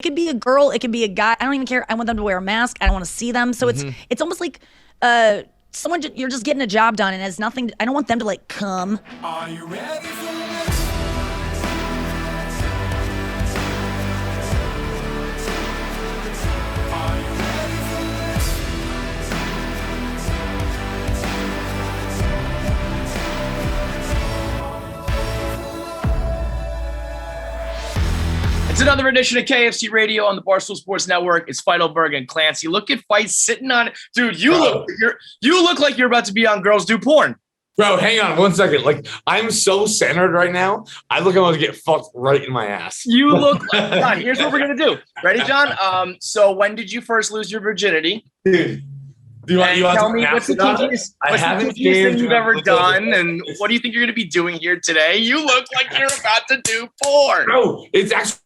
It could be a girl, it could be a guy. I don't even care. I want them to wear a mask. I don't want to see them. So it's almost like someone you're just getting a job done and has nothing. I don't want them to like come. Are you ready for this? Are you ready for this? It's another edition of KFC Radio on the Barstool Sports Network. It's Feitelberg and Clancy. Look at Fight sitting on it. Dude, you look like you're about to be on Girls Do Porn. Bro, hang on 1 second. Like, I'm so centered right now. I look like I'm going to get fucked right in my ass. You look like John. Here's what we're going to do. Ready, John? So when did you first lose your virginity? Dude, do you want tell me what's the kinkiest thing you've ever done, and what do you think you're going to be doing here today? You look like you're about to do porn. Bro, it's actually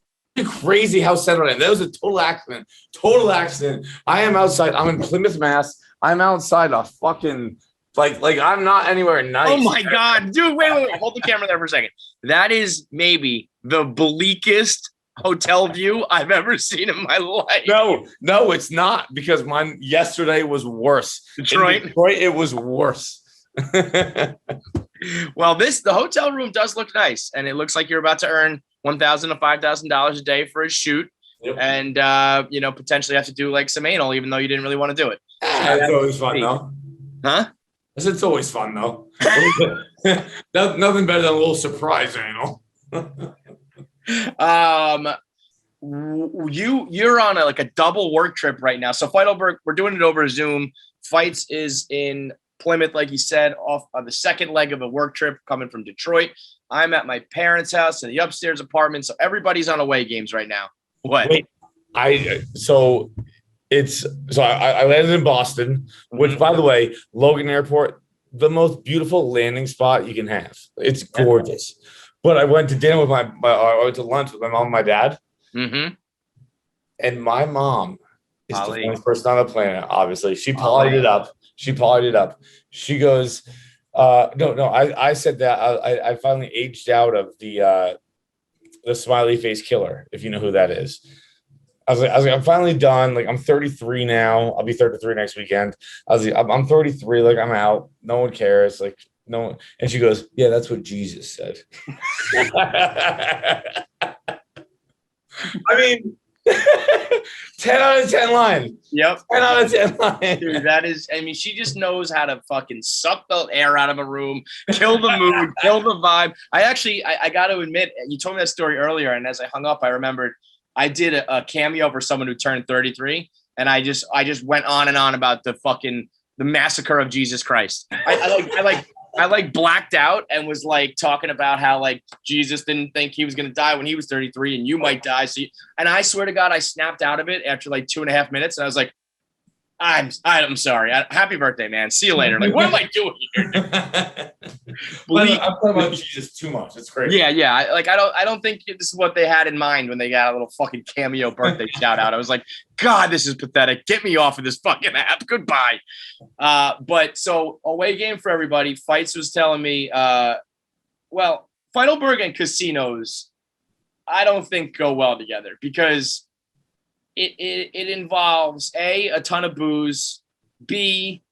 crazy how centered I am. That was a total accident. Total accident. I am outside. I'm in Plymouth, Mass. I'm outside a fucking... Like I'm not anywhere nice. Oh my God, dude! Wait! Hold the camera there for a second. That is maybe the bleakest hotel view I've ever seen in my life. No, it's not, because mine yesterday was worse. Detroit, it was worse. Well, the hotel room does look nice, and it looks like you're about to earn $1,000 to $5,000 a day for a shoot, yep. And potentially have to do like some anal, even though you didn't really want to do it. That's always fun, though. Huh? It's always fun, though. Nothing better than a little surprise anal. You're on a double work trip right now. So Feitelberg, we're doing it over Zoom. Fights is in Plymouth, like you said, off on the second leg of a work trip coming from Detroit. I'm at my parents' house in the upstairs apartment, so everybody's on away games right now. What? Wait, I landed in Boston, which, by the way, Logan Airport, the most beautiful landing spot you can have. It's gorgeous. But I went to dinner with I went to lunch with my mom and my dad. Mm-hmm. And my mom is the funniest person on the planet, obviously. She partied it up. She goes, no. I said that I finally aged out of the smiley face killer, if you know who that is. I was like, I'm finally done. Like, I'm 33 now. I'll be 33 next weekend. I was like, I'm 33. Like, I'm out. No one cares. Like, no one. And she goes, yeah, that's what Jesus said. I mean, 10 out of 10 line. Yep. 10 out of 10 line. Dude, that is, she just knows how to fucking suck the air out of a room, kill the mood, kill the vibe. I got to admit, you told me that story earlier, and as I hung up, I remembered I did a cameo for someone who turned 33, and I just went on and on about the massacre of Jesus Christ. I blacked out and was like talking about how like Jesus didn't think he was going to die when he was 33 and you might die. And I swear to God, I snapped out of it after like 2.5 minutes. And I was like, I'm sorry. Happy birthday, man. See you later. Like, what am I doing here? I'm talking about Jesus too much. It's crazy. Yeah. I don't think this is what they had in mind when they got a little fucking cameo birthday shout out. I was like, God, this is pathetic. Get me off of this fucking app. Goodbye. But so away game for everybody. Fights was telling me, Feitelberg and casinos, I don't think go well together because it involves a ton of booze, B,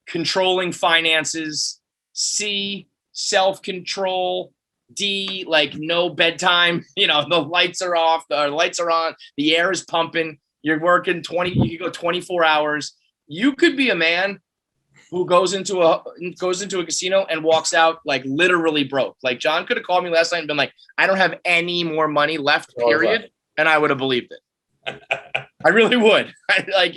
controlling finances, C, self-control, D, like no bedtime, the lights are off, the lights are on, the air is pumping, you're working you could go 24 hours. You could be a man who goes into a casino and walks out like literally broke. Like John could have called me last night and been like, I don't have any more money left, period. And I would have believed it. I really would. I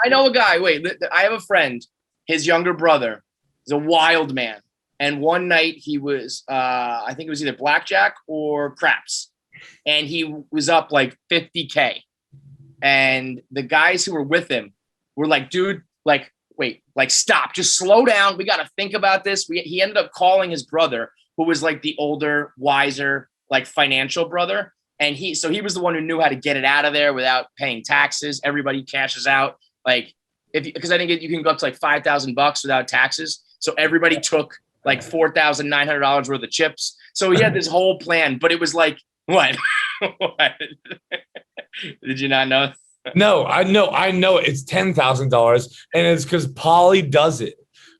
know a guy. Wait, I have a friend. His younger brother is a wild man, and one night he was, I think it was either blackjack or craps, and he was up like $50K, and the guys who were with him were like, "Dude, like, wait, like, stop, just slow down. We got to think about this." He ended up calling his brother, who was like the older, wiser, like financial brother. And he was the one who knew how to get it out of there without paying taxes. Everybody cashes out. Like because I think you can go up to like $5,000 without taxes. So everybody took like $4,900 worth of chips. So he had this whole plan, but it was like What? What? Did you not know? No, I know it's $10,000, and it's because Polly does it.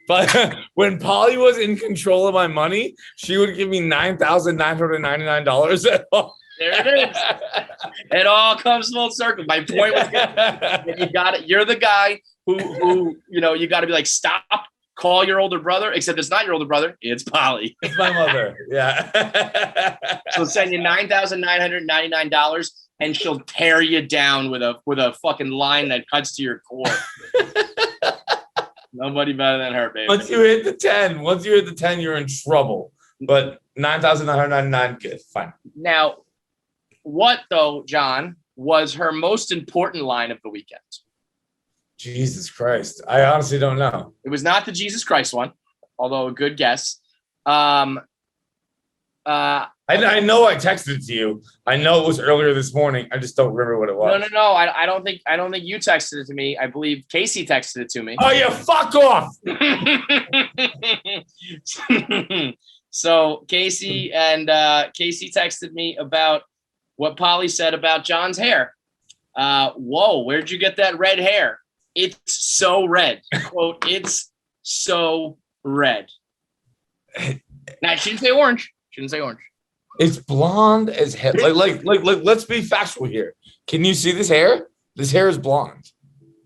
But when Polly was in control of my money, she would give me $9,999. There it is. It all comes full circle. My point was that you got it. You're the guy who you got to be like, stop. Call your older brother. Except it's not your older brother. It's Polly. It's my mother. Yeah. She'll send you $9,999, and she'll tear you down with a fucking line that cuts to your core. Nobody better than her, baby. Once you hit the 10, you're in trouble. But 9,999, good, fine. Now, what though, John, was her most important line of the weekend? Jesus Christ. I honestly don't know. It was not the Jesus Christ one, although a good guess. I know I texted it to you. I know it was earlier this morning. I just don't remember what it was. No. I don't think you texted it to me. I believe Casey texted it to me. Oh, yeah, fuck off. So Casey texted me about what Polly said about John's hair. Whoa, where'd you get that red hair? It's so red. Quote, it's so red. Now, she didn't say orange. It's blonde as hell. Like, let's be factual here. Can you see this hair? This hair is blonde.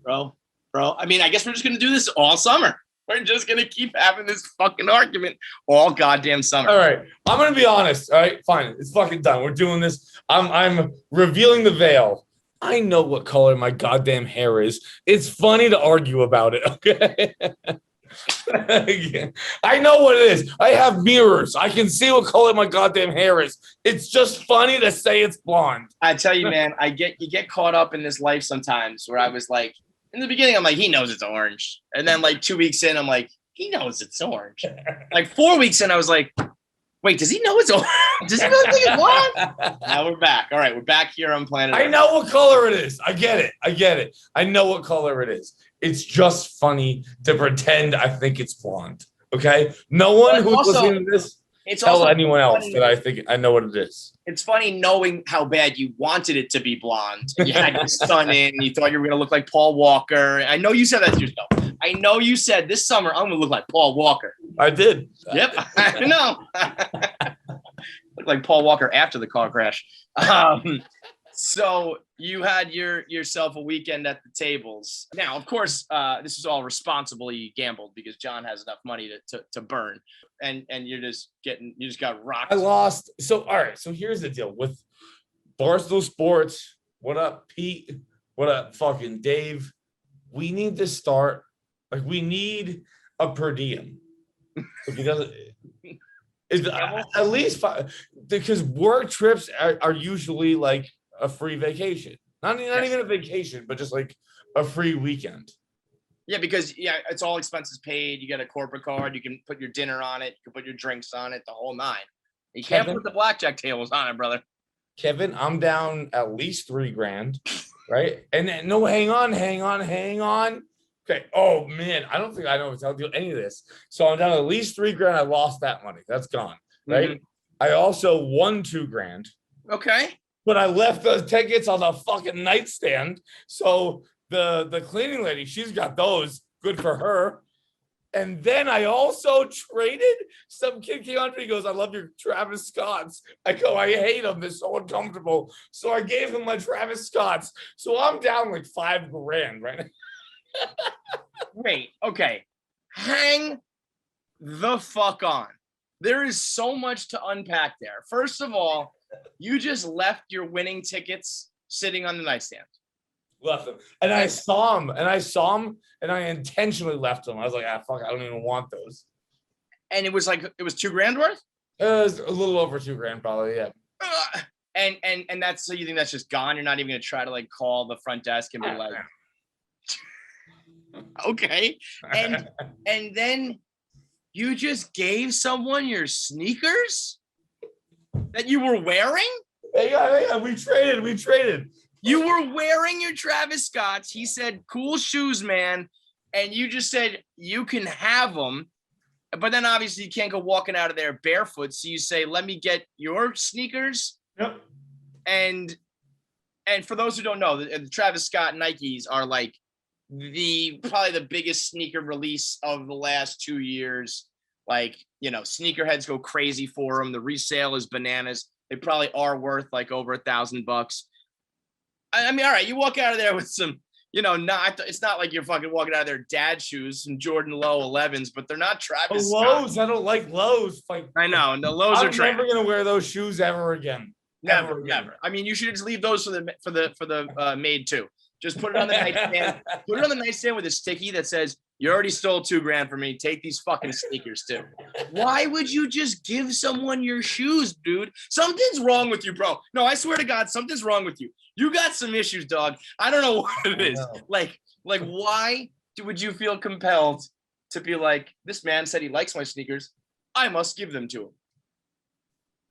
Bro. I mean, I guess we're just going to do this all summer. We're just going to keep having this fucking argument all goddamn summer. All right. I'm going to be honest. All right, fine. It's fucking done. We're doing this. I'm revealing the veil. I know what color my goddamn hair is. It's funny to argue about it, okay? I know what it is. I have mirrors. I can see what color my goddamn hair is. It's just funny to say it's blonde. I tell you, man, you get caught up in this life sometimes where I was like, in the beginning, I'm like, he knows it's orange. And then like 2 weeks in, I'm like, he knows it's orange. Like 4 weeks in, I was like, wait, does he know it's orange? Does he really think it's blonde? Now we're back. All right, we're back here on planet Earth. I know what color it is. I get it. I know what color it is. It's just funny to pretend I think it's blonde. Okay? No one who's listening to this tell anyone else that I think I know what it is. It's funny knowing how bad you wanted it to be blonde. You had your son in, and you thought you were going to look like Paul Walker. I know you said that to yourself. I know you said this summer I'm going to look like Paul Walker. I did. Yep, I know. Look like Paul Walker after the car crash. So you had yourself a weekend at the tables. Now, of course, this is all responsibly gambled because John has enough money to burn, and you just got rocked. I lost. So all right. So here's the deal with Barstool Sports. What up, Pete? What up, fucking Dave? We need to start. Like, we need a per diem. Because it's at least five, because work trips are usually like a free vacation. Not even a vacation, but just like a free weekend. Yeah, because it's all expenses paid. You get a corporate card. You can put your dinner on it. You can put your drinks on it. The whole nine. You can't put the blackjack tables on it, brother. Kevin, I'm down at least $3,000, right? And then, no, hang on. Okay. Oh man, I don't think I know how to do any of this. So I'm down at least $3,000. I lost that money. That's gone. Right. Mm-hmm. I also won $2,000. Okay. But I left those tickets on the fucking nightstand. So the cleaning lady, she's got those. Good for her. And then I also traded. Some kid came on to me, he goes, I love your Travis Scotts. I go, I hate them. They're so uncomfortable. So I gave him my Travis Scotts. So I'm down like $5,000 right now. Wait, okay. Hang the fuck on. There is so much to unpack there. First of all, you just left your winning tickets sitting on the nightstand. Left them. And I saw them. And I intentionally left them. I was like, fuck, I don't even want those. And it was $2,000 worth? It was a little over $2,000 probably, yeah. And that's, so you think that's just gone? You're not even gonna try to like call the front desk and be like, okay. And then you just gave someone your sneakers that you were wearing? Yeah, we traded. You were wearing your Travis Scotts. He said, cool shoes, man. And you just said, you can have them. But then obviously you can't go walking out of there barefoot. So you say, let me get your sneakers. Yep. and for those who don't know, the Travis Scott Nikes are like probably the biggest sneaker release of the last 2 years. Like, you know, sneakerheads go crazy for them. The resale is bananas. They probably are worth like over $1,000. I mean, all right, you walk out of there with some, you know, it's not like you're fucking walking out of their dad shoes and Jordan Low 11s, but they're not Travis Lows. Scott. I don't like lows. Like, I know, and the Lows are I'm trash. never gonna wear those shoes ever again. Never. I mean, you should just leave those for the maid too. Just put it on the nightstand. Put it on the nightstand with a sticky that says, "You already stole $2,000 from me. Take these fucking sneakers too." Why would you just give someone your shoes, dude? Something's wrong with you, bro. No, I swear to God, something's wrong with you. You got some issues, dog. I don't know what it is. Like why would you feel compelled to be like, this man said he likes my sneakers, I must give them to him?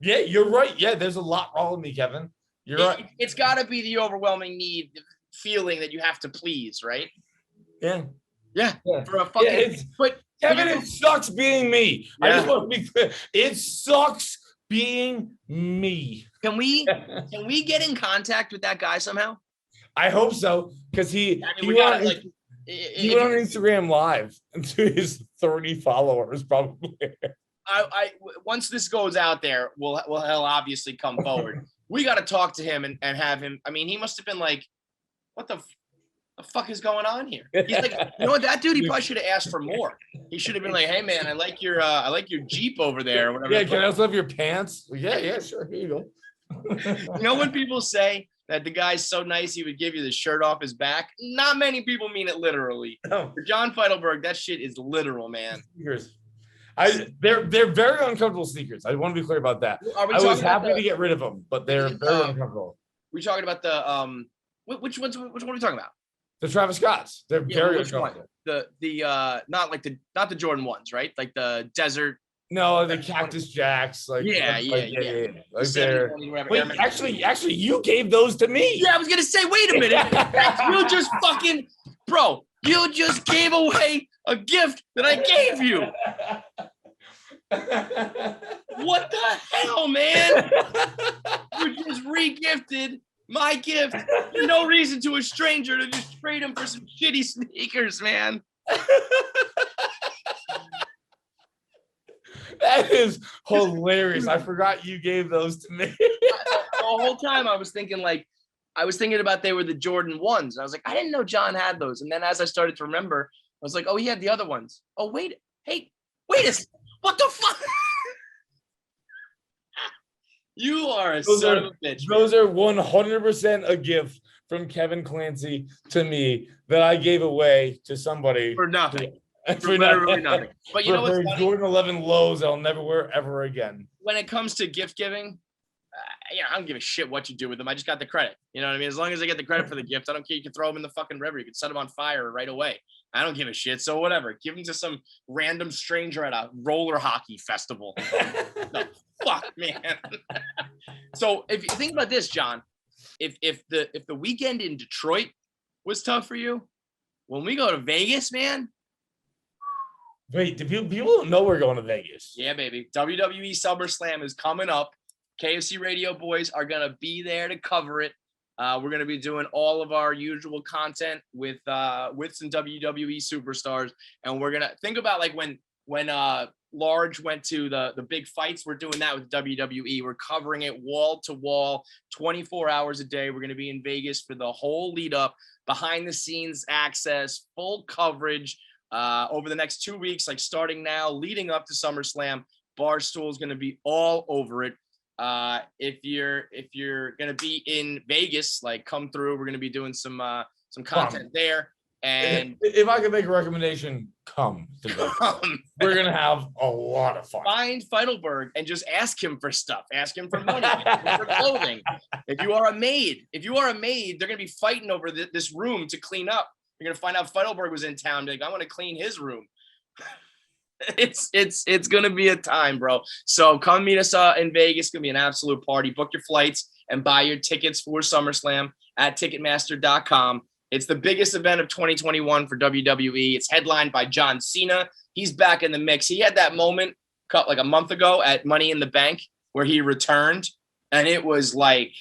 Yeah, you're right. Yeah, there's a lot wrong with me, Kevin. You're right. It's got to be the overwhelming feeling that you have to please, right? Yeah. For a fucking. But Kevin, it sucks being me. Yeah. I just want to be clear. It sucks being me. Can we get in contact with that guy somehow? I hope so, because he went on Instagram Live to his 30 followers, probably. I once this goes out there, he'll obviously come forward. We got to talk to him and have him. I mean, he must have been like, what the fuck is going on here? He's like, you know what, that dude, he probably should have asked for more. He should have been like, hey man, I like your Jeep over there or whatever. Yeah, can I also have your pants? Yeah, sure. Here you go. You know when people say that the guy's so nice he would give you the shirt off his back? Not many people mean it literally. No. For John Feitelberg, that shit is literal, man. Sneakers. They're very uncomfortable sneakers. I want to be clear about that. I was happy to get rid of them, but they're very uncomfortable. We're talking about the which one are we talking about? The Travis Scotts. They're very uncomfortable. The not the Jordan ones, right? Like the desert. No, the Cactus Jacks. Like yeah. Like they're. Wait, actually, you gave those to me. Yeah, I was gonna say, wait a minute. You just fucking, bro. You just gave away a gift that I gave you. What the hell, man? You just re-gifted my gift. There's no reason to a stranger to just trade him for some shitty sneakers, man. That is hilarious. I forgot you gave those to me. The whole time I was thinking about they were the Jordan 1s. And I was like, I didn't know John had those. And then as I started to remember, I was like, oh, he had the other ones. Oh, wait a what the fuck? You are a son of a bitch. Those are 100% a gift from Kevin Clancy to me that I gave away to somebody For nothing. For literally nothing. But you know what's funny? Jordan 11 lows I'll never wear ever again. When it comes to gift giving, I don't give a shit what you do with them. I just got the credit. You know what I mean? As long as I get the credit for the gift, I don't care. You can throw them in the fucking river. You can set them on fire right away. I don't give a shit. So whatever. Give them to some random stranger at a roller hockey festival. No, fuck, man. So if you think about this, John, if the weekend in Detroit was tough for you, when we go to Vegas, man. Wait, people don't know we're going to Vegas? Yeah, baby. WWE SummerSlam is coming up. KFC Radio boys are going to be there to cover it. We're going to be doing all of our usual content with some WWE superstars. And we're going to think about like when Large went to the big fights, we're doing that with WWE. We're covering it wall to wall, 24 hours a day. We're going to be in Vegas for the whole lead up, behind the scenes access, full coverage over the next 2 weeks, like starting now, leading up to SummerSlam. Barstool is going to be all over it. If you're gonna be in Vegas, like come through. We're gonna be doing some content there. And if I could make a recommendation, come. We're gonna have a lot of fun. Find Feitelberg and just ask him for stuff. Ask him for money, ask him for clothing. If you are a maid, they're gonna be fighting over this room to clean up. You're gonna find out Feitelberg was in town. Like, I want to clean his room. It's gonna be a time, bro. So come meet us in Vegas. It's gonna be an absolute party. Book your flights and buy your tickets for SummerSlam at Ticketmaster.com. It's the biggest event of 2021 for WWE. It's headlined by John Cena. He's back in the mix. He had that moment like a month ago at Money in the Bank where he returned, and it was like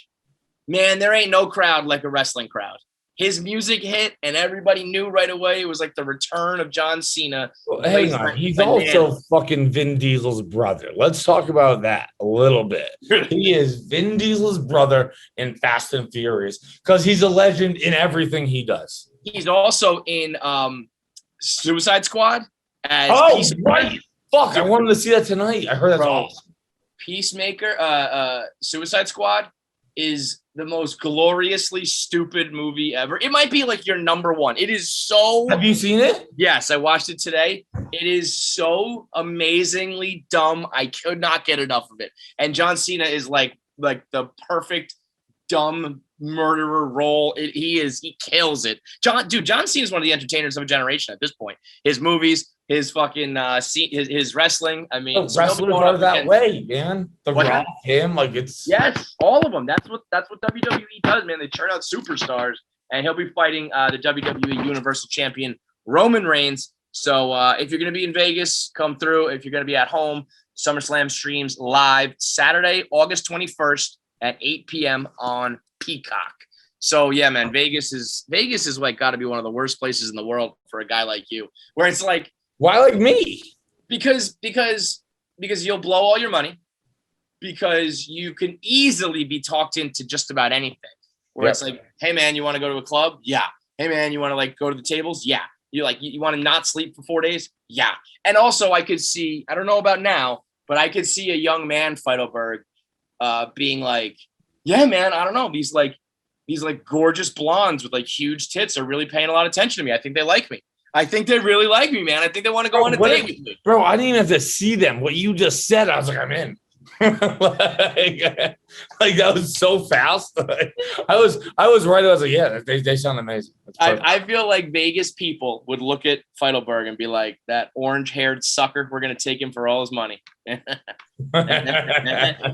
Man, there ain't no crowd like a wrestling crowd. His music hit, and everybody knew right away it was like the return of John Cena. Well, hang on. He's also fucking Vin Diesel's brother. Let's talk about that a little bit. He is Vin Diesel's brother in Fast and Furious because he's a legend in everything he does. He's also in Suicide Squad as right. Fuck, I wanted to see that tonight. I heard that's awesome. Peacemaker, Suicide Squad is the most gloriously stupid movie ever. It might be like your number one. It is so... Have you seen it? Yes, I watched it today. It is so amazingly dumb. I could not get enough of it. And John Cena is like the perfect dumb murderer role. He kills it. John Cena is one of the entertainers of a generation at this point. His movies, his fucking his wrestling. I mean, wrestlers are that way, man. The Rock, him, like it's yes, all of them. That's what WWE does, man. They churn out superstars, and he'll be fighting the WWE Universal Champion Roman Reigns. So if you're gonna be in Vegas, come through. If you're gonna be at home, SummerSlam streams live Saturday, August 21st at 8 p.m. on Peacock. So yeah, man, Vegas is like got to be one of the worst places in the world for a guy like you, where it's like, why like me? Because you'll blow all your money, because you can easily be talked into just about anything. Where it's like, hey man, you want to go to a club? Yeah. Hey man, you want to like go to the tables? Yeah. You want to not sleep for 4 days? Yeah. And also I could see, I don't know about now, but I could see a young man, Feitelberg, being like, yeah, man, I don't know. These gorgeous blondes with like huge tits are really paying a lot of attention to me. I think they like me. I think they really like me, man. I think they want to go on a date with me. Bro, I didn't even have to see them. What you just said, I was like, I'm in. like that was so fast. I was right. I was like, yeah, they sound amazing. I feel like Vegas people would look at Feitelberg and be like, that orange-haired sucker, we're going to take him for all his money. I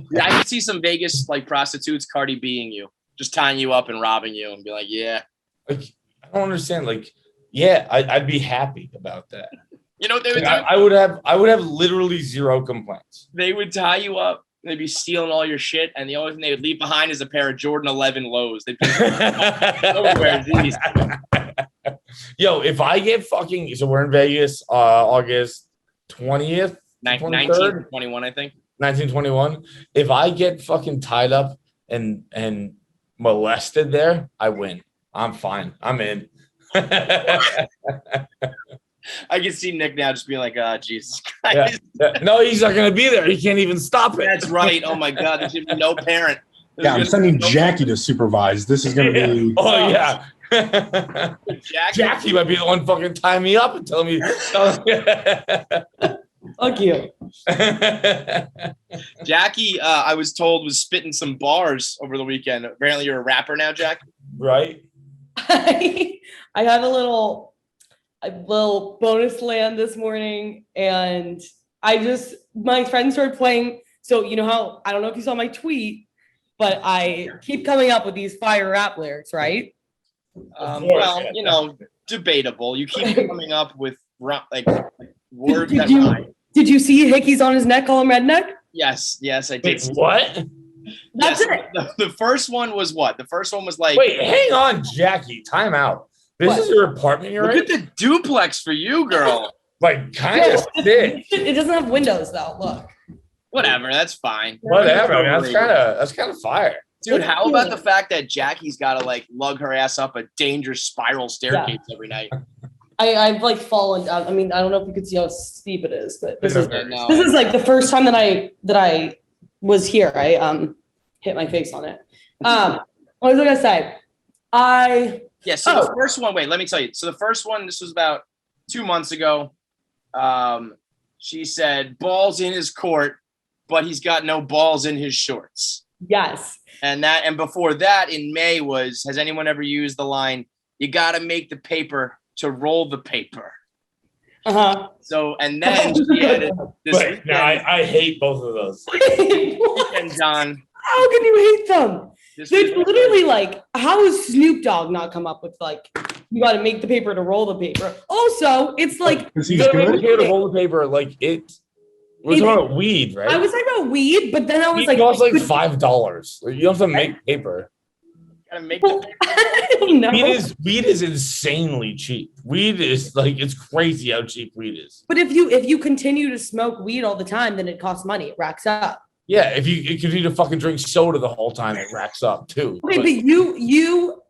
can see some Vegas like prostitutes Cardi B-ing you, just tying you up and robbing you and be like, yeah. Like, I don't understand. Like, yeah, I'd be happy about that. You know what they would do? I would have literally zero complaints. They would tie you up. They'd be stealing all your shit, and the only thing they would leave behind is a pair of Jordan 11 lows. They'd be like, these. Yo, if I get fucking, so we're in Vegas, August 20th, 1921, I think. 1921. If I get fucking tied up and molested there, I win. I'm fine. I'm in. I can see Nick now just being like, Jesus Christ. Yeah. No, he's not going to be there. He can't even stop it. That's right. Oh, my God. There should be no parent. I'm sending Jackie to supervise. This is going to be... Oh, yeah. Jackie might be the one fucking tying me up and telling me... Fuck you. Jackie, I was told, was spitting some bars over the weekend. Apparently you're a rapper now, Jackie. Right? I had a little bonus land this morning, and my friends started playing. So you know how, I don't know if you saw my tweet, but I keep coming up with these fire rap lyrics, right? Well, you know, debatable. You keep coming up with like words that rhyme. Did you see Hickey's on his neck, call him redneck? Yes, I did. Wait, what? That's it. The first one was what? The first one was like... Wait, hang on, Jackie. Time out. This is your apartment you're in? Look at the duplex for you, girl. Like, kind of sick. It doesn't have windows, though. Look. Whatever, that's fine. Whatever. I mean, that's kind of fire. Dude, how about the fact that Jackie's got to like lug her ass up a dangerous spiral staircase every night? I've like fallen down. I mean, I don't know if you could see how steep it is, but this is like the first time that I was here. I hit my face on it. What was I gonna say? The first one. Wait, let me tell you. So the first one, this was about 2 months ago. She said, "Balls in his court, but he's got no balls in his shorts." Yes. And before that, in May was, has anyone ever used the line, "You got to make the paper to roll the paper"? Uh-huh. So, and then she added this. Wait, no, I hate both of those. And John, how can you hate them? They're literally like, how has Snoop Dogg not come up with like, you got to make the paper to roll the paper? Also, it's like, you got to make the paper to roll the paper. Like we're talking about weed, right? I was talking about weed, but then I was weed like, costs like $5. You don't have to make paper. Gotta make the I don't know. Weed is insanely cheap. Weed is like, it's crazy how cheap weed is. But if you continue to smoke weed all the time, then it costs money. It racks up. Yeah, if you continue to fucking drink soda the whole time, it racks up too. Okay, but you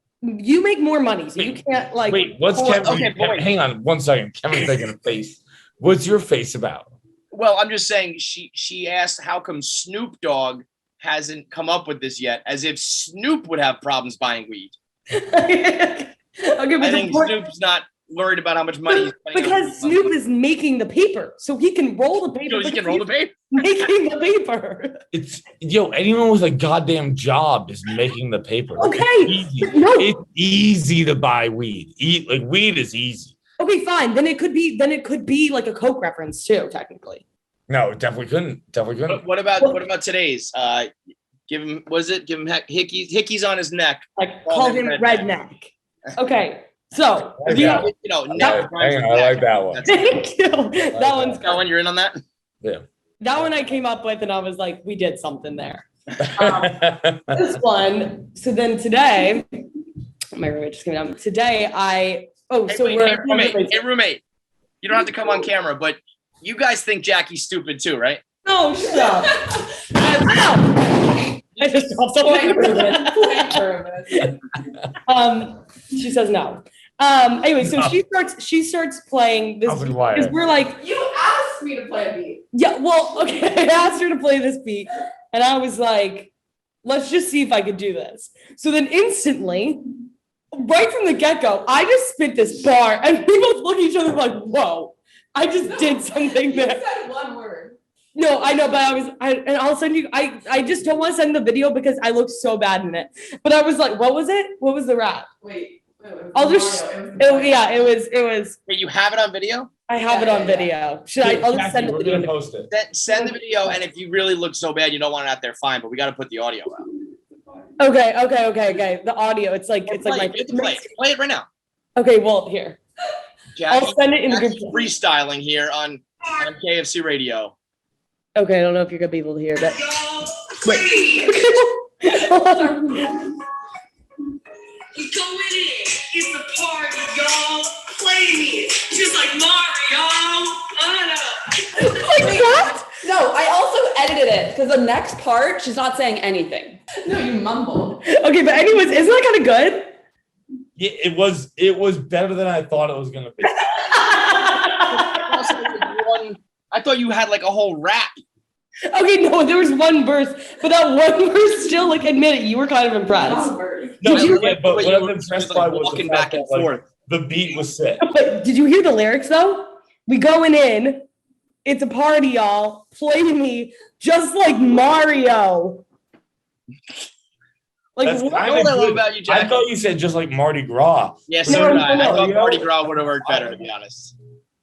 make more money, so you can't like. Wait, what's Hold on, Kevin? okay, Hang on 1 second. Kevin's making a face. What's your face about? Well, I'm just saying she asked how come Snoop Dogg hasn't come up with this yet, as if Snoop would have problems buying weed. Okay, but I think Snoop's not worried about how much money he's spending on because weed. Snoop is making the paper, so he can roll the paper. So he can roll the paper. Making the paper. It's anyone with a goddamn job is making the paper. Okay, It's easy. no. It's easy to buy weed. Weed is easy. Okay, fine. Then it could be like a Coke reference too, technically. No, it definitely couldn't. But what about today's? Give him hickeys on his neck. Like Call call him him redneck. redneck. Okay, so I like you that. know, Neck Hang on, I like that one. thank you. That one's That one, you're in on that? Yeah. that one I came up with, and I was like, we did something there. This one. So then today, my roommate just came down. Today Hey, roommate. You don't have to come on camera, but you guys think Jackie's stupid too, right? No, shut up. I just also she says no. Anyway, so she starts playing this I'll be quiet. because we're like, You asked me to play a beat. yeah, well, okay, I asked her to play this beat, and I was like, let's just see if I could do this. So then instantly, right from the get-go, I just spit this bar, and we both look at each other like, whoa, I just did something You there. said one word. No, I know, but I'll send you, I just don't want to send the video because I look so bad in it. But I was like, what was it? What was the rap? Wait. It was I'll just, Mario. it was, Wait, you have it on video? I have it on video. Should I, I'll just send the We're video. gonna post it. Send the video, and if you really look so bad you don't want it out there, fine. But we got to put the audio out. Okay. The audio, it's like my, Play it right now. okay, well, here. Jackie, I'll send it in the group. Jackie's freestyling here on KFC radio. Okay, I don't know if you're gonna be able to hear that. We going in, it's a party, y'all. Play me, just like Mario. Like what? No, I also edited it because the next part, she's not saying anything. No, you mumbled. Okay, but anyways, isn't that kind of good? Yeah, it was better than I thought it was gonna be. I thought you had like a whole rap. Okay, no, there was one verse, but that one verse still, like, admit it, you were kind of impressed. No, Did you- yeah, but Wait, what you I'm were impressed just, like, by was walking the fact back and that, like, forth. the beat was sick. But did you hear the lyrics though? We going in, it's a party, y'all. Play me just like Mario. Like That's what? I kind know of what I love good. about you, I Jackie. thought you said just like Mardi Gras. Yes, No, so did no, I. no, I thought you know- Mardi Gras would have worked better, to be honest.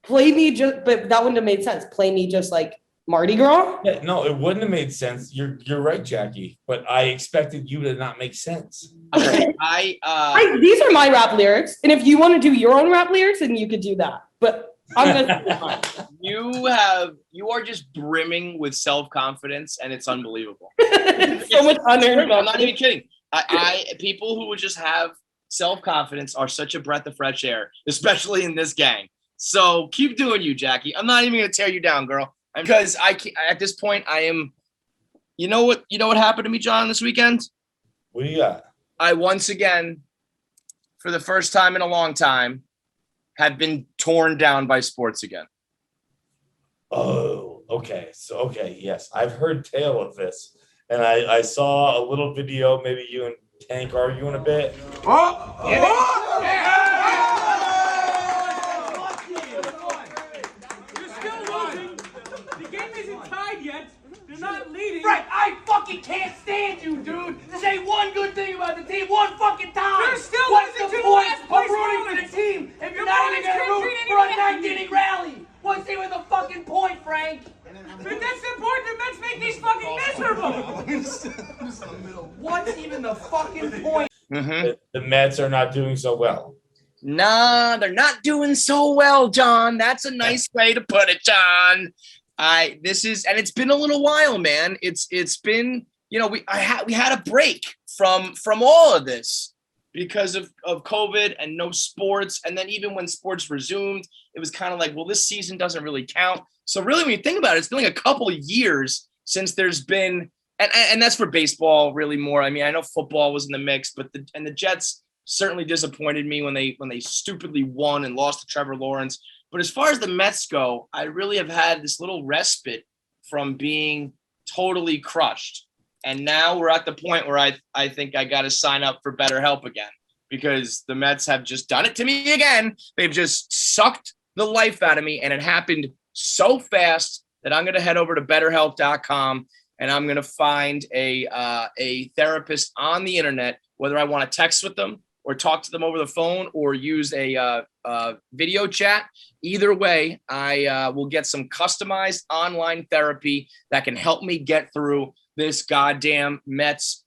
Play me just, but that wouldn't have made sense. Play me just like Mardi Gras. Yeah, no, it wouldn't have made sense. You're right, Jackie. But I expected you to not make sense. Okay, These are my rap lyrics, and if you want to do your own rap lyrics, then you could do that. But I'm gonna. you are just brimming with self-confidence, and it's unbelievable. So much unearned. I'm not even kidding. People who would just have self-confidence are such a breath of fresh air, especially in this gang. So keep doing you, Jackie. I'm not even gonna tear you down, girl, because at this point I am. You know what happened to me, John, this weekend? What do you got? I once again, for the first time in a long time, have been torn down by sports again. Oh, okay. So, okay, yes, I've heard tale of this, and I saw a little video. Maybe you and Tank arguing a bit. You're still losing. The game isn't tied yet. They're not leading. Frank, I fucking can't stand you, dude. Say one good thing about the team one fucking time. You're still What's losing the to point last of place rooting for opponents. the team if you're Your not even opponents gonna can't root treat for a anyone ninth inning rally? What's even the fucking point, Frank? But that's the point. The Mets make these fucking miserable. What's even the fucking point? Mm-hmm. The Mets are not doing so well. Nah, they're not doing so well, John. That's a nice way to put it, John. It's been a little while, man. It's been, we had a break from all of this because of COVID and no sports. And then even when sports resumed, it was kind of like, well, this season doesn't really count. So really, when you think about it, it's been like a couple of years since there's been, and that's for baseball really more. I mean, I know football was in the mix, but the Jets certainly disappointed me when they stupidly won and lost to Trevor Lawrence. But as far as the Mets go, I really have had this little respite from being totally crushed. And now we're at the point where I think I got to sign up for BetterHelp again, because the Mets have just done it to me again. They've just sucked the life out of me. And it happened so fast that I'm going to head over to BetterHelp.com and I'm going to find a therapist on the internet, whether I want to text with them or talk to them over the phone or use a video chat. Either way, I will get some customized online therapy that can help me get through this goddamn Mets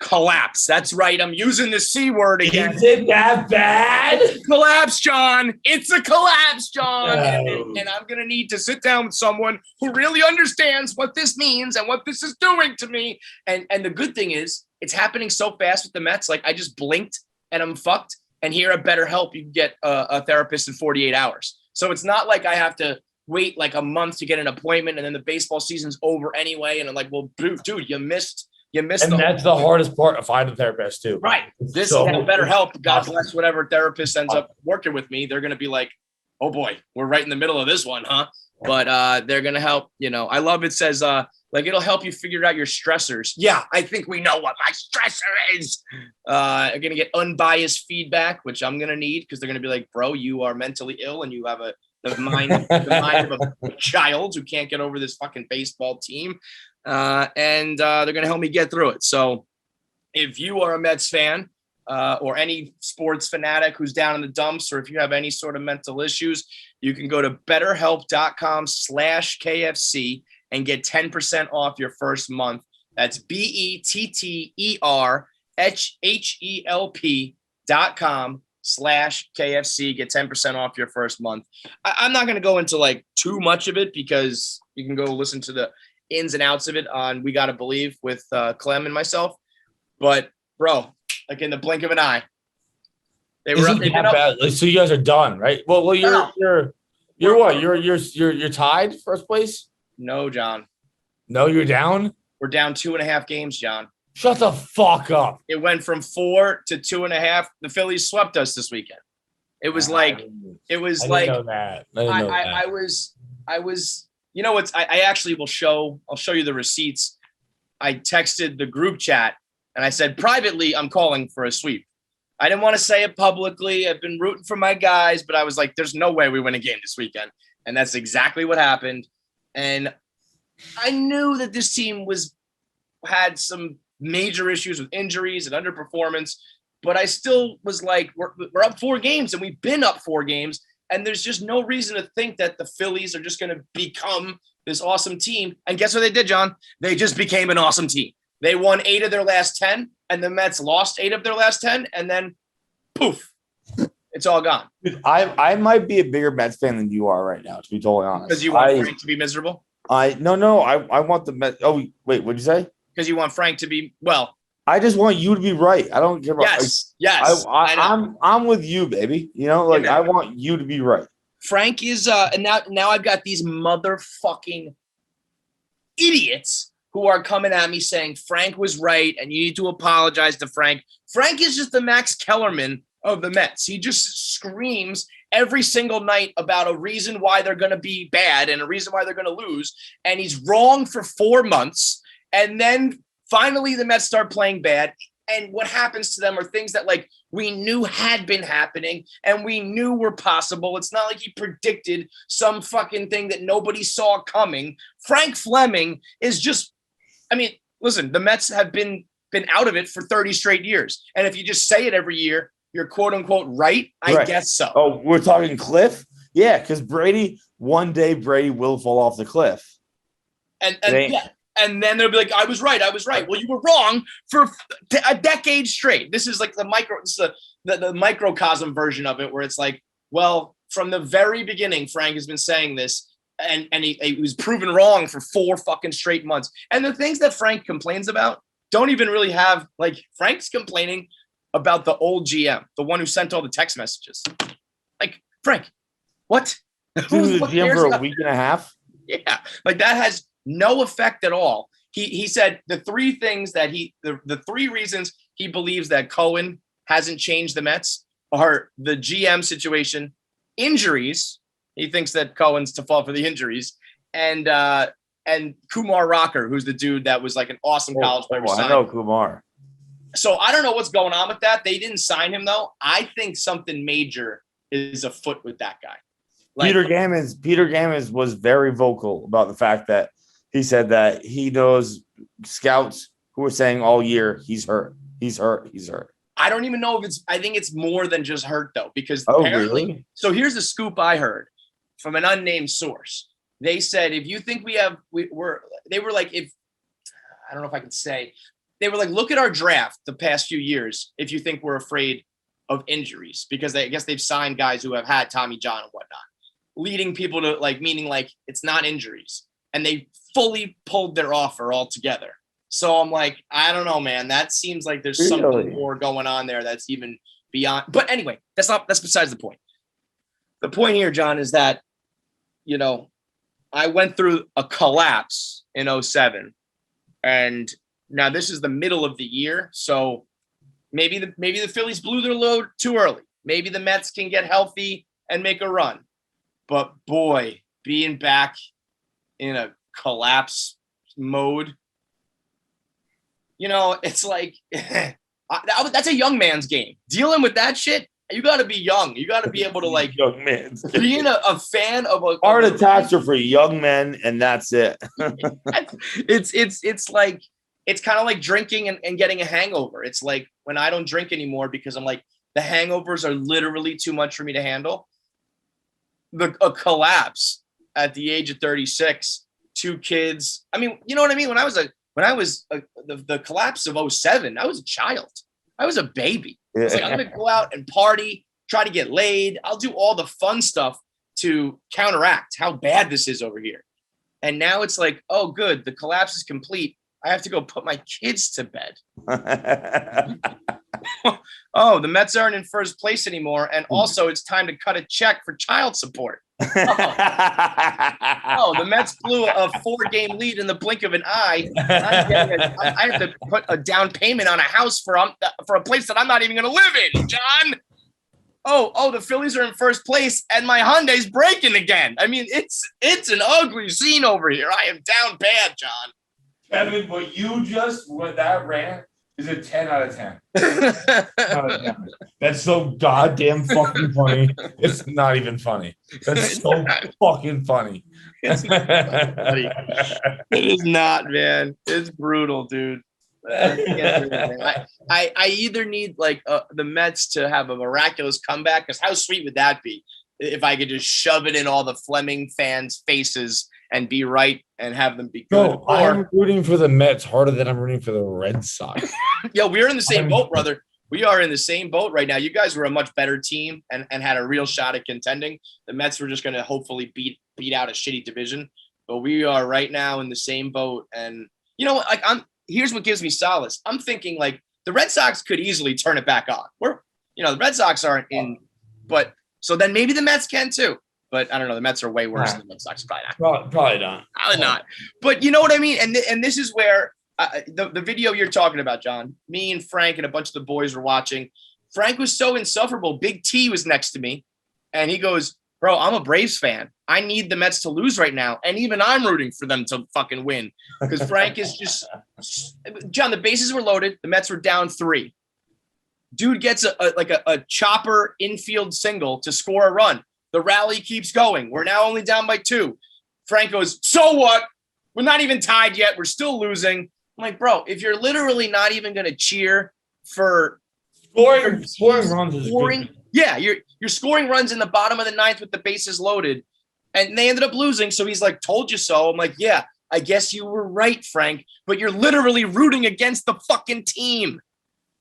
collapse. That's right. I'm using the C word again. Is it that bad? It's a collapse, John. It's a collapse, John. No. And I'm going to need to sit down with someone who really understands what this means and what this is doing to me. And the good thing is it's happening so fast with the Mets. Like I just blinked and I'm fucked. And here at BetterHelp, you can get a therapist in 48 hours. So it's not like I have to wait like a month to get an appointment and then the baseball season's over anyway. And I'm like, well, dude, you missed. And that's the hardest part of finding a therapist too. Right. This So- BetterHelp. God bless whatever therapist ends up working with me. They're going to be like, oh boy, we're right in the middle of this one, huh? But they're going to help. You know, I love it says, like it'll help you figure out your stressors. Yeah, I think we know what my stressor is. I'm going to get unbiased feedback, which I'm going to need because they're going to be like, bro, you are mentally ill and you have the mind of a child who can't get over this fucking baseball team. And they're going to help me get through it. So if you are a Mets fan or any sports fanatic who's down in the dumps, or if you have any sort of mental issues, you can go to betterhelp.com/KFC and get 10% off your first month. That's BetterHelp.com/KFC. Get 10% off your first month. I'm not going to go into like too much of it because you can go listen to the ins and outs of it on We Gotta Believe with Clem and myself. But bro, like in the blink of an eye, they were up. Isn't that bad? Like, so you guys are done, right? Well, you're what? You're tied first place? No, John. No, you're down? We're down 2.5 games, John. Shut the fuck up. It went from 4 to 2.5. The Phillies swept us this weekend. It was like I didn't know that. I was, you know what? I actually I'll show you the receipts. I texted the group chat and I said, privately, I'm calling for a sweep. I didn't want to say it publicly. I've been rooting for my guys, but I was like, there's no way we win a game this weekend. And that's exactly what happened. And I knew that this team had some major issues with injuries and underperformance, but I still was like, we're up 4 games and we've been up 4 games. And there's just no reason to think that the Phillies are just going to become this awesome team. And guess what they did, John? They just became an awesome team. They won 8 of their last 10, and the Mets lost 8 of their last 10, and then poof, it's all gone. I might be a bigger Mets fan than you are right now, to be totally honest. Because you want Frank to be miserable? I want the Mets. Oh, wait, what'd you say? Because you want Frank to be, well. I just want you to be right. I don't care about. Yes. I'm with you, baby. You know, like I want you to be right. Frank is, and now I've got these motherfucking idiots who are coming at me saying Frank was right and you need to apologize to Frank. Frank is just the Max Kellerman of the Mets. He just screams every single night about a reason why they're going to be bad and a reason why they're going to lose. And he's wrong for 4 months. And then finally the Mets start playing bad. And what happens to them are things that like we knew had been happening and we knew were possible. It's not like he predicted some fucking thing that nobody saw coming. Frank Fleming is just, I mean, listen, the Mets have been out of it for 30 straight years. And if you just say it every year, you're quote unquote right. I guess so. Oh, we're talking cliff? Yeah, because one day Brady will fall off the cliff. And then they'll be like, I was right. Well, you were wrong for a decade straight. This is like the microcosm version of it where it's like, well, from the very beginning, Frank has been saying this and he was proven wrong for 4 fucking straight months. And the things that Frank complains about don't even really have like Frank's complaining about the old GM, the one who sent all the text messages. Like, Frank, what? He was the What GM cares for a about- week and a half. Yeah, like that has no effect at all. He said the three things that the three reasons he believes that Cohen hasn't changed the Mets are the GM situation, injuries. He thinks that Cohen's to fault for the injuries, and Kumar Rocker, who's the dude that was like an awesome college player. I know Kumar. So I don't know what's going on with that. They didn't sign him though. I think something major is afoot with that guy. Like, Peter Gammons was very vocal about the fact that he said that he knows scouts who were saying all year he's hurt. I don't even know if I think it's more than just hurt though, because apparently. Really? So here's the scoop I heard from an unnamed source. They said, if you think they were like, if I don't know if I can say, they were like, look at our draft the past few years. If you think we're afraid of injuries, because I guess they've signed guys who have had Tommy John and whatnot, leading people to like, meaning like it's not injuries, and they fully pulled their offer altogether. So I'm like, I don't know, man. That seems like there's something more going on there that's even beyond. But anyway, that's besides the point. The point here, John, is that, you know, I went through a collapse in 2007, and now this is the middle of the year. So maybe the Phillies blew their load too early. Maybe the Mets can get healthy and make a run. But boy, being back in a collapse mode, you know, it's like that's a young man's game. Dealing with that shit, you got to be young. You got to be able to like young man. Being a fan of a heart attacks are for young men, and that's it. It's like it's kind of like drinking and getting a hangover. It's like when I don't drink anymore because I'm like the hangovers are literally too much for me to handle. A collapse at the age of 36, 2 kids. I mean, you know what I mean? When I was the collapse of 2007, I was a child. I was a baby. I was like, I'm going to go out and party, try to get laid. I'll do all the fun stuff to counteract how bad this is over here. And now it's like, oh, good. The collapse is complete. I have to go put my kids to bed. Oh, the Mets aren't in first place anymore. And also it's time to cut a check for child support. Oh, the Mets blew a 4-game lead in the blink of an eye. I have to put a down payment on a house for a place that I'm not even going to live in, John. Oh, the Phillies are in first place and my Hyundai's breaking again. I mean, it's an ugly scene over here. I am down bad, John. Kevin, what you just with that rant is a 10 out of 10. 10 out of 10. That's so goddamn fucking funny. It's not even funny. That's so fucking funny. It's not funny. It is not, man. It's brutal, dude. I either need like the Mets to have a miraculous comeback, because how sweet would that be if I could just shove it in all the Fleming fans' faces and be right and have them be good. No, I'm rooting for the Mets harder than I'm rooting for the Red Sox. Yo, we're in the same boat, brother. We are in the same boat right now. You guys were a much better team and had a real shot at contending. The Mets were just going to hopefully beat out a shitty division. But we are right now in the same boat. And, you know, like here's what gives me solace. I'm thinking like the Red Sox could easily turn it back on. The Red Sox aren't in, but so then maybe the Mets can too. But I don't know. The Mets are way worse than the Red Sox. Probably not. Probably not. Probably not. But you know what I mean? And this is where the video you're talking about, John, me and Frank and a bunch of the boys were watching. Frank was so insufferable. Big T was next to me. And he goes, bro, I'm a Braves fan. I need the Mets to lose right now. And even I'm rooting for them to fucking win. Because Frank is just – John, the bases were loaded. The Mets were down 3. Dude gets a chopper infield single to score a run. The rally keeps going. We're now only down by 2. Frank goes, so what? We're not even tied yet. We're still losing. I'm like, bro, if you're literally not even going to cheer for scoring runs is good. Yeah, you're scoring runs in the bottom of the 9th with the bases loaded, and they ended up losing. So he's like, told you so. I'm like, yeah, I guess you were right, Frank, but you're literally rooting against the fucking team.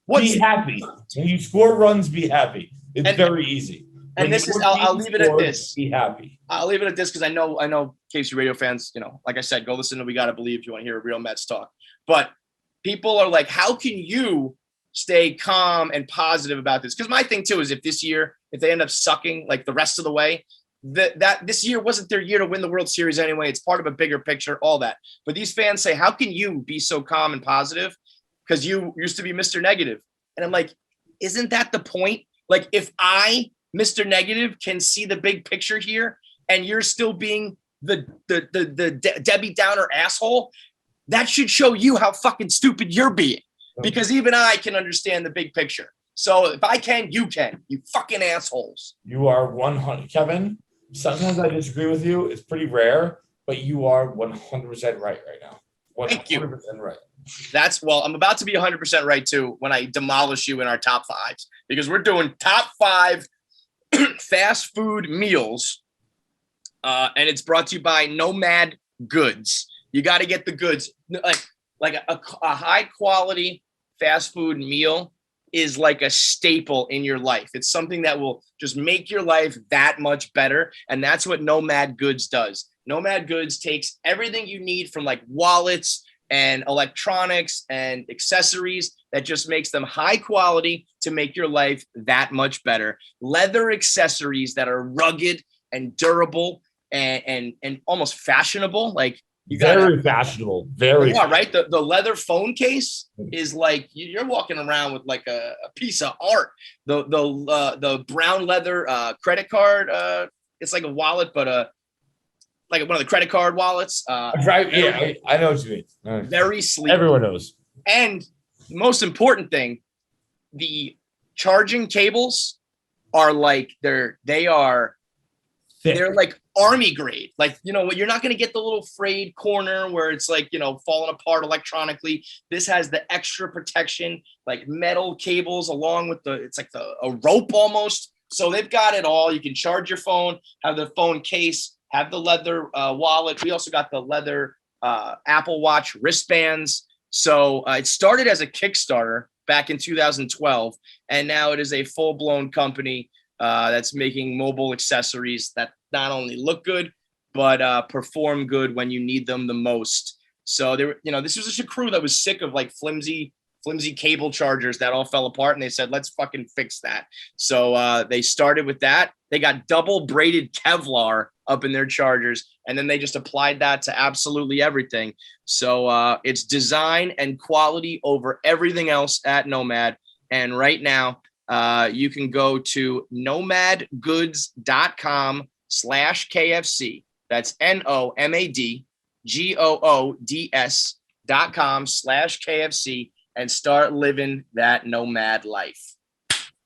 Be happy. When you score runs, be happy. It's very easy. And this is, I'll leave it at this. Be happy. I'll leave it at this because I know KFC radio fans, you know, like I said, go listen to We Gotta Believe if you want to hear a real Mets talk. But people are like, how can you stay calm and positive about this? Because my thing too is if they end up sucking like the rest of the way, that this year wasn't their year to win the World Series anyway. It's part of a bigger picture, all that. But these fans say, how can you be so calm and positive? Because you used to be Mr. Negative. And I'm like, isn't that the point? Like, if I, Mr. Negative, can see the big picture here, and you're still being the Debbie Downer asshole, that should show you how fucking stupid you're being. Because even I can understand the big picture. So if I can, you can. You fucking assholes. You are 100, Kevin. Sometimes I disagree with you. It's pretty rare, but you are 100% right now. 100% Thank you. right. I'm about to be 100% right too when I demolish you in our top fives, because we're doing top 5 fast food meals. And it's brought to you by Nomad Goods. You got to get the goods. Like a high quality fast food meal is like a staple in your life. It's something that will just make your life that much better. And that's what Nomad Goods does. Nomad Goods takes everything you need from like wallets and electronics and accessories that just makes them high quality to make your life that much better. Leather accessories that are rugged and durable and almost fashionable. Like, you got very fashionable. Very right. The leather phone case is like you're walking around with like a piece of art. The brown leather credit card. It's like a wallet, but like one of the credit card wallets. Right. Yeah, I know what you mean. Very sleek. Everyone knows. And the most important thing, the charging cables are like they are thick. They're like army grade. Like, you're not going to get the little frayed corner where it's like, falling apart electronically. This has the extra protection, like metal cables along with it's like a rope almost. So they've got it all. You can charge your phone, have the phone case, have the leather wallet. We also got the leather Apple Watch wristbands. So it started as a Kickstarter back in 2012, and now it is a full-blown company that's making mobile accessories that not only look good, but perform good when you need them the most. So this was just a crew that was sick of like flimsy cable chargers that all fell apart, and they said, let's fucking fix that. So they started with that. They got double braided Kevlar up in their chargers, and then they just applied that to absolutely everything. So it's design and quality over everything else at Nomad. And right now, you can go to nomadgoods.com/KFC. That's nomadgoods.com/KFC and start living that nomad life.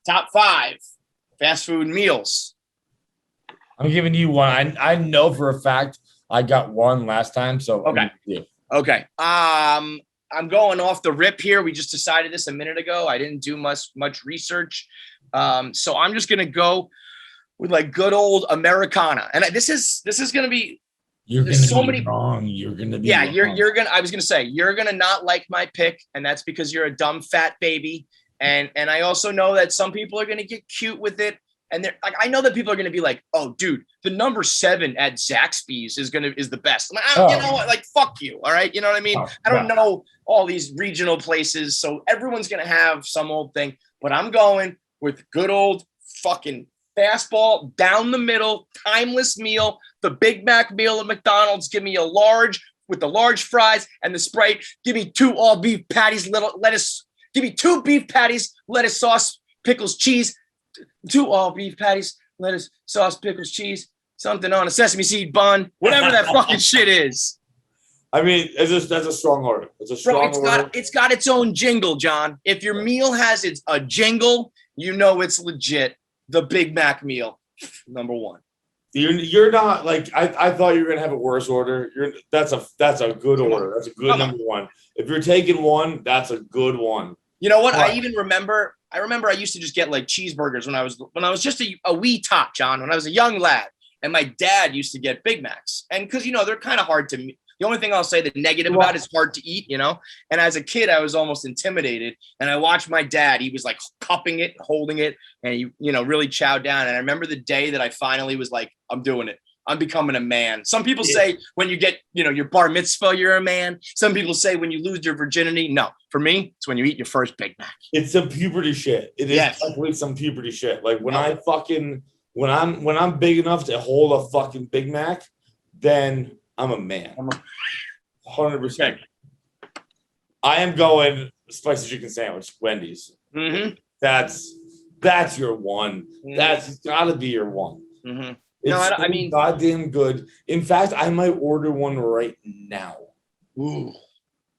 Top 5 fast food meals. I'm giving you one. I know for a fact I got one last time. So Okay. I'm going off the rip here. We just decided this a minute ago. I didn't do much research. So I'm just going to go with like good old Americana. And this is going to be, you're going to be wrong. You're going to be wrong. I was going to say, you're going to not like my pick. And that's because you're a dumb fat baby. And I also know that some people are going to get cute with it. And they're like, I know that people are going to be like, oh, dude, the number 7 at Zaxby's is the best. I'm like, you know what? Like, fuck you. All right. You know what I mean? I don't know all these regional places. So everyone's going to have some old thing. But I'm going with good old fucking fastball down the middle, timeless meal, the Big Mac meal at McDonald's. Give me a large with the large fries and the Sprite. Give me 2 all beef patties, little lettuce. Give me 2 beef patties, lettuce, sauce, pickles, cheese. 2 all beef patties, lettuce, sauce, pickles, cheese, something on a sesame seed bun, whatever that fucking shit is. I mean, that's a strong order. It's a strong order. It's got its own jingle, John. If your meal has a jingle, you know it's legit. The Big Mac meal, number 1. You're not like I thought you were gonna have a worse order. That's a good order. That's a good number 1. If you're taking one, that's a good one. You know what? I remember I used to just get like cheeseburgers when I was just a wee tot, John, when I was a young lad. And my dad used to get Big Macs. And because, they're kind of hard to the only thing I'll say the negative about is hard to eat, And as a kid, I was almost intimidated. And I watched my dad. He was like cupping it, holding it, and he, really chowed down. And I remember the day that I finally was like, I'm doing it. I'm becoming a man. Some people say when you get, your bar mitzvah, you're a man. Some people say when you lose your virginity. No, for me, it's when you eat your first Big Mac. It's some puberty shit. It is definitely some puberty shit. Like when I'm big enough to hold a fucking Big Mac, then I'm a man. 100%. I am going spicy chicken sandwich, Wendy's. Mm-hmm. That's your one. That's gotta be your one. Mm-hmm. I mean, goddamn good. In fact, I might order one right now. Ooh.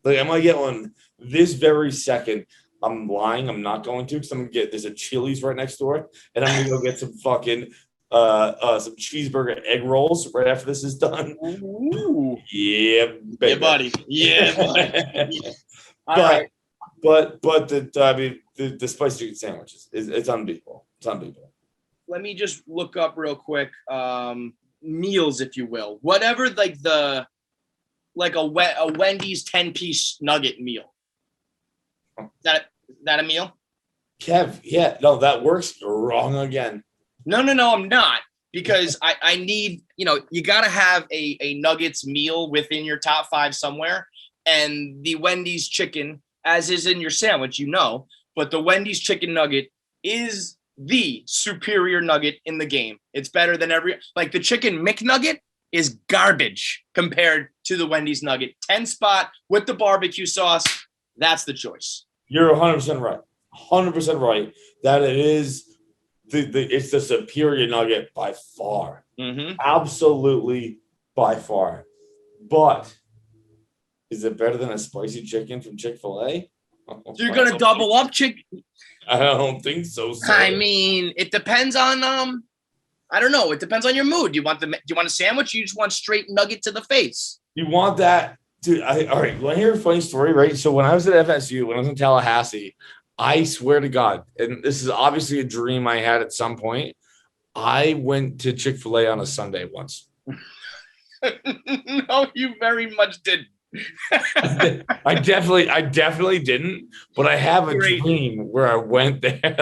Like I might get one this very second. I'm lying. I'm not going to because I'm gonna get. There's a Chili's right next door, and I'm gonna go get some fucking some cheeseburger egg rolls right after this is done. Ooh. Yeah, baby. Yeah, buddy. Yeah, buddy. But the spicy chicken sandwiches it's unbeatable. It's unbeatable. Let me just look up real quick. Meals, if you will, whatever, like a Wendy's 10-piece nugget meal. That a meal? Kev, yeah, no, that works. You're wrong again. No, I'm not, because I need, you got to have a Nuggets meal within your top 5 somewhere, and the Wendy's chicken, as is in your sandwich, but the Wendy's chicken nugget is the superior nugget in the game. It's better than the chicken McNugget is garbage compared to the Wendy's nugget. 10 spot with the barbecue sauce. That's the choice. You're 100% right. 100% right that it is it's the superior nugget by far. Mm-hmm. Absolutely by far. But is it better than a spicy chicken from Chick-fil-A? You're going to double up chicken? I don't think so. I mean, it depends on I don't know. It depends on your mood. Do you want a sandwich? You just want straight nugget to the face. You want that, dude? All right. Want to hear a funny story? Right. So when I was at FSU, when I was in Tallahassee, I swear to God, and this is obviously a dream I had at some point. I went to Chick-fil-A on a Sunday once. No, you very much didn't. I definitely didn't, but I have a dream where I went there.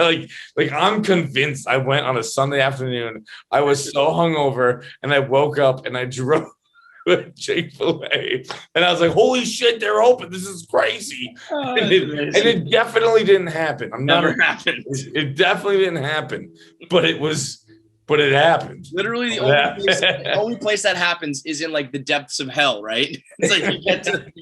like I'm convinced I went on a Sunday afternoon. I was so hungover and I woke up and I drove to Chick-fil-A and I was like, holy shit, they're open. This is crazy. And it definitely didn't happen. Never happened. It definitely didn't happen, but it happened. Literally, the only place that happens is in the depths of hell, right? It's like you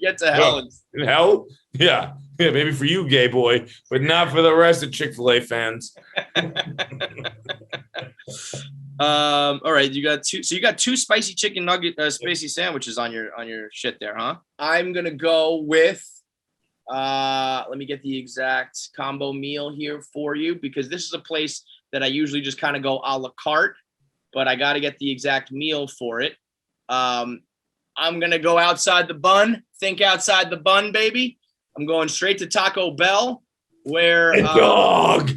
get to hell. In hell? Yeah, maybe for you, gay boy, but not for the rest of Chick-fil-A fans. All right, you got two spicy chicken nugget, spicy sandwiches on your shit there, huh? I'm gonna go with. Let me get the exact combo meal here for you because this is a place that I usually just kind of go a la carte, but I got to get the exact meal for it. I'm going to go outside the bun. Think outside the bun, baby. I'm going straight to Taco Bell where you dog.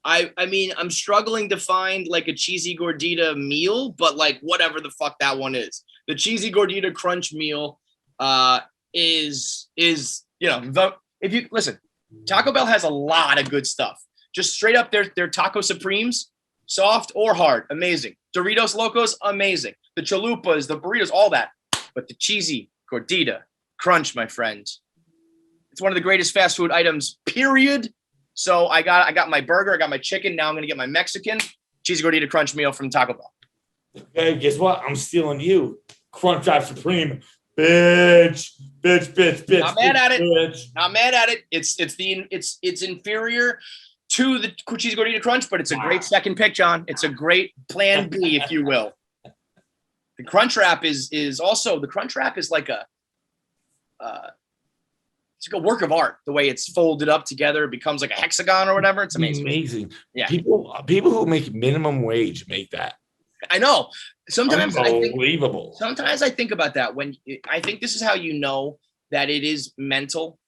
I mean, I'm struggling to find a cheesy gordita meal, but whatever the fuck that one is. The cheesy gordita crunch meal is if you listen, Taco Bell has a lot of good stuff. Just straight up their Taco Supremes, soft or hard, amazing. Doritos Locos, amazing. The chalupas, the burritos, all that. But the cheesy gordita crunch, my friend, it's one of the greatest fast food items, period. So I got my burger, I got my chicken. Now I'm gonna get my Mexican cheesy gordita crunch meal from Taco Bell. Hey, guess what? I'm stealing you. Crunch Wrap Supreme. Bitch. Not mad at it. Bitch. Not mad at it. It's inferior to the cheesy gordita crunch, but it's a great second pick, John. It's a great plan B, if you will. The crunch wrap is also like it's like a work of art. The way it's folded up together, it becomes like a hexagon or whatever. It's amazing. Yeah. People who make minimum wage make that. I know. Sometimes unbelievable. Sometimes I think about that when I think this is how you know that it is mental,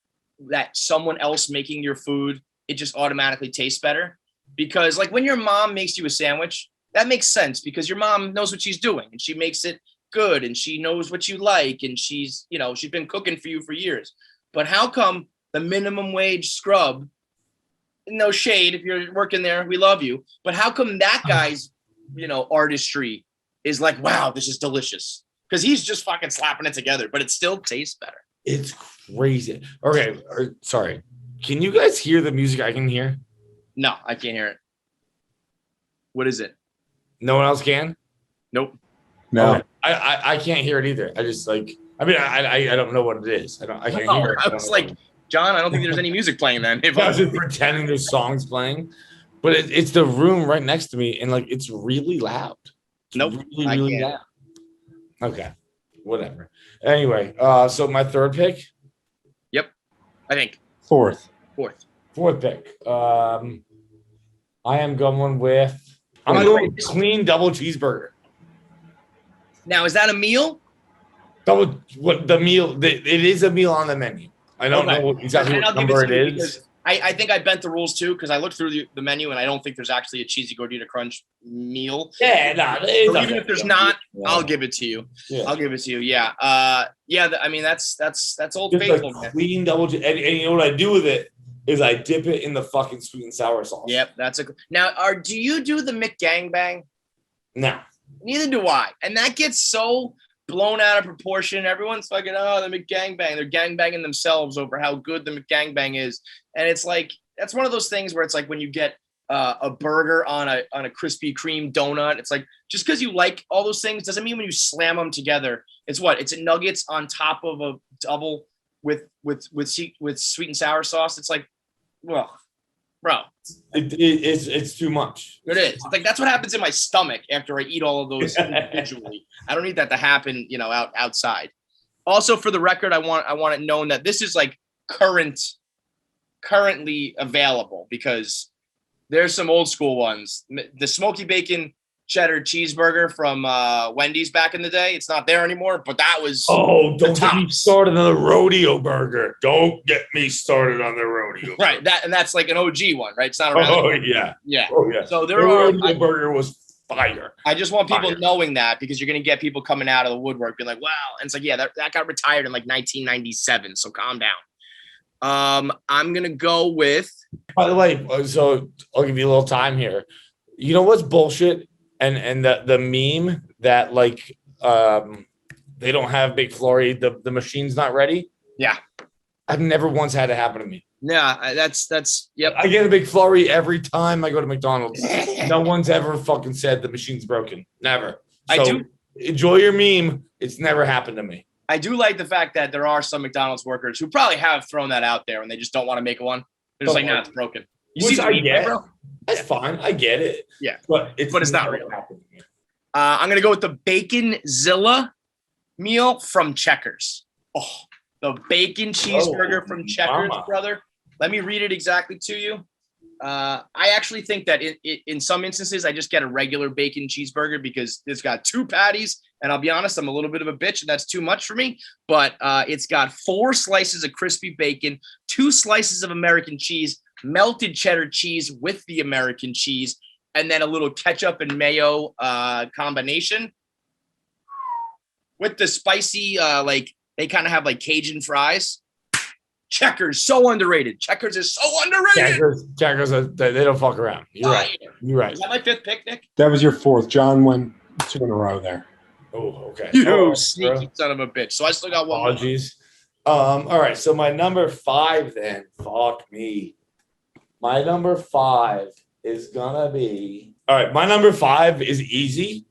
that someone else making your food, it just automatically tastes better. Because when your mom makes you a sandwich, that makes sense because your mom knows what she's doing and she makes it good and she knows what you like and she's been cooking for you for years. But how come the minimum wage scrub no shade if you're working there, we love you. But how come that guy's, artistry is like, wow, this is delicious? Because he's just fucking slapping it together, but it still tastes better. It's crazy. Okay, sorry. Can you guys hear the music I can hear? No, I can't hear it. What is it? No one else can? Nope. No. Okay. I can't hear it either. I just I don't know what it is. I can't hear it. I was like, John, I don't think there's any music playing then. If I was just pretending there's songs playing, but it's the room right next to me, and it's really loud. It's Nope, really loud. Okay, whatever. Anyway, so my third pick. Yep, I think Fourth pick. I am going with clean double cheeseburger. Now, is that a meal? The meal? It is a meal on the menu. I don't know exactly what number it is. I think I bent the rules too because I looked through the menu and I don't think there's actually a cheesy gordita crunch meal. Yeah, no. So even if there's not, I'll give it to you. Yeah. I'll give it to you. Yeah. That's Old Just Faithful. a clean double cheese, and you know what I do with it is I dip it in the fucking sweet and sour sauce. Yep, now. Do you do the McGangbang? No. Neither do I, and that gets so blown out of proportion. Everyone's fucking, the McGangbang. They're gangbanging themselves over how good the McGangbang is. And it's like, that's one of those things where it's like when you get a burger on a Krispy Kreme donut, it's like, just because you like all those things doesn't mean when you slam them together, it's nuggets on top of a double with sweet and sour sauce. It's like, well, bro. It's too much. It is. It's like that's what happens in my stomach after I eat all of those individually. I don't need that to happen, outside. Also, for the record, I want it known that this is like currently available because there's some old school ones. The smoky bacon cheddar cheeseburger from Wendy's back in the day. It's not there anymore, but that was don't get me started on the rodeo burger. Don't get me started on the rodeo. Right, that's like an OG one, right? It's not around. Oh yeah. Oh yeah. So the rodeo burger was fire. I just want people knowing that because you're gonna get people coming out of the woodwork being like, wow. And it's like, yeah, that got retired in like 1997. So calm down. I'm gonna go with. By the way, so I'll give you a little time here. You know what's bullshit? And the meme that they don't have McFlurry, the machine's not ready. Yeah, I've never once had it happen to me. Yeah, that's yep. I get a McFlurry every time I go to McDonald's. No one's ever fucking said the machine's broken. Never. So I do enjoy your meme. It's never happened to me. I do like the fact that there are some McDonald's workers who probably have thrown that out there and they just don't want to make one. They're just like, nah, it's broken. You see the meme, get, bro? That's fine. I get it. Yeah, but it's not real. I'm gonna go with the Bacon Zilla meal from Checkers. Oh, the bacon cheeseburger from Checkers, brother. Let me read it exactly to you. I actually think that in some instances, I just get a regular bacon cheeseburger because it's got 2 patties. And I'll be honest, I'm a little bit of a bitch and that's too much for me. But it's got 4 slices of crispy bacon, 2 slices of American cheese, melted cheddar cheese with the American cheese, and then a little ketchup and mayo combination with the spicy, they kind of have like Cajun fries. Checkers, so underrated. Checkers is so underrated. Checkers, they don't fuck around. You're right. You're right. Is that my 5th pick, Nick? That was your 4th. John went 2 in a row there. Oh, okay. You sneaky son of a bitch. So I still got one. Apologies. All right. So my number 5 then. Fuck me. My number 5 is gonna be. All right. My number 5 is easy.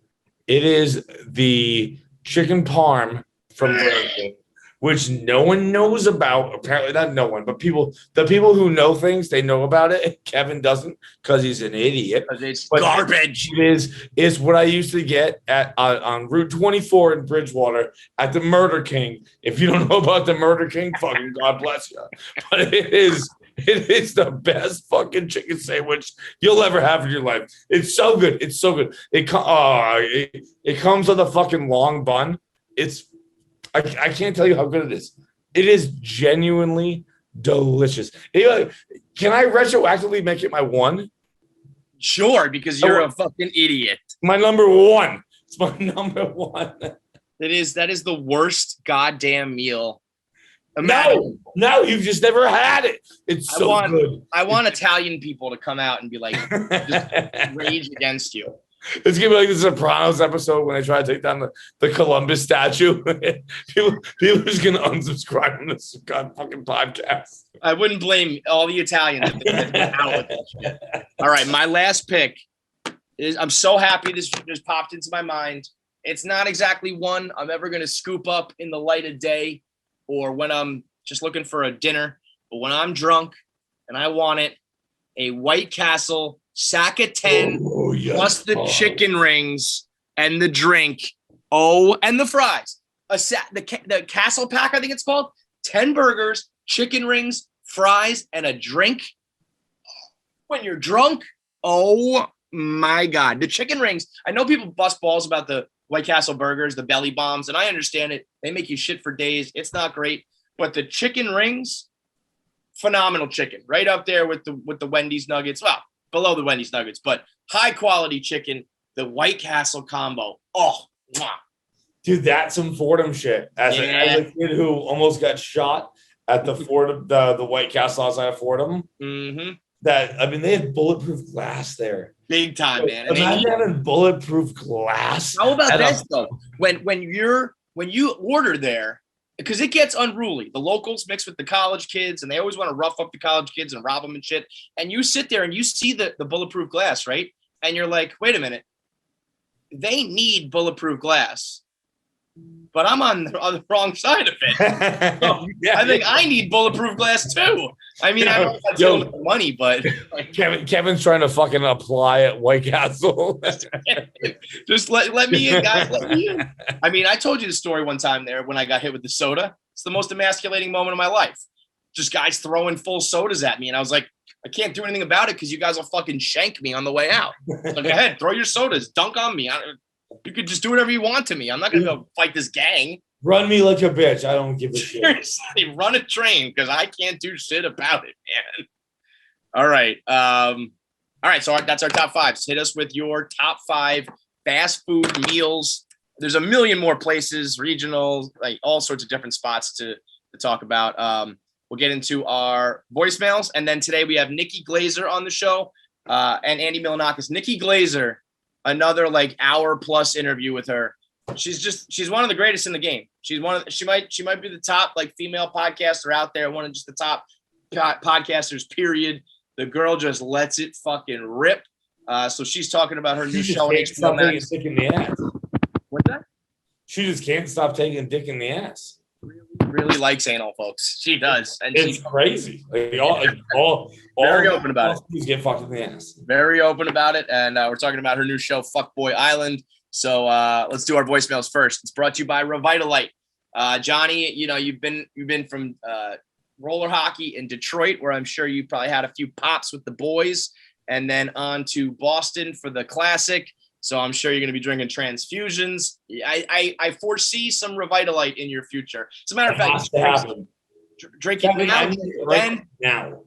It is the chicken parm from Burger King, which no one knows about. Apparently, not no one, but the people who know things, they know about it. Kevin doesn't because he's an idiot. It's but garbage. It is what I used to get at on Route 24 in Bridgewater at the Murder King. If you don't know about the Murder King, fucking God bless you. But it is the best fucking chicken sandwich you'll ever have in your life. It's so good. It's so good. It comes with a fucking long bun. I can't tell you how good it is. It is genuinely delicious. Can I retroactively make it my 1? Sure, because you're a fucking idiot. My number 1. It's my number 1. That is the worst goddamn meal Imagine. No, you've just never had it. It's so good. I want Italian people to come out and be like, just rage against you. It's gonna be like the Sopranos episode when they try to take down the Columbus statue. people are just gonna unsubscribe from this fucking podcast. I wouldn't blame all the Italians if they get out with that shit. All right, my last pick is, I'm so happy this just popped into my mind. It's not exactly one I'm ever gonna scoop up in the light of day or when I'm just looking for a dinner, but when I'm drunk and I want it, a White Castle sack of 10 plus the chicken rings and the drink. Oh, and the fries. The Castle Pack, I think it's called. 10 burgers, chicken rings, fries, and a drink. When you're drunk, oh my God. The chicken rings. I know people bust balls about the White Castle burgers, the belly bombs, and I understand it. They make you shit for days. It's not great. But the chicken rings, phenomenal chicken. Right up there with the Wendy's nuggets. Well, below the Wendy's nuggets, but high quality chicken, the White Castle combo. Oh, mwah. Dude, that's some Fordham shit. As a kid who almost got shot at the Fordham, the White Castle outside of Fordham. Mm-hmm. They had bulletproof glass there. Big time, man. Imagine having bulletproof glass. How about this though? When you order there, because it gets unruly. The locals mix with the college kids, and they always want to rough up the college kids and rob them and shit. And you sit there and you see the bulletproof glass, right? And you're like, wait a minute. They need bulletproof glass. But I'm on the wrong side of it. So Yeah. I think I need bulletproof glass too. I mean, I don't know if that's the money, but like, Kevin's trying to fucking apply at White Castle. just let me in, guys. Let me in. I mean, I told you the story one time there when I got hit with the soda. It's the most emasculating moment of my life. Just guys throwing full sodas at me, and I was like, I can't do anything about it because you guys will fucking shank me on the way out. Like, go ahead, throw your sodas, dunk on me. You could just do whatever you want to me. I'm not going to go fight this gang. Run me like a bitch. I don't give a shit. Seriously, run a train because I can't do shit about it, man. All right. All right. So that's our top five. Hit us with your top 5 fast food meals. There's a million more places, regional, like all sorts of different spots to talk about. We'll get into our voicemails. And then today we have Nikki Glaser on the show and Andy Milonakis. Nikki Glaser, another like hour plus interview with her. She's one of the greatest in the game. She might be the top like female podcaster out there, one of just the top podcasters, period. The girl just lets it fucking rip. So she's talking about her new show on HBO Max. Dick in the ass. What's that? She just can't stop taking dick in the ass. Really likes anal, folks. She does, and It's crazy. All very open about it. Get fucked in the ass. Very open about it, and we're talking about her new show, FBOY Island. So let's do our voicemails first. It's brought to you by Revitalite. Johnny, you've been from roller hockey in Detroit, where I'm sure you probably had a few pops with the boys, and then on to Boston for the Classic. So I'm sure you're going to be drinking transfusions. I foresee some Revitalite in your future. As a matter of fact, drinking right now.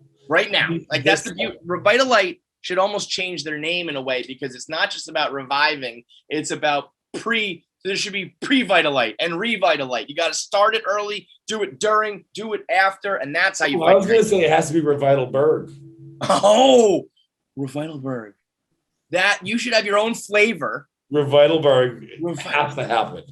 Like that's the beauty. Revitalite should almost change their name in a way because it's not just about reviving. It's about there should be pre-Vitalite and Revitalite. You got to start it early, do it during, do it after, and that's how you fight. I was going to say it has to be Feitelberg. Oh, Feitelberg. That you should have your own flavor. Feitelberg has to happen.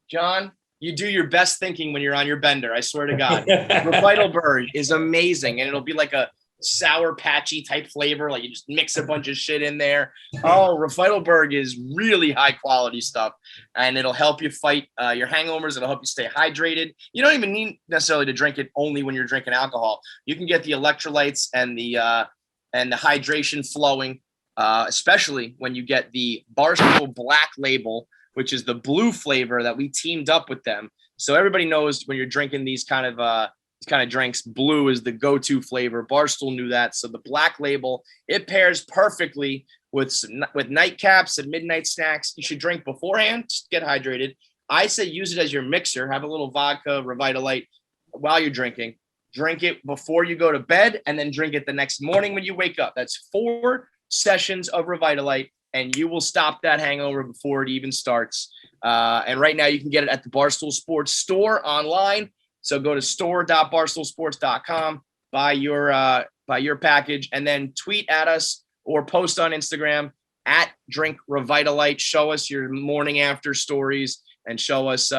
John, you do your best thinking when you're on your bender. I swear to God. Feitelberg is amazing, and it'll be like a sour patchy type flavor. Like you just mix a bunch of shit in there. Oh, Feitelberg is really high quality stuff, and it'll help you fight your hangovers. It'll help you stay hydrated. You don't even need necessarily to drink it only when you're drinking alcohol. You can get the electrolytes and the hydration flowing. Especially when you get the Barstool Black Label, which is the blue flavor that we teamed up with them. So everybody knows when you're drinking these kind of drinks, blue is the go-to flavor. Barstool knew that. So the Black Label, it pairs perfectly with nightcaps and midnight snacks. You should drink beforehand, just get hydrated. I say use it as your mixer. Have a little vodka, Revitalite while you're drinking. Drink it before you go to bed, and then drink it the next morning when you wake up. That's 4 sessions of Revitalite, and you will stop that hangover before it even starts. And right now you can get it at the Barstool Sports store online So go to store.barstoolsports.com, buy your package, and then tweet at us or post on Instagram at Drink Revitalite. Show us your morning after stories and show us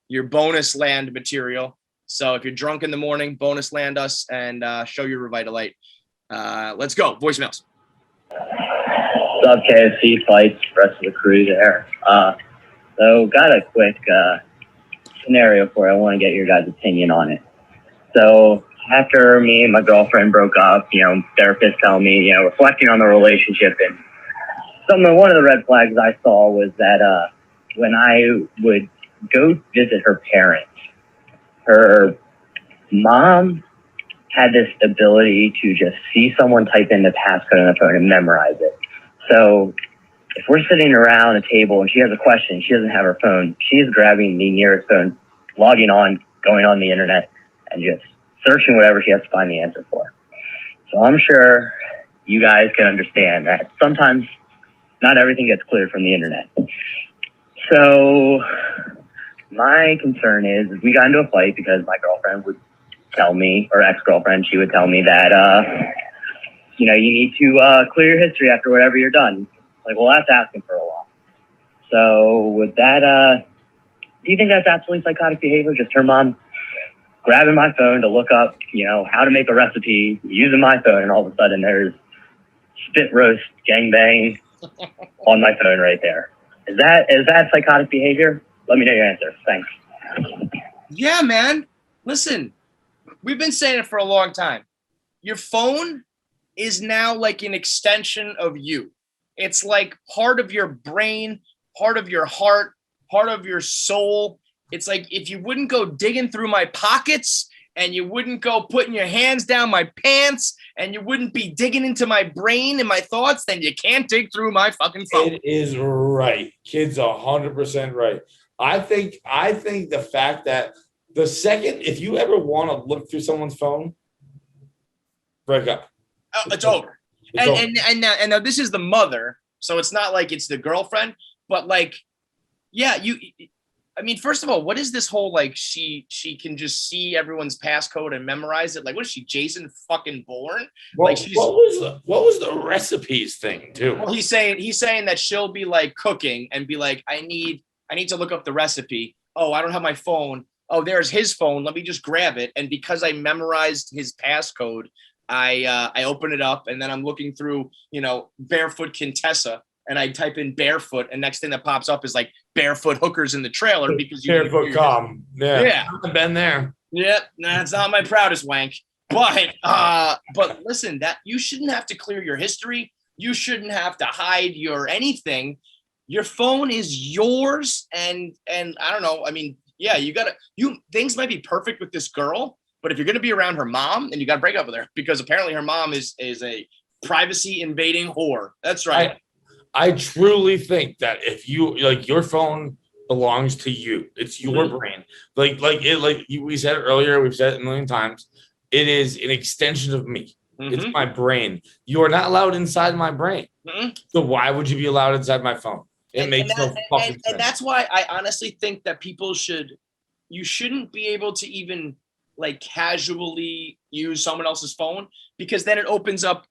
your bonus land material. So if you're drunk in the morning, bonus land us and show your Revitalite. Let's go. Voicemails. What's up, KFC fights, rest of the crew there. So got a quick scenario for you. I want to get your guys' opinion on it. So after me and my girlfriend broke up, therapist telling me, reflecting on the relationship, and one of the red flags I saw was that when I would go visit her parents, her mom had this ability to just see someone type in the passcode on the phone and memorize it. So if we're sitting around a table and she has a question, she doesn't have her phone, she's grabbing the nearest phone, logging on, going on the internet, and just searching whatever she has to find the answer for. So I'm sure you guys can understand that sometimes not everything gets cleared from the internet. So my concern is we got into a fight because my girlfriend would tell me, or ex-girlfriend, she would tell me that, you need to clear your history after whatever you're done. Like, well, that's asking for a lot. So with that, do you think that's absolutely psychotic behavior? Just her mom grabbing my phone to look up, how to make a recipe, using my phone, and all of a sudden there's spit roast gangbang on my phone right there. Is that psychotic behavior? Let me know your answer. Thanks. Yeah, man. Listen, we've been saying it for a long time. Your phone is now like an extension of you. It's like part of your brain, part of your heart, part of your soul. It's like if you wouldn't go digging through my pockets and you wouldn't go putting your hands down my pants and you wouldn't be digging into my brain and my thoughts, then you can't dig through my fucking phone. It is right. Kid's 100% right. I think the fact that the second, if you ever want to look through someone's phone, break up. It's over. And now this is the mother, so it's not like it's the girlfriend, but like, yeah, first of all, what is this whole like she can just see everyone's passcode and memorize it? Like, what is she, Jason fucking Bourne? Well, like, what was the recipes thing too? Well, he's saying that she'll be like cooking and be like, I need to look up the recipe. Oh, I don't have my phone. Oh, there's his phone. Let me just grab it. And because I memorized his passcode, I open it up and then I'm looking through, barefoot Contessa, and I type in barefoot, and next thing that pops up is like barefoot hookers in the trailer because you barefoot com. Yeah. I've been there. Yep. That's not my proudest wank. But listen, that you shouldn't have to clear your history. You shouldn't have to hide your anything. Your phone is yours, and I don't know. Yeah, things might be perfect with this girl, but if you're gonna be around her mom, then you gotta break up with her because apparently her mom is a privacy invading whore. That's right. I truly think that if you your phone belongs to you, it's your brain. We said it earlier, we've said it a million times. It is an extension of me. Mm-hmm. It's my brain. You are not allowed inside my brain. Mm-hmm. So why would you be allowed inside my phone? It makes no fucking sense. And that's why I honestly think that you shouldn't be able to even like casually use someone else's phone, because then it opens up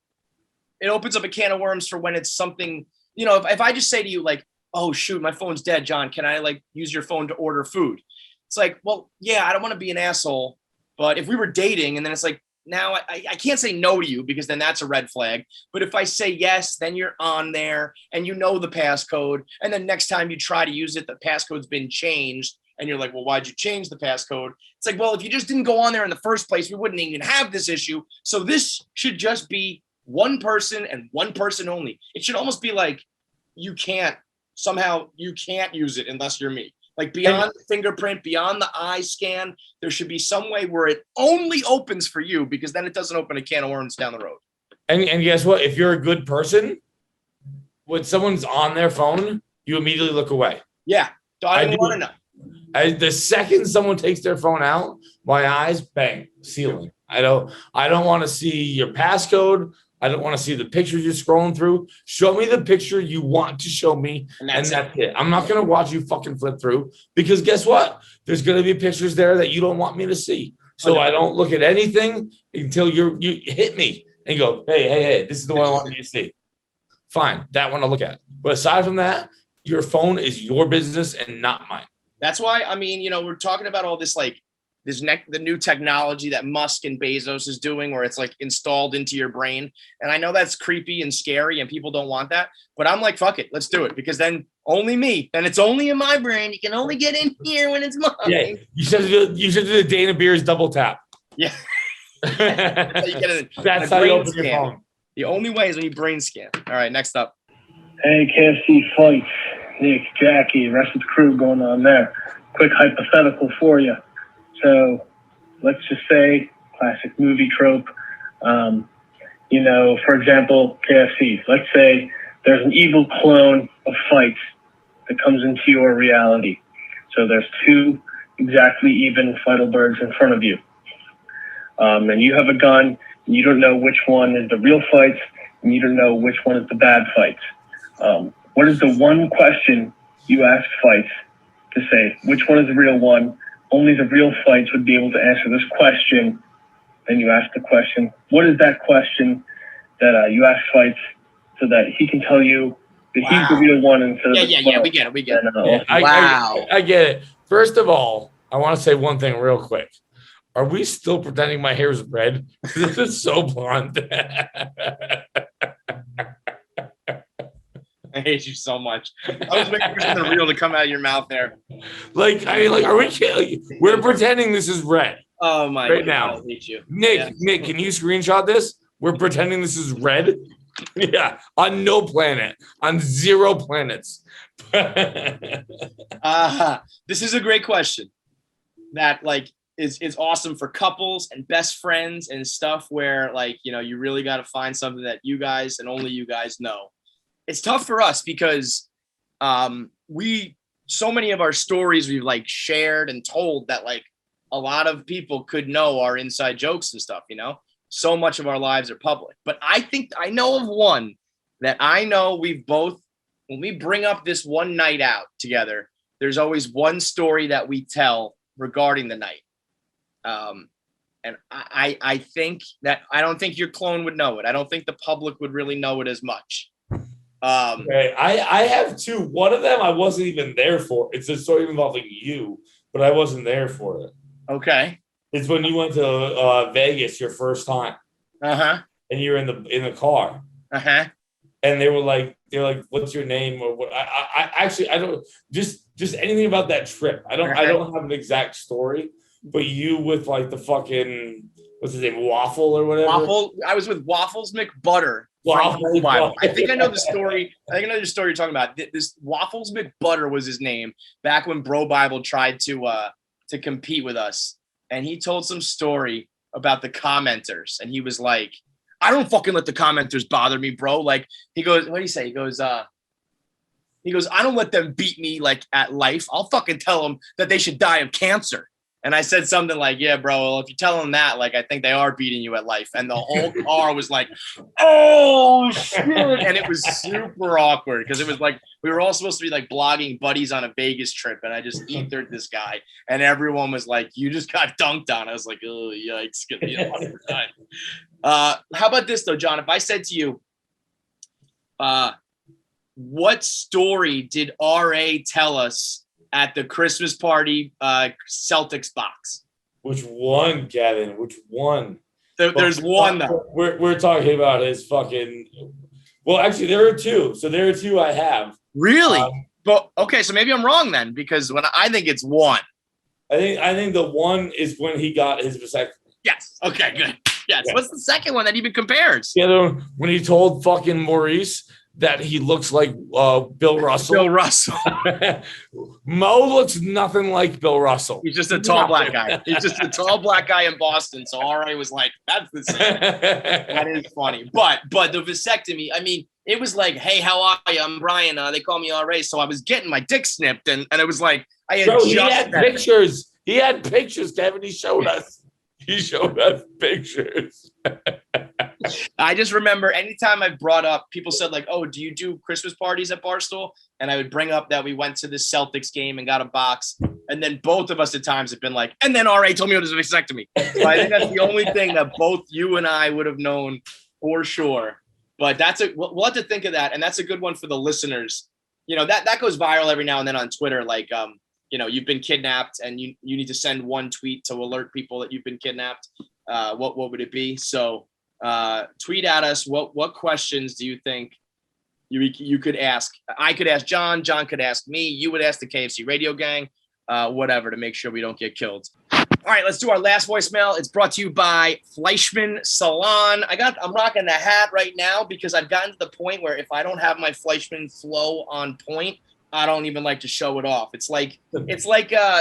a can of worms for when it's something, if I just say to you like, oh shoot, my phone's dead, John, can I like use your phone to order food? It's like, well, yeah, I don't want to be an asshole, but if we were dating and then it's like, now I can't say no to you because then that's a red flag. But if I say yes, then you're on there and you know the passcode. And then next time you try to use it, the passcode's been changed. And you're like, well, why'd you change the passcode? It's like, well, if you just didn't go on there in the first place, we wouldn't even have this issue. So this should just be one person and one person only. It should almost be like you can't use it unless you're me. Like beyond the fingerprint, beyond the eye scan, there should be some way where it only opens for you, because then it doesn't open a can of worms down the road. And guess what? If you're a good person, when someone's on their phone, you immediately look away. Yeah. I don't want to know. The second someone takes their phone out, my eyes bang, ceiling. I don't want to see your passcode I don't want to see the pictures you're scrolling through. Show me the picture you want to show me, And that's it. I'm not going to watch you fucking flip through because guess what? There's going to be pictures there that you don't want me to see. So I don't look at anything until you hit me and go, hey, this is the one I want you to see. Fine, that one I'll look at. But aside from that, your phone is your business and not mine. That's why, I mean, you know, we're talking about all this, like, the new technology that Musk and Bezos is doing where it's like installed into your brain. And I know that's creepy and scary and people don't want that, but I'm like, fuck it, let's do it. Because then only me, then it's only in my brain. You can only get in here when it's mine. Yeah, you should do the Dana Beers double tap. Yeah. That's how you open your phone. The only way is when you brain scan. All right, next up. Hey, KFC fights. Nick, Jackie, rest of the crew going on there. Quick hypothetical for you. So let's just say classic movie trope. You know, for example, KFC. Let's say there's an evil clone of fights that comes into your reality. So there's two exactly even Feitelbergs in front of you. And you have a gun, and you don't know which one is the real fights, and you don't know which one is the bad fights. What is the one question you ask fights to say which one is the real one? Only the real fights would be able to answer this question. Then you ask the question. What is that question that you ask fights so that he can tell you that he's the real one instead of the Yeah, we get it. Yeah, I get it. First of all, I want to say one thing real quick. Are we still pretending my hair is red? This is so blonde. I hate you so much. I was waiting for something real to come out of your mouth there. Are we kidding? We're pretending this is red. Oh my right God, now. I hate you. Nick, can you screenshot this? We're pretending this is red. Yeah, on no planet, on 0 planets. This is a great question. That is awesome for couples and best friends and stuff where you really got to find something that you guys and only you guys know. It's tough for us because so many of our stories we've shared and told that a lot of people could know our inside jokes and stuff, so much of our lives are public. But I think I know of one that I know we've both, when we bring up this one night out together, there's always one story that we tell regarding the night. And I think that I don't think your clone would know it. I don't think the public would really know it as much. Okay, I have 2. One of them I wasn't even there for. It's a story involving you, but I wasn't there for it. Okay. It's when you went to Vegas your first time. Uh-huh. And you're in the car. Uh-huh. And they're like, what's your name? Or what? I actually don't just anything about that trip. I don't have an exact story, but you with the fucking what's his name, Waffle or whatever. Waffle. I was with Waffles McButter. I think I know the story. I think I know the story you're talking about. This Waffles McButter was his name back when Bro Bible tried to compete with us, and he told some story about the commenters, and he was like, "I don't fucking let the commenters bother me, bro." He goes, "What do you say?" He goes, "I don't let them beat me at life. I'll fucking tell them that they should die of cancer." And I said something like, "Yeah, bro, well, if you tell them that, I think they are beating you at life." And the whole car was like, "Oh, shit." And it was super awkward because it was we were all supposed to be blogging buddies on a Vegas trip. And I just ethered this guy. And everyone was like, "You just got dunked on." I was like, "Oh, yikes. Get me a lot of time." How about this, though, John? If I said to you, what story did RA tell us at the Christmas party Celtics box? Which one, Kevin? Which one? There's one though. We're talking about his fucking. Well, actually, there are 2. So there are 2 I have. Really? But okay, so maybe I'm wrong then, because I think it's 1. I think the one is when he got his vasectomy. Yes. Okay. Good. Yes. Yeah. What's the second one that even compares? Yeah, when he told fucking Maurice that he looks like Bill Russell. Bill Russell. Mo looks nothing like Bill Russell. He's just a tall black guy. He's just a tall black guy in Boston. So RA was like, "That's the same." That is funny. But the vasectomy, I mean, it was like, "Hey, how are you? I'm Brian. They call me RA." So I was getting my dick snipped, and it was like I had Bro, he had pictures. He had pictures, Kevin. He showed us. He showed us pictures. I just remember anytime I brought up, people said like, "Oh, do you do Christmas parties at Barstool?" And I would bring up that we went to the Celtics game and got a box. And then both of us at times have been like, and then RA told me it was a vasectomy. So I think that's the only thing that both you and I would have known for sure. But we'll have to think of that. And that's a good one for the listeners. You know, that goes viral every now and then on Twitter. Like, you know, you've been kidnapped and you need to send one tweet to alert people that you've been kidnapped. What would it be? So tweet at us. What questions do you think you could ask? I could ask John. John could ask me. You would ask the KFC radio gang, whatever, to make sure we don't get killed. All right, let's do our last voicemail. It's brought to you by Fleischman Salon. I'm rocking the hat right now because I've gotten to the point where if I don't have my Fleischman flow on point, I don't even like to show it off. It's like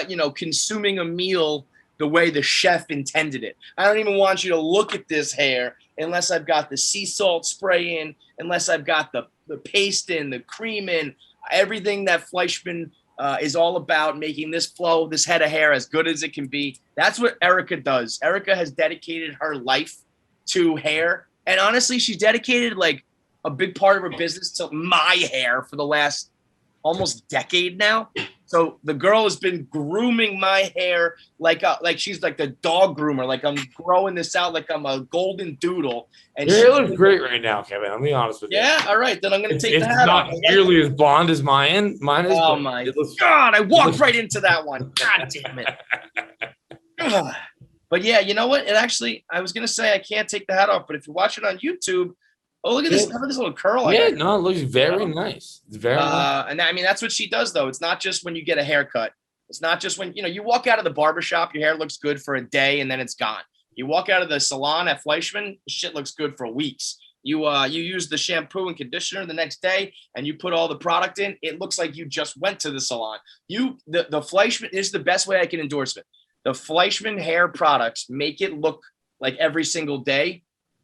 you know, consuming a meal the way the chef intended it. I don't even want you to look at this hair unless I've got the sea salt spray in, unless I've got the paste in, the cream in, everything that Fleischman is all about, making this flow, this head of hair as good as it can be. That's what Erica does. Erica has dedicated her life to hair. And honestly, she's dedicated like a big part of her business to my hair for the last almost decade now. So the girl has been grooming my hair like she's like the dog groomer. Like I'm growing this out like I'm a golden doodle. And your hair looks great right now, Kevin. I'll be honest with you. Yeah, all right. Then I'm gonna take the hat off. It's not nearly as blonde as mine. Mine is. Oh my God! I walked right into that one. God damn it. Ugh. But yeah, you know what? It actually, I was gonna say I can't take the hat off, but if you watch it on YouTube. Oh, look at this! Look at this little curl. Yeah, no, it looks very nice. It's very nice. And I mean, that's what she does, though. It's not just when you get a haircut. It's not just when, you know, you walk out of the barbershop, your hair looks good for a day and then it's gone. You walk out of the salon at Fleischman, shit looks good for weeks. You use the shampoo and conditioner the next day and you put all the product in. It looks like you just went to the salon. The Fleischman is the best way I can endorse it. The Fleischman hair products make it look like every single day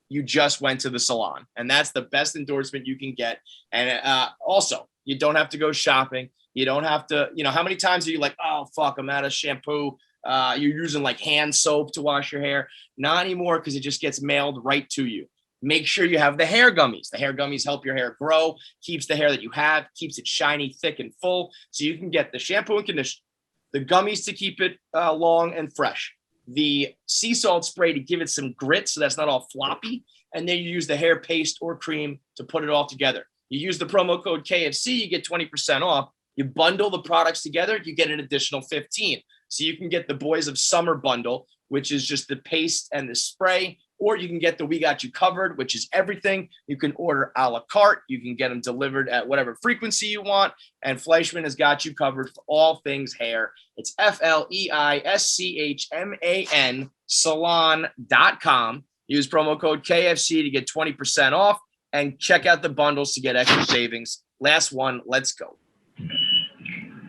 you just went to the salon, and that's the best endorsement you can get. And also, you don't have to go shopping. You don't have to, you know, how many times are you like, oh, fuck, I'm out of shampoo. You're using like hand soap to wash your hair. Not anymore, because it just gets mailed right to you. Make sure you have the hair gummies. The hair gummies help your hair grow, keeps the hair that you have, keeps it shiny, thick, and full. So you can get the shampoo and conditioner, the gummies to keep it long and fresh, the sea salt spray to give it some grit so that's not all floppy, and then you use the hair paste or cream to put it all together. You use the promo code KFC, you get 20% off. You bundle the products together, you get an additional 15. So you can get the Boys of Summer bundle, which is just the paste and the spray, or you can get the We Got You Covered, which is everything. You can order a la carte. You can get them delivered at whatever frequency you want. And Fleischman has got you covered for all things hair. It's FLEISCHMAN salon.com. Use promo code KFC to get 20% off and check out the bundles to get extra savings. Last one. Let's go.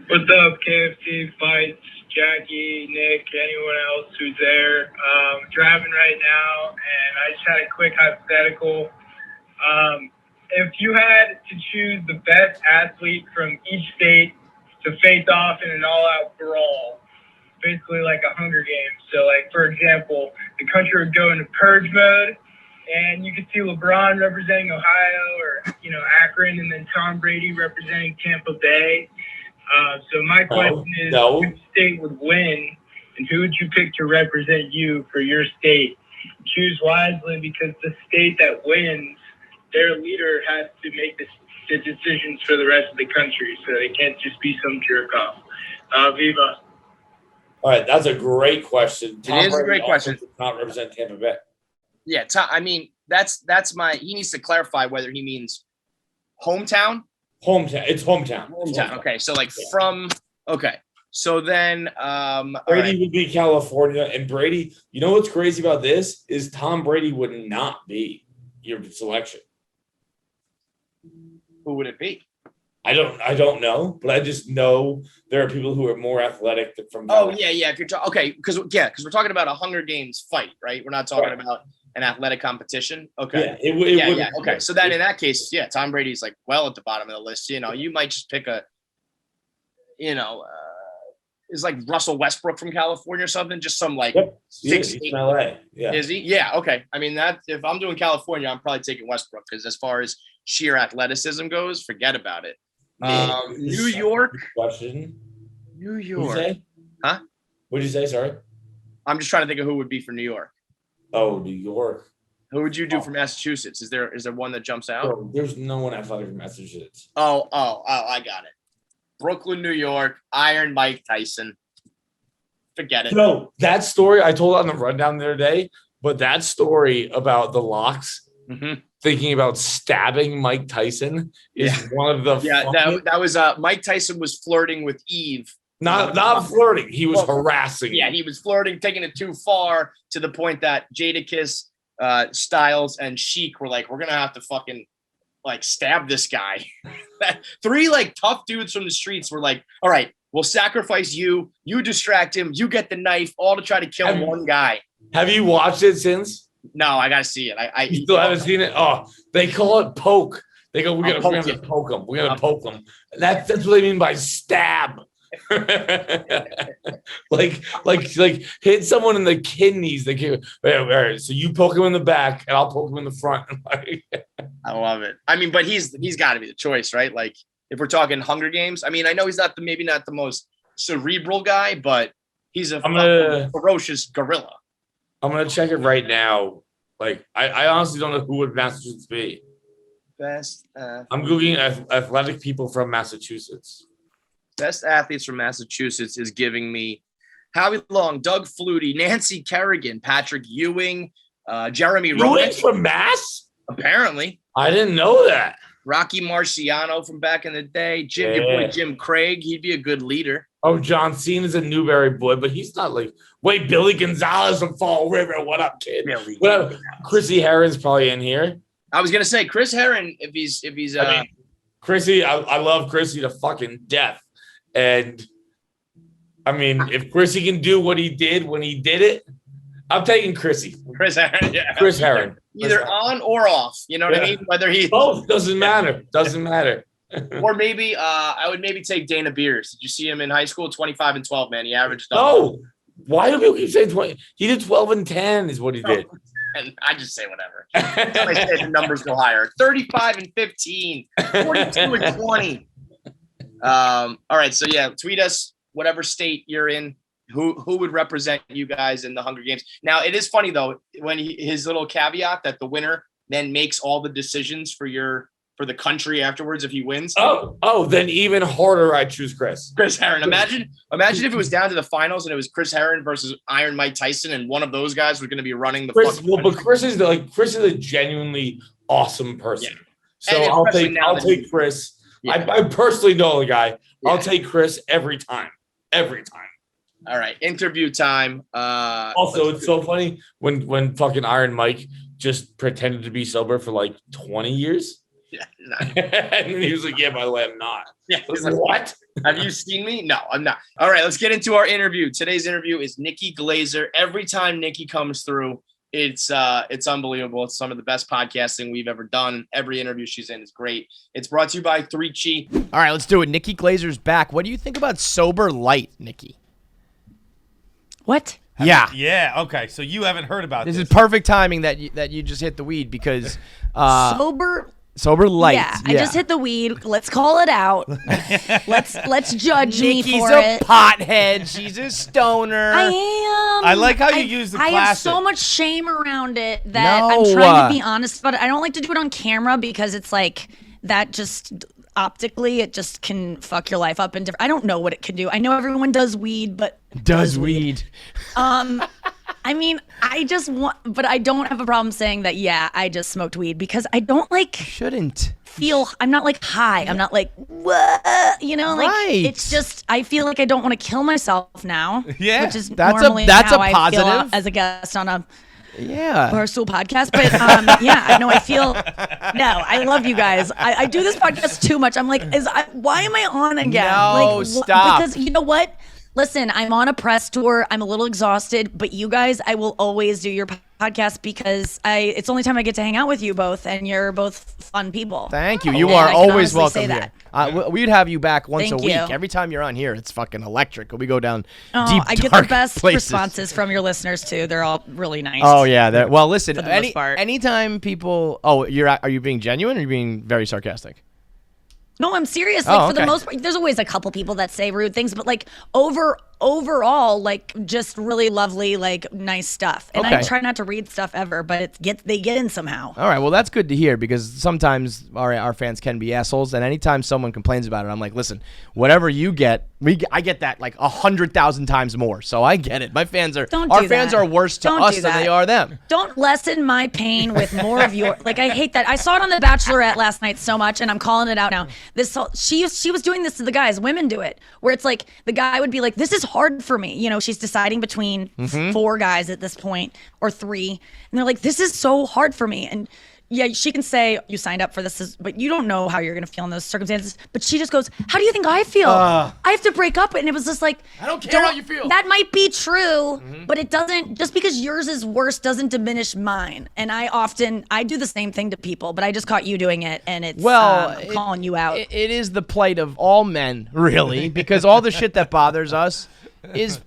What's up, KFC Fights? Jackie, Nick, anyone else who's there. Driving right now, and I just had a quick hypothetical. If you had to choose the best athlete from each state to face off in an all-out brawl, basically like a Hunger Games. So, like, for example, the country would go into purge mode, and you could see LeBron representing Ohio or, you know, Akron, and then Tom Brady representing Tampa Bay. So my question is, which state would win, and who would you pick to represent you for your state? Choose wisely, because the state that wins, their leader has to make the decisions for the rest of the country, so they can't just be some jerk off. Viva. All right, that's a great question. It is a great question. Not represent Tampa Bay. Yeah, I mean, that's he needs to clarify whether he means hometown. Hometown. It's hometown. Hometown. Okay. So like okay. So then Brady would be California, and Brady, you know what's crazy about this is Tom Brady would not be your selection. Who would it be? I don't know, but I just know there are people who are more athletic from California. Yeah. If you're because we're talking about a Hunger Games fight, right? We're not talking about an athletic competition. Okay. Yeah, okay. So then in that case, yeah, Tom Brady's like well at the bottom of the list. You know, you might just pick is like Russell Westbrook from California or something? Just some like Yep. Yeah, 6'8". he's from LA. Yeah. Is he? Yeah. Okay. I mean, that if I'm doing California, I'm probably taking Westbrook because as far as sheer athleticism goes, forget about it. New York. Question. New What'd you York. say? Huh? What'd you say? Sorry. I'm just trying to think of who would be for New York. Oh, New York. Who would you do for Massachusetts? Is there one that jumps out? Bro, there's no one athletic from Massachusetts. Oh, I got it. Brooklyn, New York, Iron Mike Tyson. Forget it. No, that story I told on the rundown the other day, but that story about the locks thinking about stabbing Mike Tyson is one of the that was Mike Tyson was flirting with Eve. Not flirting. He was harassing. Yeah, he was flirting, taking it too far to the point that Jadakiss, Styles, and Sheik were like, we're gonna have to fucking like stab this guy. 3 like tough dudes from the streets were like, all right, we'll sacrifice you distract him, you get the knife, all to try to kill one guy. Have you watched it since? No, I gotta see it. I you still haven't seen it? Oh, they call it poke. They go, we're gonna poke him. We're gonna poke him. That's what they mean by stab. like hit someone in the kidneys. All right, so you poke him in the back and I'll poke him in the front. I love it. I mean, but he's got to be the choice, right? Like if we're talking Hunger Games, I mean, I know he's maybe not the most cerebral guy, but he's a ferocious gorilla. I'm gonna check it right now. Like I honestly don't know who would Massachusetts be. Best. I'm googling athletic people from Massachusetts. Best athletes from Massachusetts is giving me Howie Long, Doug Flutie, Nancy Kerrigan, Patrick Ewing, Jeremy Roenick from Mass. Apparently, I didn't know that. Rocky Marciano from back in the day, your boy Jim Craig. He'd be a good leader. Oh, John Cena's a Newberry boy, but he's not like Billy Gonzalez from Fall River. What up, kid? What up? Chrissy Heron's probably in here. I was gonna say Chris Heron if he's. I mean, Chrissy, I love Chrissy to fucking death. And I mean, if Chrissy can do what he did when he did it, I'm taking Chrissy. Chris Heron. Yeah. Chris Heron. Either on or off. You know what I mean? Whether he both doesn't matter. Doesn't matter. Or maybe I would maybe take Dana Beers. Did you see him in high school? 25 and 12, man. He averaged. No. Why do people keep saying 20? He did 12 and 10 is what he did. And I just say whatever. I say the numbers go higher. 35 and 15, 42 and 20. All right. So yeah, tweet us whatever state you're in. Who would represent you guys in the Hunger Games? Now it is funny though when his little caveat that the winner then makes all the decisions for the country afterwards if he wins. Oh, then even harder. I choose Chris Heron. Imagine if it was down to the finals and it was Chris Heron versus Iron Mike Tyson, and one of those guys was going to be running the. But Chris is a genuinely awesome person. Yeah. So I'll take Chris. Yeah. I personally know the guy. Yeah. I'll take Chris every time. All right, interview time. Also, it's so funny when fucking Iron Mike just pretended to be sober for like 20 years. Yeah, and he was like, "Yeah, by the way, I'm not." Yeah, I was like, "What? Have you seen me? No, I'm not." All right, let's get into our interview. Today's interview is Nikki Glaser. Every time Nikki comes through, it's unbelievable. It's some of the best podcasting we've ever done. Every interview she's in is great. It's brought to you by 3Chi. All right, let's do it. Nikki Glaser's back. What do you think about Sober Light, Nikki? What? Yeah. Okay. So you haven't heard about this. This is perfect timing that you just hit the weed because Sober Light. Yeah, I just hit the weed. Let's call it out. Let's judge Nikki's me for a it. Pothead. She's a stoner. I am. I like how you use the classic. I have so much shame around it that I'm trying to be honest, but I don't like to do it on camera because it's like that just optically it just can fuck your life up. I don't know what it can do. I know everyone does weed, but does weed. I mean, but I don't have a problem saying that, yeah, I just smoked weed because I don't I'm not like high. I'm not like, what? You know, like it's just, I feel like I don't want to kill myself now. Yeah. Which is that's normally a how I feel positive. as a guest on a Yeah. Barstool podcast. But yeah, I know I feel, no, I love you guys. I do this podcast too much. I'm like, why am I on again? No, like, stop. Because you know what? Listen, I'm on a press tour. I'm a little exhausted, but you guys, I will always do your podcast because it's the only time I get to hang out with you both, and you're both fun people. Thank you. You And are I can always honestly welcome say here. We'd have you back once Thank a week. you. Every time you're on here, it's fucking electric. We go down Oh, deep, I get dark the best places. responses from your listeners too. They're all really nice. Oh yeah. Well, listen. For the most part. Anytime people. Oh, are you being genuine or are you being very sarcastic? No, I'm serious. Like, Oh, for the okay. most part, there's always a couple people that say rude things, but like overall, like just really lovely, like nice stuff. And I Okay. try not to read stuff ever, but they get in somehow. All right, well, that's good to hear because sometimes our fans can be assholes, and anytime someone complains about it, I'm like, listen, whatever you get, I get that like 100,000 times more. So I get it. My fans are Don't our do fans that. are worse to Don't us do than that. they are them. Don't lessen my pain with more of your like. I hate that. I saw it on The Bachelorette last night so much, and I'm calling it out now. She was doing this to the guys. Women do it, where it's like the guy would be like, "This is hard for me." You know, she's deciding between Mhm. 4 guys at this point or 3, and they're like, "This is so hard for me." And yeah, she can say you signed up for this, but you don't know how you're gonna feel in those circumstances. But she just goes, "How do you think I feel? I have to break up," and it was just like, I don't care how you feel. That might be true, but it doesn't. Just because yours is worse doesn't diminish mine. And I do the same thing to people, but I just caught you doing it, and it's I'm calling you out. It is the plight of all men, really, because all the shit that bothers us is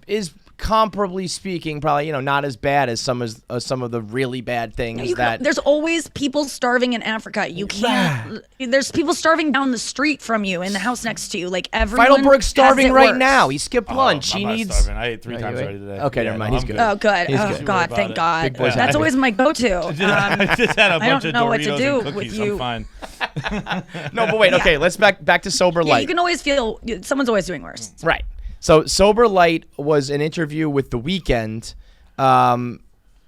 comparably speaking, probably not as bad as some of the really bad things that. There's always people starving in Africa. You can't. There's people starving down the street from you in the house next to you. Like everyone. Feitelberg's starving has it right worse. now. He skipped lunch. I'm He not needs. starving. I ate 3 Oh, times you already ate? today. Okay, Yeah, never mind. no, He's I'm good. Oh, good. He's Oh, good. God. Thank God. Big boy's That's happy. always my go-to. I just had a I bunch don't of know what to Doritos do and cookies. with you. I'm fine. No, but wait. Okay, let's back to sober Yeah, light. you can always feel someone's always doing worse. Right. So Sober Light was an interview with The Weeknd. And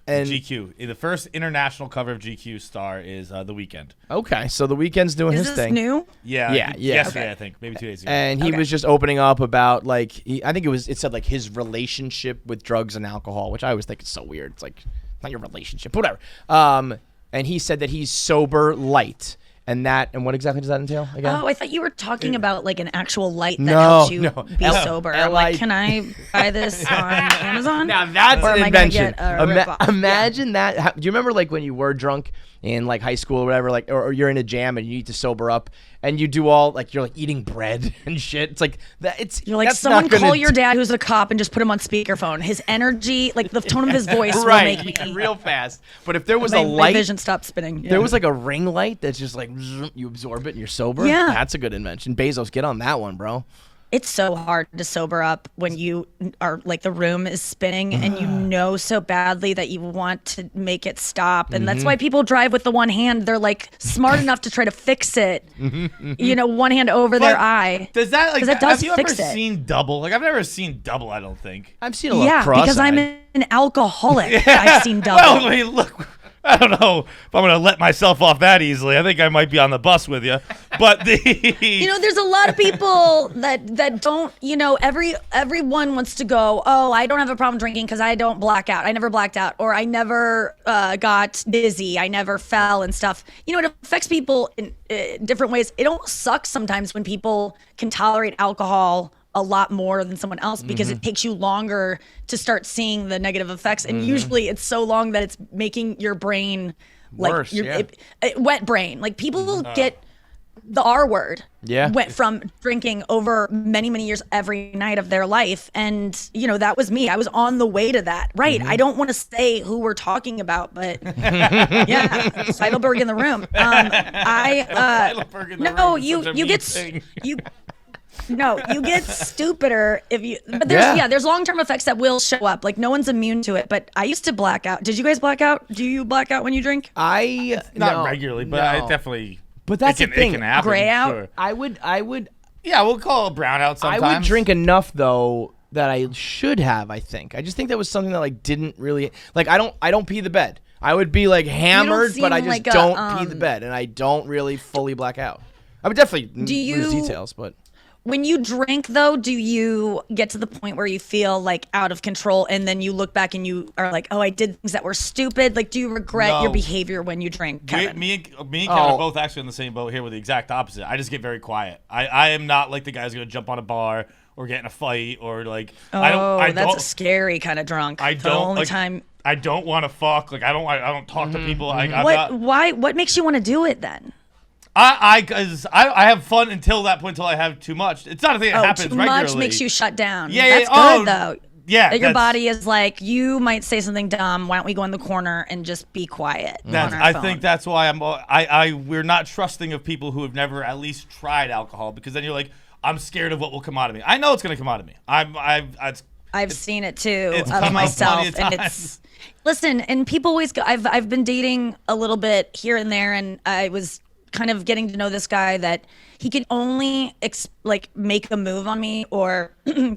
GQ. The first international cover of GQ star is The Weeknd. Okay, so The Weeknd's doing Is his this thing. new? Yeah. Yeah. Yesterday, Okay. I think. Maybe 2 days ago. And he was just opening up about I think it said like his relationship with drugs and alcohol, which I always think is so weird. It's like not your relationship, whatever. And he said that he's sober light. And what exactly does that entail again? Oh, I thought you were talking about like an actual light that No, helps you no. be sober. I'm like, can I buy this on Amazon? Now that's or an am I gonna invention. get a rip-off? Imagine that. Do you remember like when you were drunk in like high school or whatever, like or you're in a jam and you need to sober up and you do all like you're like eating bread and shit. It's like that. You're like, that's someone not gonna call your dad who's a cop and just put him on speakerphone. His energy, like the tone of his voice, will right make me real fast. But if there was my a light, vision stopped spinning. there was like a ring light that's just like you absorb it and you're sober. Yeah. That's a good invention. Bezos, get on that one, bro. It's so hard to sober up when you are like the room is spinning and you know so badly that you want to make it stop. And that's why people drive with the one hand. They're like smart enough to try to fix it. One hand over their eye. Does that like? 'Cause that does have you ever fix it. seen Double? Like I've never seen Double. I don't think. I've seen a lot Yeah, of cross. because I'm an alcoholic. I've seen double. Well, I mean, look. I don't know if I'm going to let myself off that easily. I think I might be on the bus with you. But there's a lot of people that don't, everyone wants to go, oh, I don't have a problem drinking because I don't black out. I never blacked out, or I never got dizzy. I never fell and stuff. It affects people in different ways. It almost sucks sometimes when people can tolerate alcohol a lot more than someone else because it takes you longer to start seeing the negative effects. And usually it's so long that it's making your brain like Worse, wet brain. Like people get the R word went from drinking over many, many years every night of their life. And, that was me. I was on the way to that. Right. I don't want to say who we're talking about, but yeah, Feitelberg in the room. Feitelberg in the room is such a you mean get, thing. No, you get stupider if you. But there's long-term effects that will show up. Like no one's immune to it. But I used to black out. Did you guys black out? Do you black out when you drink? Not regularly, but I definitely. But that's it can, the thing. It can happen, Gray out? Sure. I would. Yeah, we'll call it brown out sometimes. I would drink enough though that I should have. I think. I just think that was something that like didn't really like. I don't pee the bed. I would be like hammered, but I just like don't pee the bed, and I don't really fully black out. I would definitely lose details, but. When you drink, though, do you get to the point where you feel like out of control and then you look back and you are like, oh, I did things that were stupid? Like, do you regret your behavior when you drink, Kevin? Me and Kevin are both actually in the same boat here with the exact opposite. I just get very quiet. I am not like the guy who's going to jump on a bar or get in a fight or like. That's a scary kind of drunk. I The don't only like, time. I don't want to fuck. Like I don't talk to people. What makes you want to do it then? Because I have fun until that point, until I have too much. It's not a thing that happens too regularly. much makes you shut down. Yeah, that's good though. Yeah, that your body is like, you might say something dumb. Why don't we go in the corner and just be quiet? I think that's why we're not trusting of people who have never at least tried alcohol, because then you're like, I'm scared of what will come out of me. I know it's going to come out of me. I've seen it too It's of come out myself, plenty of and times. listen. And people always go. I've been dating a little bit here and there, and I was kind of getting to know this guy that he could only make a move on me or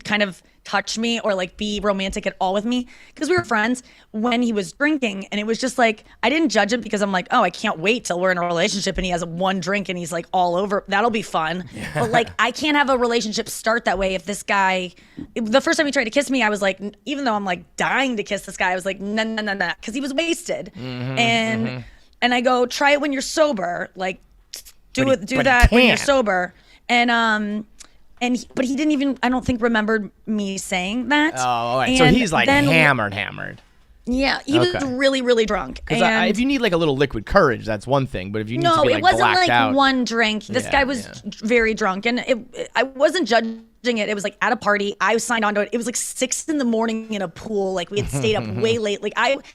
kind of touch me or like be romantic at all with me because we were friends when he was drinking. And it was just like, I didn't judge him because I'm like, oh, I can't wait till we're in a relationship and he has one drink and he's like all over. That'll be fun. Yeah. But like, I can't have a relationship start that way if this guy, the first time he tried to kiss me, I was like, even though I'm like dying to kiss this guy, I was like, no, because he was wasted. And I go, try it when you're sober. Like, do that when you're sober. But he didn't even, I don't think, remembered me saying that. Oh, all right. So he's like hammered. Yeah, he was really, really drunk. Because if you need like a little liquid courage, that's one thing. But if you need to be like blacked out. No, it wasn't like one drink. This guy was very drunk. And I wasn't judging it. It was like at a party. I signed on to it. It was like 6 a.m. in a pool. Like we had stayed up way late. Like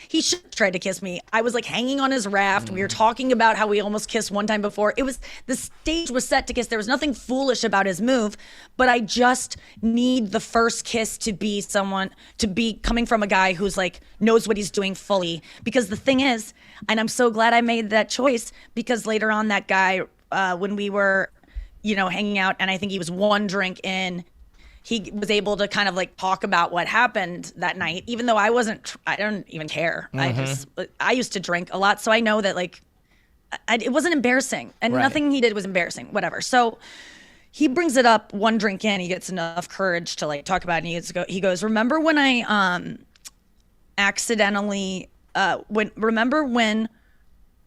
he should have tried to kiss me. I was like hanging on his raft. We were talking about how we almost kissed one time before. The stage was set to kiss. There was nothing foolish about his move, but I just need the first kiss to be coming from a guy who's like knows what he's doing fully. Because the thing is, and I'm so glad I made that choice, because later on that guy, when we were hanging out, and I think he was one drink in, he was able to kind of like talk about what happened that night, even though I don't even care. I used to drink a lot, so I know that like, it wasn't embarrassing, and nothing he did was embarrassing, whatever. So he brings it up one drink in, he gets enough courage to like talk about it, and he goes, remember when I accidentally, remember when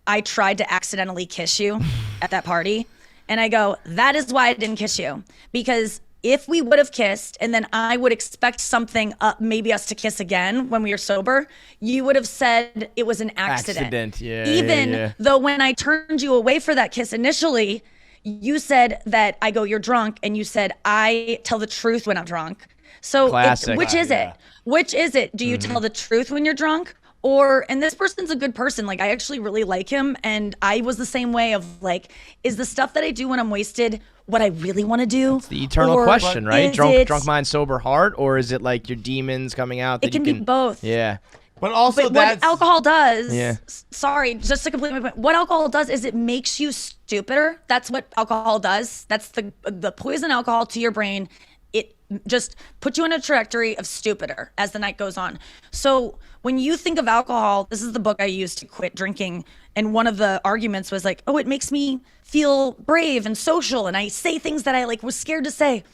I tried to accidentally kiss you at that party? And I go, that is why I didn't kiss you. Because if we would have kissed and then I would expect something, maybe us to kiss again when we were sober, you would have said it was an accident. Even though when I turned you away for that kiss initially, you said that, I go, you're drunk. And you said, I tell the truth when I'm drunk. So which is it? Which is it? Do you tell the truth when you're drunk? And this person's a good person. Like, I actually really like him. And I was the same way of like, is the stuff that I do when I'm wasted what I really want to do? It's the eternal question, right? Drunk mind, sober heart? Or is it like your demons coming out? It can be both. Yeah. But also what alcohol does, sorry, just to complete my point, what alcohol does is it makes you stupider. That's what alcohol does. That's the poison alcohol to your brain. It just puts you on a trajectory of stupider as the night goes on. So when you think of alcohol, this is the book I used to quit drinking. And one of the arguments was like, oh, it makes me feel brave and social. And I say things that I like was scared to say.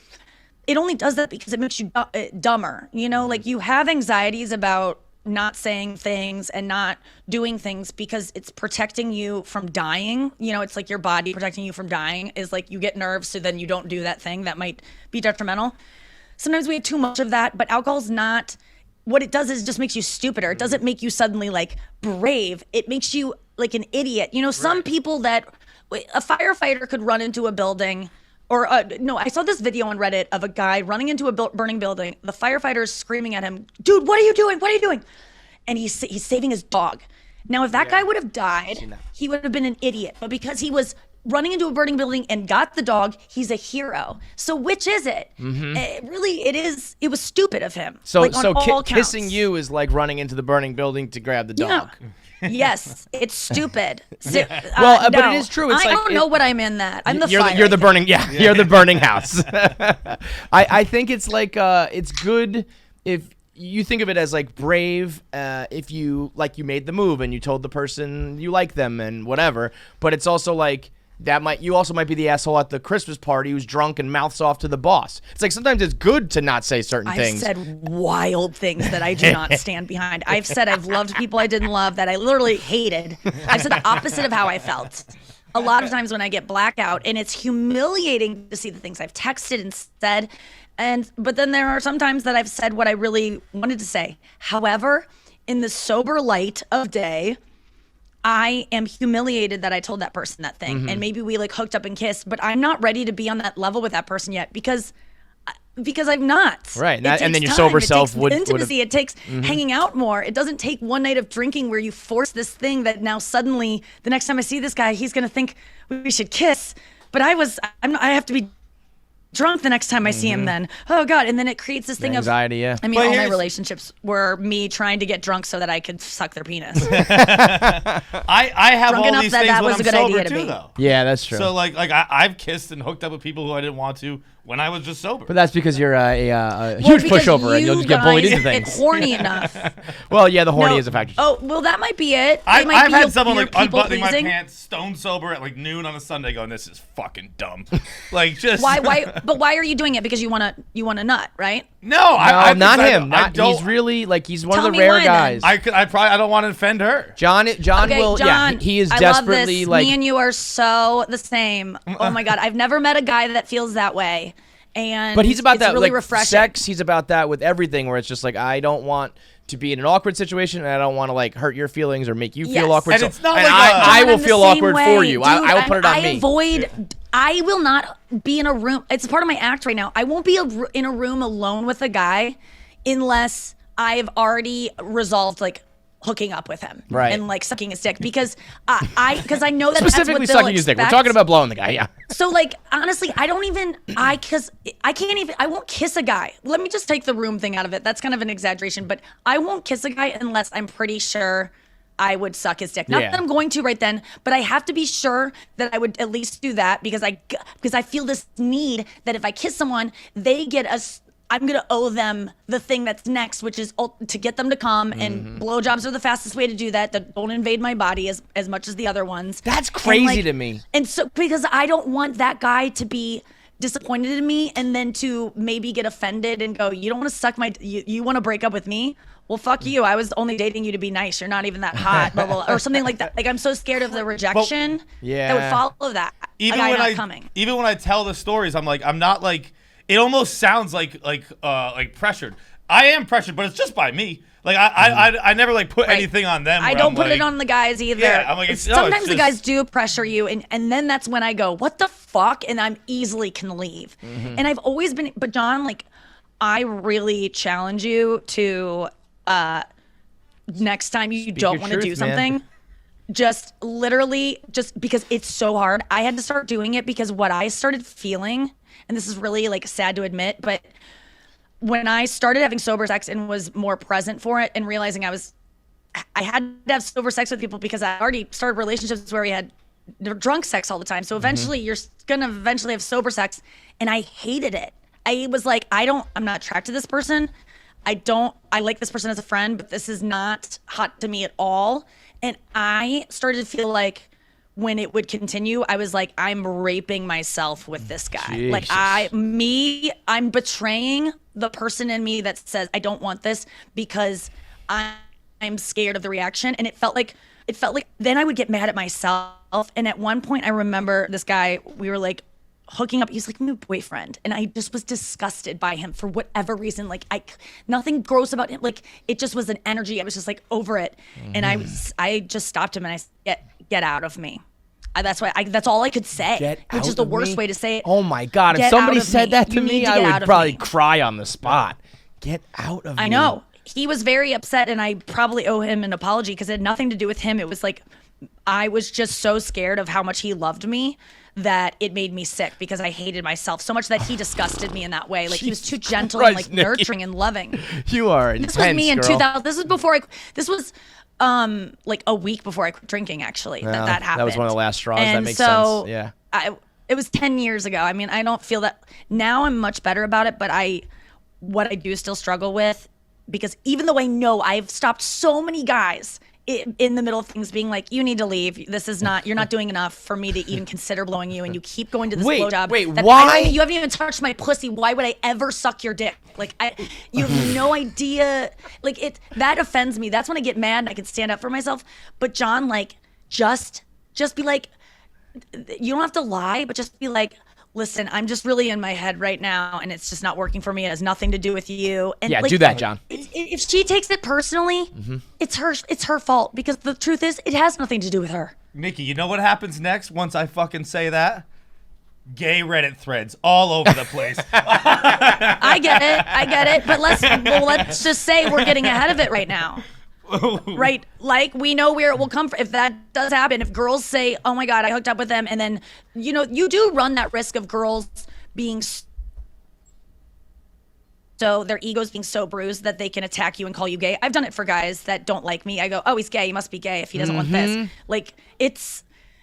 It only does that because it makes you dumber. Like you have anxieties about not saying things and not doing things because it's protecting you from dying. It's like your body protecting you from dying is like you get nerves, so then you don't do that thing that might be detrimental. Sometimes we have too much of that, but alcohol's not. What it does is it just makes you stupider. It doesn't make you suddenly like brave. It makes you like an idiot. Some people that a firefighter could run into a building or no, I saw this video on Reddit of a guy running into a burning building. The firefighter is screaming at him, dude, what are you doing? What are you doing? And he's saving his dog. Now, if that guy would have died, he would have been an idiot. But because he was running into a burning building and got the dog, he's a hero. So which is it? It was stupid of him. So kissing you is like running into the burning building to grab the dog. Yes, it's stupid. But it is true. It's I don't know what I'm in that. I'm the fire. You're the burning. Yeah, you're the burning house. I think it's like it's good if you think of it as like brave. If you made the move and you told the person you like them and whatever. But it's also like you also might be the asshole at the Christmas party who's drunk and mouths off to the boss. It's like sometimes it's good to not say certain things. I've said wild things that I do not stand behind. I've said I've loved people I didn't love that I literally hated. I've said the opposite of how I felt. A lot of times when I get blackout, and it's humiliating to see the things I've texted and said. But then there are some times that I've said what I really wanted to say. However, in the sober light of day, I am humiliated that I told that person that thing. And maybe we like hooked up and kissed, but I'm not ready to be on that level with that person yet because I'm not. Right. It And then takes your sober time. self it takes would intimacy. It takes hanging out more. It doesn't take one night of drinking where you force this thing that now suddenly the next time I see this guy, he's going to think we should kiss. But I have to be drunk the next time I see him then. Oh God. And then it creates this thing anxiety, of, I mean, all my relationships were me trying to get drunk so that I could suck their penis. I have Drunk all enough these that things that when was I'm a good sober idea to too, be. though. Yeah, that's true. So I've kissed and hooked up with people who I didn't want to when I was just sober. But that's because you're a huge pushover and you'll just get bullied into things. It's horny enough. Well, yeah, the horny No. is a factor. Oh, well, that might be it. I've had someone you're like unbuttoning my people-pleasing. pants, stone sober at like noon on a Sunday, going, "This is fucking dumb." Like just Why? But why are you doing it? Because you want a nut, right? No, I not him. I don't. He's really like he's one Tell of the me rare why, guys. then. I don't want to offend her. John Okay, will. John, yeah, he is I desperately love this. like. Me and you are so the same. Oh my God, I've never met a guy that feels that way. And But he's about it's that, really like refreshing. sex. He's about that with everything, where it's just like I don't want to be in an awkward situation, and I don't want to like hurt your feelings or make you feel Yes. awkward. And So it's not and like I John, will I'm the feel same awkward way. for you. I will Dude, put it on me. I will not be in a room. It's part of my act right now. I won't be in a room alone with a guy unless I've already resolved like hooking up with him, Right. and like sucking his dick because I know that Specifically that's what sucking his dick. We're expect. talking about blowing the guy. Yeah. So like honestly, I won't kiss a guy. Let me just take the room thing out of it. That's kind of an exaggeration, but I won't kiss a guy unless I'm pretty sure I would suck his dick. Not Yeah. that I'm going to right then, but I have to be sure that I would at least do that because I feel this need that if I kiss someone, I'm going to owe them the thing that's next, which is to get them to come, and blowjobs are the fastest way to do that. That don't invade my body as much as the other ones. That's crazy to me. And so, because I don't want that guy to be disappointed in me and then to maybe get offended and go, you don't want to suck you want to break up with me? Well, fuck you. I was only dating you to be nice. You're not even that hot, blah, blah, blah, or something like that. Like, I'm so scared of the rejection that would follow that. Even when I tell the stories, I'm not like, it almost sounds like pressured. I am pressured, but it's just by me. Like I never like put anything on them. I don't put it on the guys either. Yeah, I'm like, sometimes the guys do pressure you, and then that's when I go, what the fuck? And I'm easily can leave. And I've always been, but John, like, I really challenge you to next time you don't want to do something. Just literally, just because it's so hard. I had to start doing it because what I started feeling, and this is really like sad to admit, but when I started having sober sex and was more present for it and realizing I had to have sober sex with people because I already started relationships where we had drunk sex all the time. So eventually you're going to eventually have sober sex. And I hated it. I was like, I'm not attracted to this person. I like this person as a friend, but this is not hot to me at all. And I started to feel like when it would continue, I was like, I'm raping myself with this guy. Jesus. Like I'm betraying the person in me that says I don't want this because I'm scared of the reaction. And it felt like then I would get mad at myself. And at one point I remember this guy, we were like hooking up. He's like my boyfriend. And I just was disgusted by him for whatever reason. Like nothing gross about him. Like it just was an energy. I was just like over it. And I just stopped him and I said, get out of me. That's all I could say, which is the worst way to say it. Oh my God. If somebody said that to me, I would probably cry on the spot. Get out of me. I know. He was very upset and I probably owe him an apology because it had nothing to do with him. It was like, I was just so scared of how much he loved me that it made me sick because I hated myself so much that he disgusted me in that way. Like he was too gentle and like nurturing and loving. You are intense, This was me in girl. 2000. This was like a week before I quit drinking, actually, that happened. That was one of the last straws. And that makes so sense. Yeah. It was 10 years ago. I mean, I don't feel that now. I'm much better about it, but what I do still struggle with, because even though I know I've stopped so many guys in the middle of things being like, you need to leave. This is not, you're not doing enough for me to even consider blowing you. And you keep going to this blowjob. Wait, that why? You haven't even touched my pussy. Why would I ever suck your dick? Like, you have no idea. Like, that offends me. That's when I get mad and I can stand up for myself. But John, like, just be like, you don't have to lie, but just be like, listen, I'm just really in my head right now, and it's just not working for me. It has nothing to do with you. And Yeah, like, do that, John. If she takes it personally, it's her fault, because the truth is, it has nothing to do with her. Nikki, you know what happens next once I fucking say that? Gay Reddit threads all over the place. I get it. But let's just say we're getting ahead of it right now. Right, like we know where it will come from if that does happen. If girls say, "Oh my God, I hooked up with them," and then you do run that risk of girls being so their egos being so bruised that they can attack you and call you gay. I've done it for guys that don't like me. I go, "Oh, he's gay. He must be gay if he doesn't want this." Like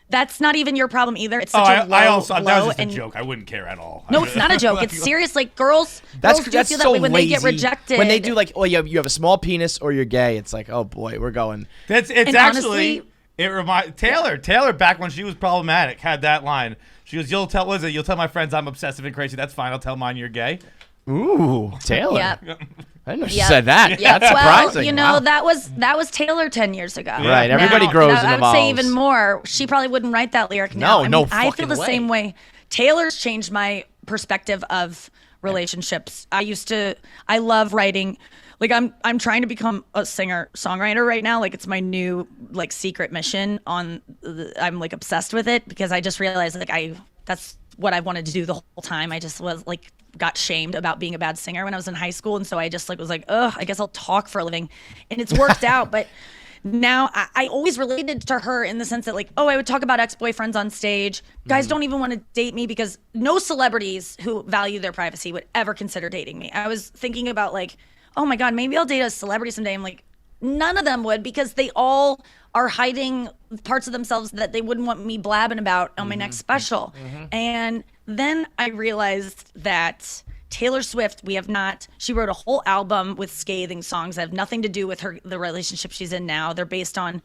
that's not even your problem either. It's such a low, that was low just a joke. I wouldn't care at all. No, it's not a joke. It's serious. Like girls That's do feel that so way when lazy. they get rejected. When they do like, oh, you have a small penis or you're gay. It's like, oh boy, we're going. It's And actually honestly- it reminds Taylor back when she was problematic had that line. She goes, "You'll tell my friends I'm obsessive and crazy. That's fine. I'll tell mine you're gay." Ooh, Taylor. Yep. I didn't know she said that. Yeah, That's surprising. well, Wow. that was Taylor 10 years ago. Right, everybody grows and I would say evolves. even more. She probably wouldn't write that lyric now. No, I feel fucking the way. same way. Taylor's changed my perspective of relationships. I love writing. Like I'm trying to become a singer-songwriter right now. Like it's my new like secret mission I'm like obsessed with it because I just realized like that's what I wanted to do the whole time. I just was like got shamed about being a bad singer when I was in high school, and so I just like was like, ugh, I guess I'll talk for a living, and it's worked out. But now I always related to her in the sense that like, oh, I would talk about ex-boyfriends on stage. Guys don't even want to date me because no celebrities who value their privacy would ever consider dating me. I was thinking about like, oh my God, maybe I'll date a celebrity someday. I'm like, none of them would because they all are hiding parts of themselves that they wouldn't want me blabbing about on my next special. And then I realized that Taylor Swift, she wrote a whole album with scathing songs that have nothing to do with the relationship she's in now. They're based on,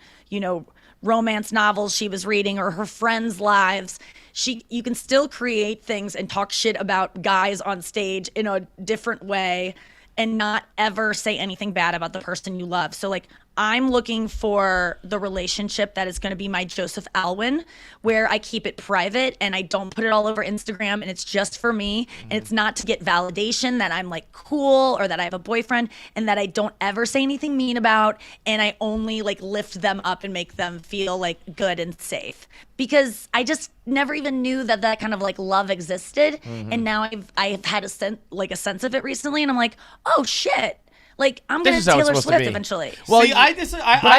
romance novels she was reading or her friends' lives. You can still create things and talk shit about guys on stage in a different way and not ever say anything bad about the person you love. So like, I'm looking for the relationship that is going to be my Joseph Alwyn, where I keep it private and I don't put it all over Instagram and it's just for me. And it's not to get validation that I'm like cool or that I have a boyfriend and that I don't ever say anything mean about. And I only like lift them up and make them feel like good and safe, because I just never even knew that kind of like love existed. And now I've had a sense of it recently. And I'm like, oh shit. Like I'm gonna Taylor Swift eventually. Well, see, I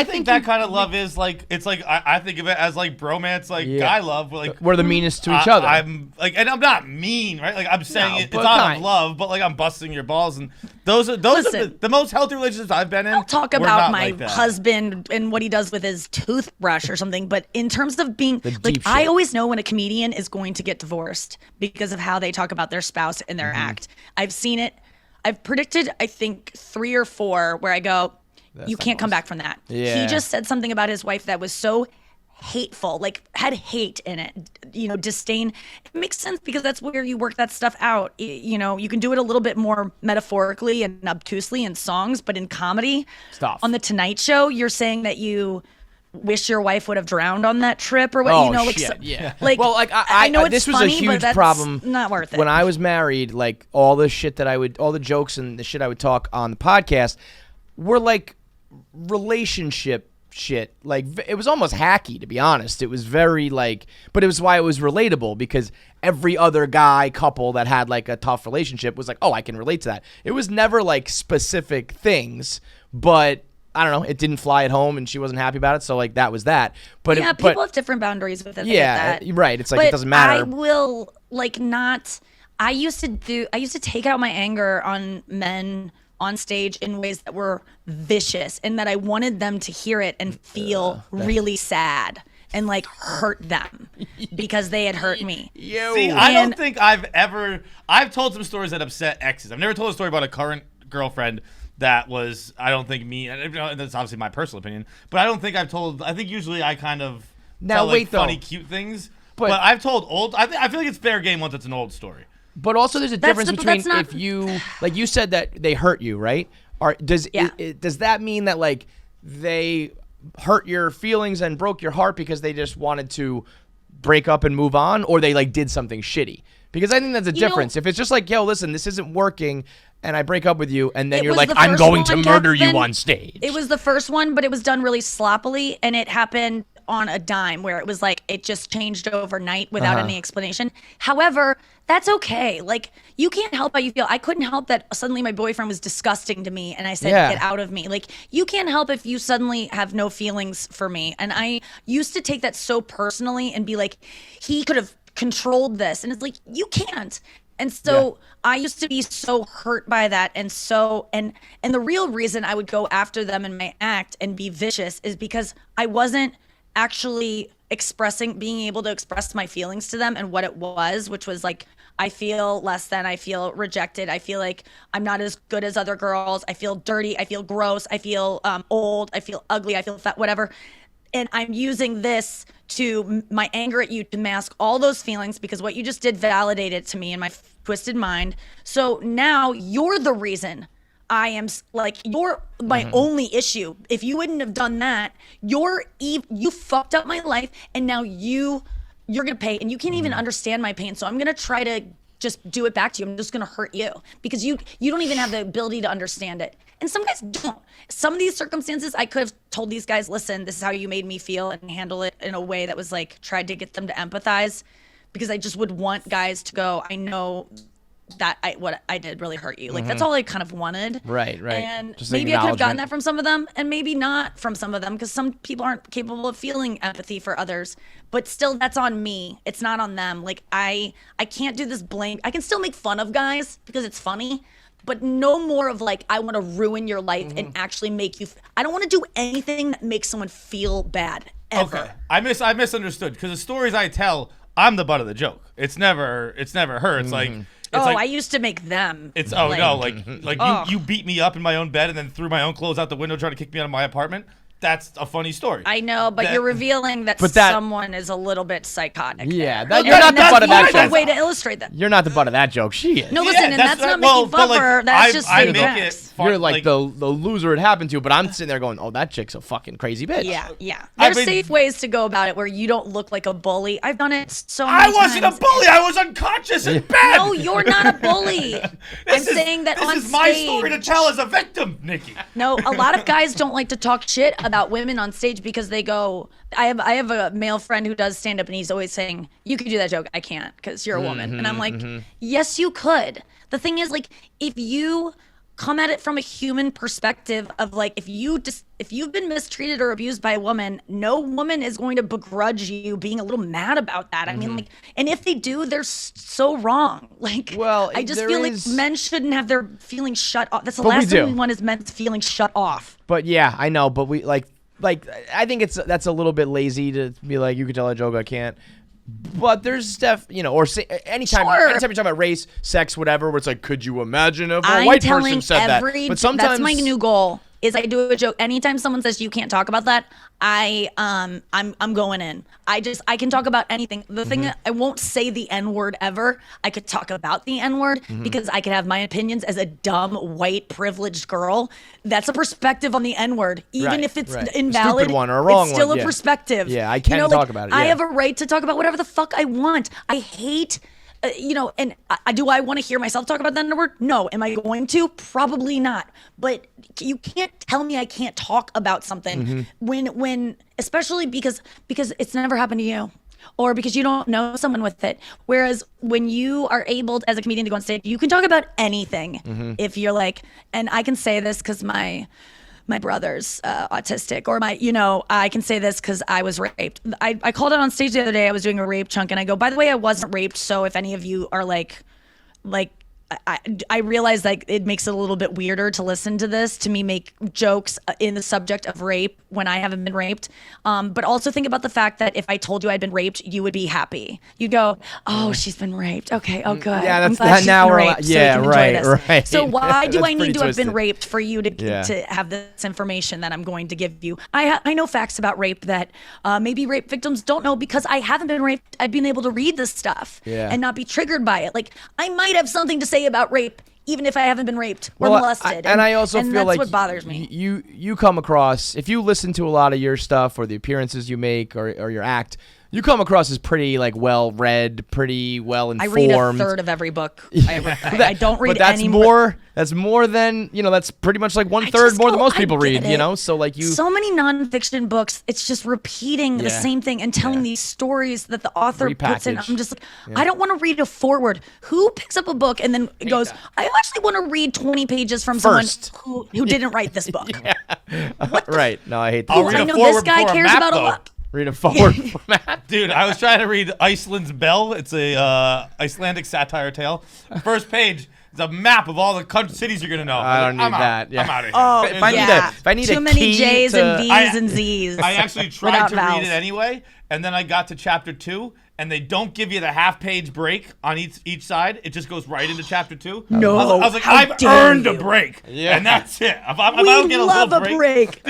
think that kind of love is like it's like I think of it as like bromance, like guy love. Like we're the meanest to each other. I'm like, and I'm not mean, right? Like I'm saying it's out of love, but like I'm busting your balls, and those are the most healthy relationships I've been in. I'll talk about my husband and what he does with his toothbrush or something, but in terms of being like, I always know when a comedian is going to get divorced because of how they talk about their spouse and their act. I've seen it. I've predicted, I think, 3 or 4 where I go, you can't come back from that. Yeah. He just said something about his wife that was so hateful, like had hate in it, disdain. It makes sense because that's where you work that stuff out. You can do it a little bit more metaphorically and obtusely in songs, but in comedy, on The Tonight Show, you're saying that you wish your wife would have drowned on that trip or what, yeah. I know it's this was funny, a huge but that's problem not worth it. when I was married. Like all the jokes and the shit I would talk on the podcast were like relationship shit. Like it was almost hacky, to be honest. It was very like, but it was why it was relatable, because every other couple that had like a tough relationship was like, oh, I can relate to that. It was never like specific things, but I don't know, it didn't fly at home and she wasn't happy about it, so like that was that. But people have different boundaries with it. Yeah, right. It's like it doesn't matter. I will like not. I used to take out my anger on men on stage in ways that were vicious and that I wanted them to hear it and feel really sad and like hurt them because they had hurt me. See, I don't think I've told some stories that upset exes. I've never told a story about a current girlfriend that was, I don't think me, and that's obviously my personal opinion, but I don't think I've told, I think usually I kind of tell like funny, cute things, but I've told old, I feel like it's fair game once it's an old story. But also there's a difference between if you, like you said that they hurt you, right? Or does that mean that like they hurt your feelings and broke your heart because they just wanted to break up and move on, or they like did something shitty? Because I think that's a difference. If it's just like, yo, listen, this isn't working, and I break up with you, and then you're like, I'm going to murder you on stage. It was the first one, but it was done really sloppily, and it happened on a dime where it was like it just changed overnight without any explanation. However, that's okay. Like, you can't help how you feel. I couldn't help that suddenly my boyfriend was disgusting to me, and I said, get out of me. Like, you can't help if you suddenly have no feelings for me. And I used to take that so personally and be like, he could have controlled this. And it's like, you can't. And so I used to be so hurt by that. And so, and the real reason I would go after them in my act and be vicious is because I wasn't actually being able to express my feelings to them and what it was, which was like, I feel less than, I feel rejected, I feel like I'm not as good as other girls, I feel dirty, I feel gross, I feel old, I feel ugly, I feel fat, whatever. And I'm using this my anger at you to mask all those feelings, because what you just did validated to me in my twisted mind. So now you're the reason I am like, you're my only issue. If you wouldn't have done that, you fucked up my life, and now you're gonna pay, and you can't even understand my pain. So I'm gonna try to just do it back to you. I'm just gonna hurt you because you don't even have the ability to understand it. And some guys don't. Some of these circumstances, I could have told these guys, listen, this is how you made me feel, and handle it in a way that was like, tried to get them to empathize, because I just would want guys to go, I know that what I did really hurt you. Like, that's all I kind of wanted. Right. And just maybe I could have gotten that from some of them, and maybe not from some of them, because some people aren't capable of feeling empathy for others. But still, that's on me. It's not on them. Like, I can't do this blame. I can still make fun of guys because it's funny, but no more of like, I want to ruin your life and actually make you. I don't want to do anything that makes someone feel bad ever. Okay, I misunderstood, because the stories I tell, I'm the butt of the joke. It's never her. It's like. I used to make them. It's you beat me up in my own bed and then threw my own clothes out the window trying to kick me out of my apartment. That's a funny story. I know, but you're revealing that someone is a little bit psychotic. Yeah, you're not the butt of that joke. That's a way to illustrate that. You're not the butt of that joke. She is. No, listen, and that's not making fun of her. That's just saying facts. You're like the loser it happened to, but I'm sitting there going, oh, that chick's a fucking crazy bitch. Yeah. There's safe ways to go about it where you don't look like a bully. I've done it so many times. I wasn't a bully. I was unconscious in bed. No, you're not a bully. I'm saying that on stage. This is my story to tell as a victim, Nikki. No, a lot of guys don't like to talk shit about women on stage because they go, I have a male friend who does stand up, and he's always saying, you could do that joke. I can't, because you're a woman. And I'm like, yes, you could. The thing is, like, if you come at it from a human perspective of like, if you've been mistreated or abused by a woman, no woman is going to begrudge you being a little mad about that. I mean, like, and if they do, they're so wrong. Like, well, I just feel like men shouldn't have their feelings shut off. That's the last thing we want, is men's feelings shut off. But yeah, I know, but we like I think that's a little bit lazy to be like, you could tell a joke, I can't. But there's stuff, or anytime you're talking about race, sex, whatever, where it's like, could you imagine if a white person said that? But sometimes that's my new goal. Is I do a joke anytime someone says you can't talk about that. I'm going in. I can talk about anything. The thing, I won't say the N-word ever. I could talk about the N-word because I could have my opinions as a dumb white privileged girl. That's a perspective on the N-word, even if it's invalid. Stupid one or a wrong it's still one, a perspective. Yeah, I can talk about it. I have a right to talk about whatever the fuck I want. I hate. And do I want to hear myself talk about that in a word? No. Am I going to? Probably not. But you can't tell me I can't talk about something when especially because it's never happened to you, or because you don't know someone with it. Whereas when you are able, as a comedian, to go on stage, you can talk about anything. If you're like, and I can say this because my brother's autistic, or I can say this because I was raped. I called it on stage the other day. I was doing a rape chunk, and I go, by the way, I wasn't raped. So if any of you are like I realize like it makes it a little bit weirder to listen to this, to me make jokes in the subject of rape when I haven't been raped. But also think about the fact that if I told you I'd been raped, you would be happy. You'd go, "Oh, she's been raped. Okay, oh good. Yeah, I'm that's glad she's now been we're raped, so we yeah, can enjoy right, this." right. So why do That's I need pretty to have been twisted. raped for you to have this information that I'm going to give you? I know facts about rape that maybe rape victims don't know because I haven't been raped. I've been able to read this stuff and not be triggered by it. Like I might have something to say about rape even if I haven't been raped or molested. I also feel that's like what bothers me. You come across, if you listen to a lot of your stuff or the appearances you make or your act, you come across as pretty like well read, pretty well informed. I read a third of every book I ever. I don't read but that's any more. That's more than that's pretty much like 1/3 more than most people read. So like you. So many nonfiction books, it's just repeating the same thing and telling these stories that the author puts in. I'm just like, I don't want to read a foreword. Who picks up a book and then goes, I actually want to read 20 pages from someone who didn't write this book. Right. No, I hate that. I'll read I a know foreword this guy before a cares map, about a though. lot. Read a forward format. Dude, I was trying to read Iceland's Bell. It's a Icelandic satire tale. First page is a map of all the cities you're gonna know. I don't need I'm that. Out. Yeah. I'm out of here. Oh, if I need too a many key J's to- and V's and Z's. I actually tried without to vowels. read it anyway, and then I got to chapter 2, and they don't give you the half-page break on each side. It just goes right into chapter 2. No, I was like, how I've dare earned a you. break, and that's it. If I We don't get a love little a break.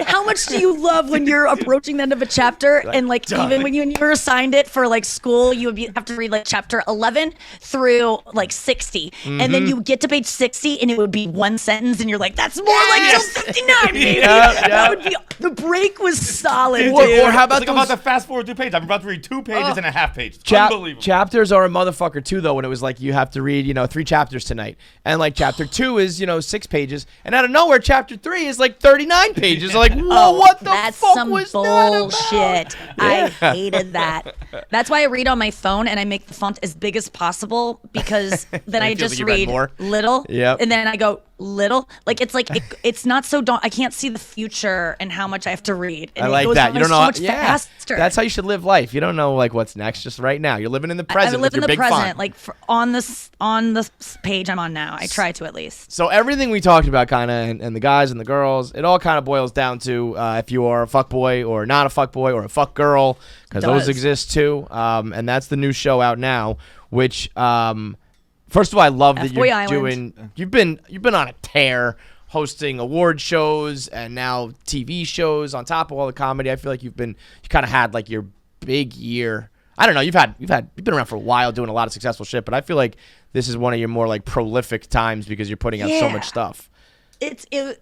How much do you love when you're approaching the end of a chapter and like even when you were assigned it for like school, you would have to read like chapter 11 through like 60, and then you get to page 60 and it would be one sentence, and you're like, that's more like till 59, baby. That would be the break was solid. Or how about I'm about to fast forward 2 pages. I'm about to read 2 pages and a half page. Unbelievable. Chapters are a motherfucker too, though. When it was like you have to read, 3 chapters tonight, and like chapter 2 is 6 pages, and out of nowhere, chapter 3 is like 39 pages. Like, whoa, what the that's fuck some was bullshit. that about? I hated that. That's why I read on my phone and I make the font as big as possible because then I It feels just like you read read more. little, Yep. and then I go little. Like it's not so I can't see the future and how much I have to read. And I it like goes that. by You don't know. so how- much yeah, faster. that's how you should live life. You don't know like what's next. Just right now, you're living in the present. I live with in your the big present, font. like on the page I'm on now. I try to at least. So everything we talked about, kind of, and the guys and the girls, it all kind of boils down to if you are a fuckboy or not a fuckboy or a fuck girl, because those Does. exist too. And that's the new show out now. Which, first of all, I love that you're FBOY Island. doing. You've been on a tear, hosting award shows and now TV shows on top of all the comedy. I feel like you kind of had like your big year. I don't know. You've been around for a while doing a lot of successful shit, but I feel like this is one of your more like prolific times because you're putting out so much stuff.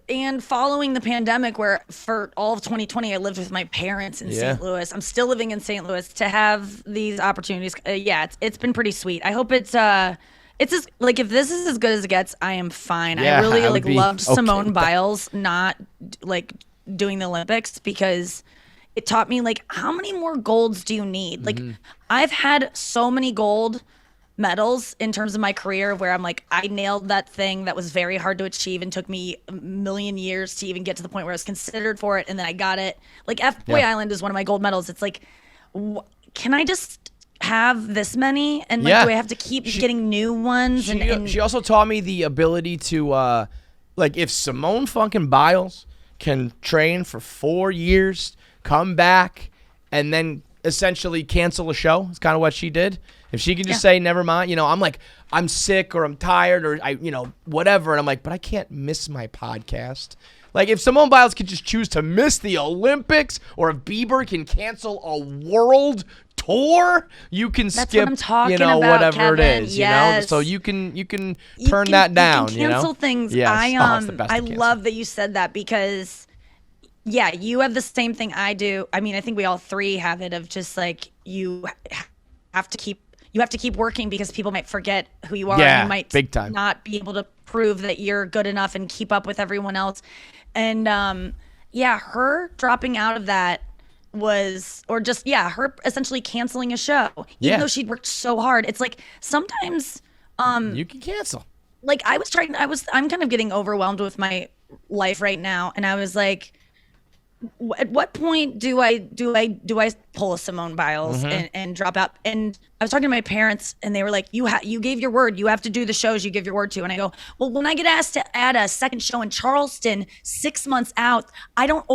And following the pandemic, where for all of 2020 I lived with my parents in St. Louis. I'm still living in St. Louis. To have these opportunities, it's been pretty sweet. I hope it's as like if this is as good as it gets, I am fine. Yeah, I really I would be loved okay Simone with that. Biles not like doing the Olympics because it taught me like how many more golds do you need? Like I've had so many gold medals in terms of my career where I'm like, I nailed that thing that was very hard to achieve and took me a million years to even get to the point where I was considered for it, and then I got it. Like FBOY Island is one of my gold medals. It's like, can I just have this many? And like, do I have to keep getting new ones? She also taught me the ability to, like, if Simone fucking Biles can train for 4 years, come back, and then essentially cancel a show. It's kind of what she did. If she can just say, never mind, I'm like, I'm sick or I'm tired or whatever. And I'm like, but I can't miss my podcast. Like if Simone Biles could just choose to miss the Olympics, or if Bieber can cancel a world tour, you can That's skip, what I'm talking about, whatever Kevin. it is, Yes. So you can turn that down, You can cancel things. Yes. I it's the best to cancel. love that you said that because you have the same thing I do. I mean, I think we all three have it of just like you have to keep working because people might forget who you are. Yeah, and you might big time. not be able to prove that you're good enough and keep up with everyone else. And her dropping out of that was, or just her essentially canceling a show, even though she'd worked so hard. It's like sometimes you can cancel. Like I'm kind of getting overwhelmed with my life right now, and I was like, at what point do I pull a Simone Biles and drop out? And I was talking to my parents, and they were like, "You gave your word. You have to do the shows you give your word to." And I go, "Well, when I get asked to add a second show in Charleston 6 months out, I don't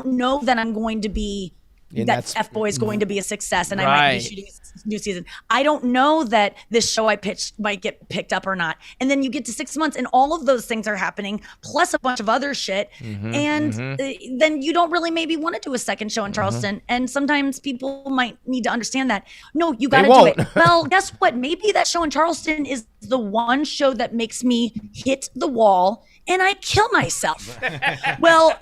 know that I'm going to be." That F-Boy is going to be a success, and I might be shooting a new season. I don't know that this show I pitched might get picked up or not. And then you get to 6 months, and all of those things are happening, plus a bunch of other shit. Then you don't really maybe want to do a second show in Charleston. And sometimes people might need to understand that. No, you got to do it. Well, guess what? Maybe that show in Charleston is the one show that makes me hit the wall and I kill myself. Well,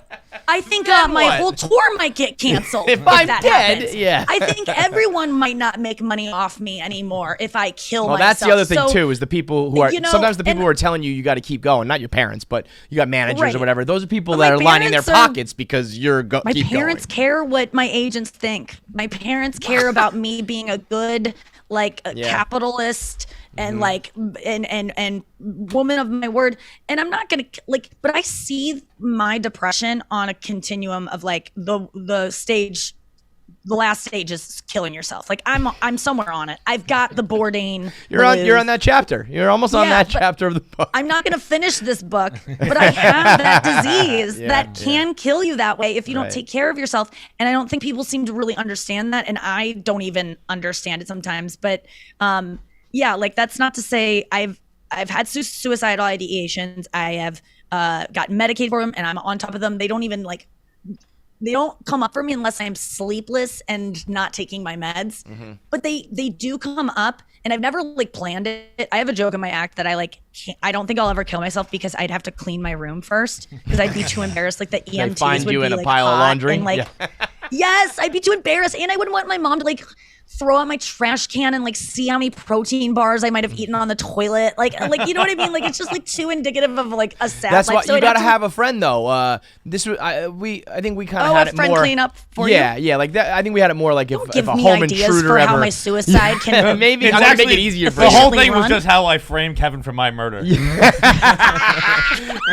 I think my whole tour might get canceled if I'm that dead. Happens. Yeah, I think everyone might not make money off me anymore if I kill myself. Well, that's the other thing too, is the people who are sometimes the people who are telling you got to keep going, not your parents, but you got managers or whatever. Those are people that are lining their pockets because you're my parents care what my agents think. My parents care about me being a good capitalist and and woman of my word. And I'm not gonna but I see my depression on a continuum of the stage. The last stage is killing yourself. I'm somewhere on it. I've got the Bourdain. You're on that chapter. You're almost on that chapter of the book. I'm not gonna finish this book, but I have that disease that can kill you that way if you don't take care of yourself. And I don't think people seem to really understand that. And I don't even understand it sometimes. But that's not to say I've had suicidal ideations. I have gotten medicated for them, and I'm on top of them. They don't even they don't come up for me unless I'm sleepless and not taking my meds. But they do come up, and I've never planned it. I have a joke in my act that I don't think I'll ever kill myself because I'd have to clean my room first because I'd be too embarrassed. The EMTs find would you be in a pile of laundry. And, yes, I'd be too embarrassed, and I wouldn't want my mom to throw out my trash can and see how many protein bars I might have eaten on the toilet. You know what I mean? It's just too indicative of a sad That's life. why So you got to to have a friend though. I think we kind of had it friend more. clean up for you. Yeah, that. I think we had it more if a me home ideas intruder for ever. how my suicide can maybe It's I'm gonna make actually- it easier for The you. whole thing was run. just how I framed Kevin for my murder.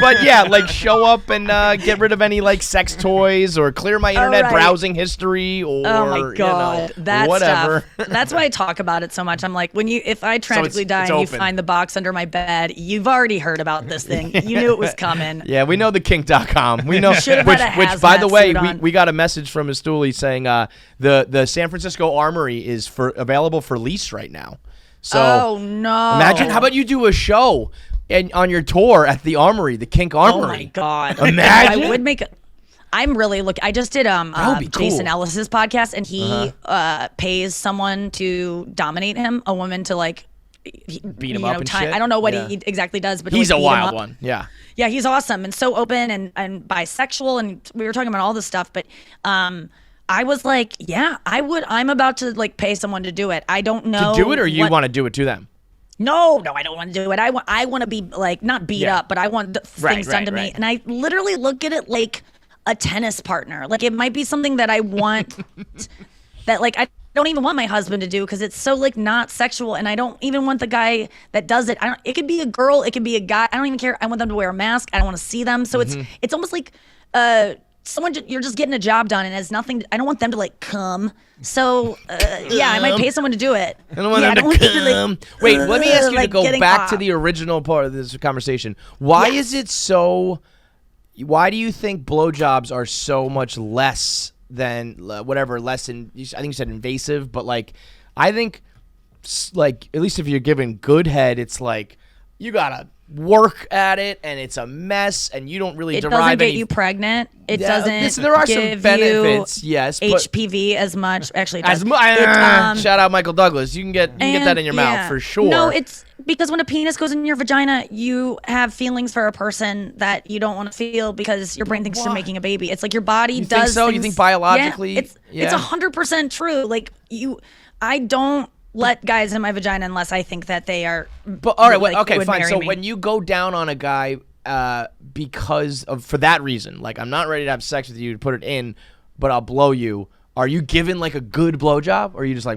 But show up and get rid of any sex toys or clear my internet browsing history or oh my god, that whatever. stuff. That's why I talk about it so much. I'm like, if I tragically die and you find the box under my bed, you've already heard about this thing. You knew it was coming. Yeah, we know the kink.com. We know Should've which had a by the hazmat way, suit on. we got a message from Astuli saying the San Francisco Armory is available for lease right now. So oh no. Imagine, how about you do a show on your tour at the Armory, the Kink Armory. Oh my god. Imagine. I would make I'm really I just did be Jason cool. Ellis's podcast, and he pays someone to dominate him, a woman to beat him up and shit. I don't know what he exactly does, but he's he'll a beat him wild up. one. Yeah. Yeah, he's awesome and so open and bisexual, and we were talking about all this stuff, but I was like, yeah, I would. I'm about to pay someone to do it. I don't know To do it, or you want to do it to them? No, I don't want to do it. I want to be not beat up, but I want things done to me. And I literally look at it like a tennis partner. It might be something that I want that I don't even want my husband to do because it's so not sexual, and I don't even want the guy that does it. It could be a girl, it could be a guy. I don't even care. I want them to wear a mask. I don't want to see them. So it's almost like someone you're just getting a job done, and has nothing. I don't want them to come. So I might pay someone to do it. I don't want them to come. Wait, let me ask you to go back to the original part of this conversation. Why is it so? Why do you think blowjobs are so much less than less than? I think you said invasive, but I think at least if you're given good head, it's you gotta work at it, and it's a mess, and you don't really it derive doesn't get any. you pregnant. It doesn't. There are give some benefits, yes. But HPV as much. Actually, it as does. Shout out Michael Douglas. You can get that in your mouth for sure. No, it's because when a penis goes in your vagina, you have feelings for a person that you don't want to feel because your brain thinks you're making a baby. It's your body you does. Think so? Things, you think biologically? Yeah, it's 100% true. I don't let guys in my vagina unless I think that they are. But all right, okay, would fine. marry So me. when you go down on a guy for that reason, I'm not ready to have sex with you to put it in, but I'll blow you. Are you given a good blowjob, or are you just nah?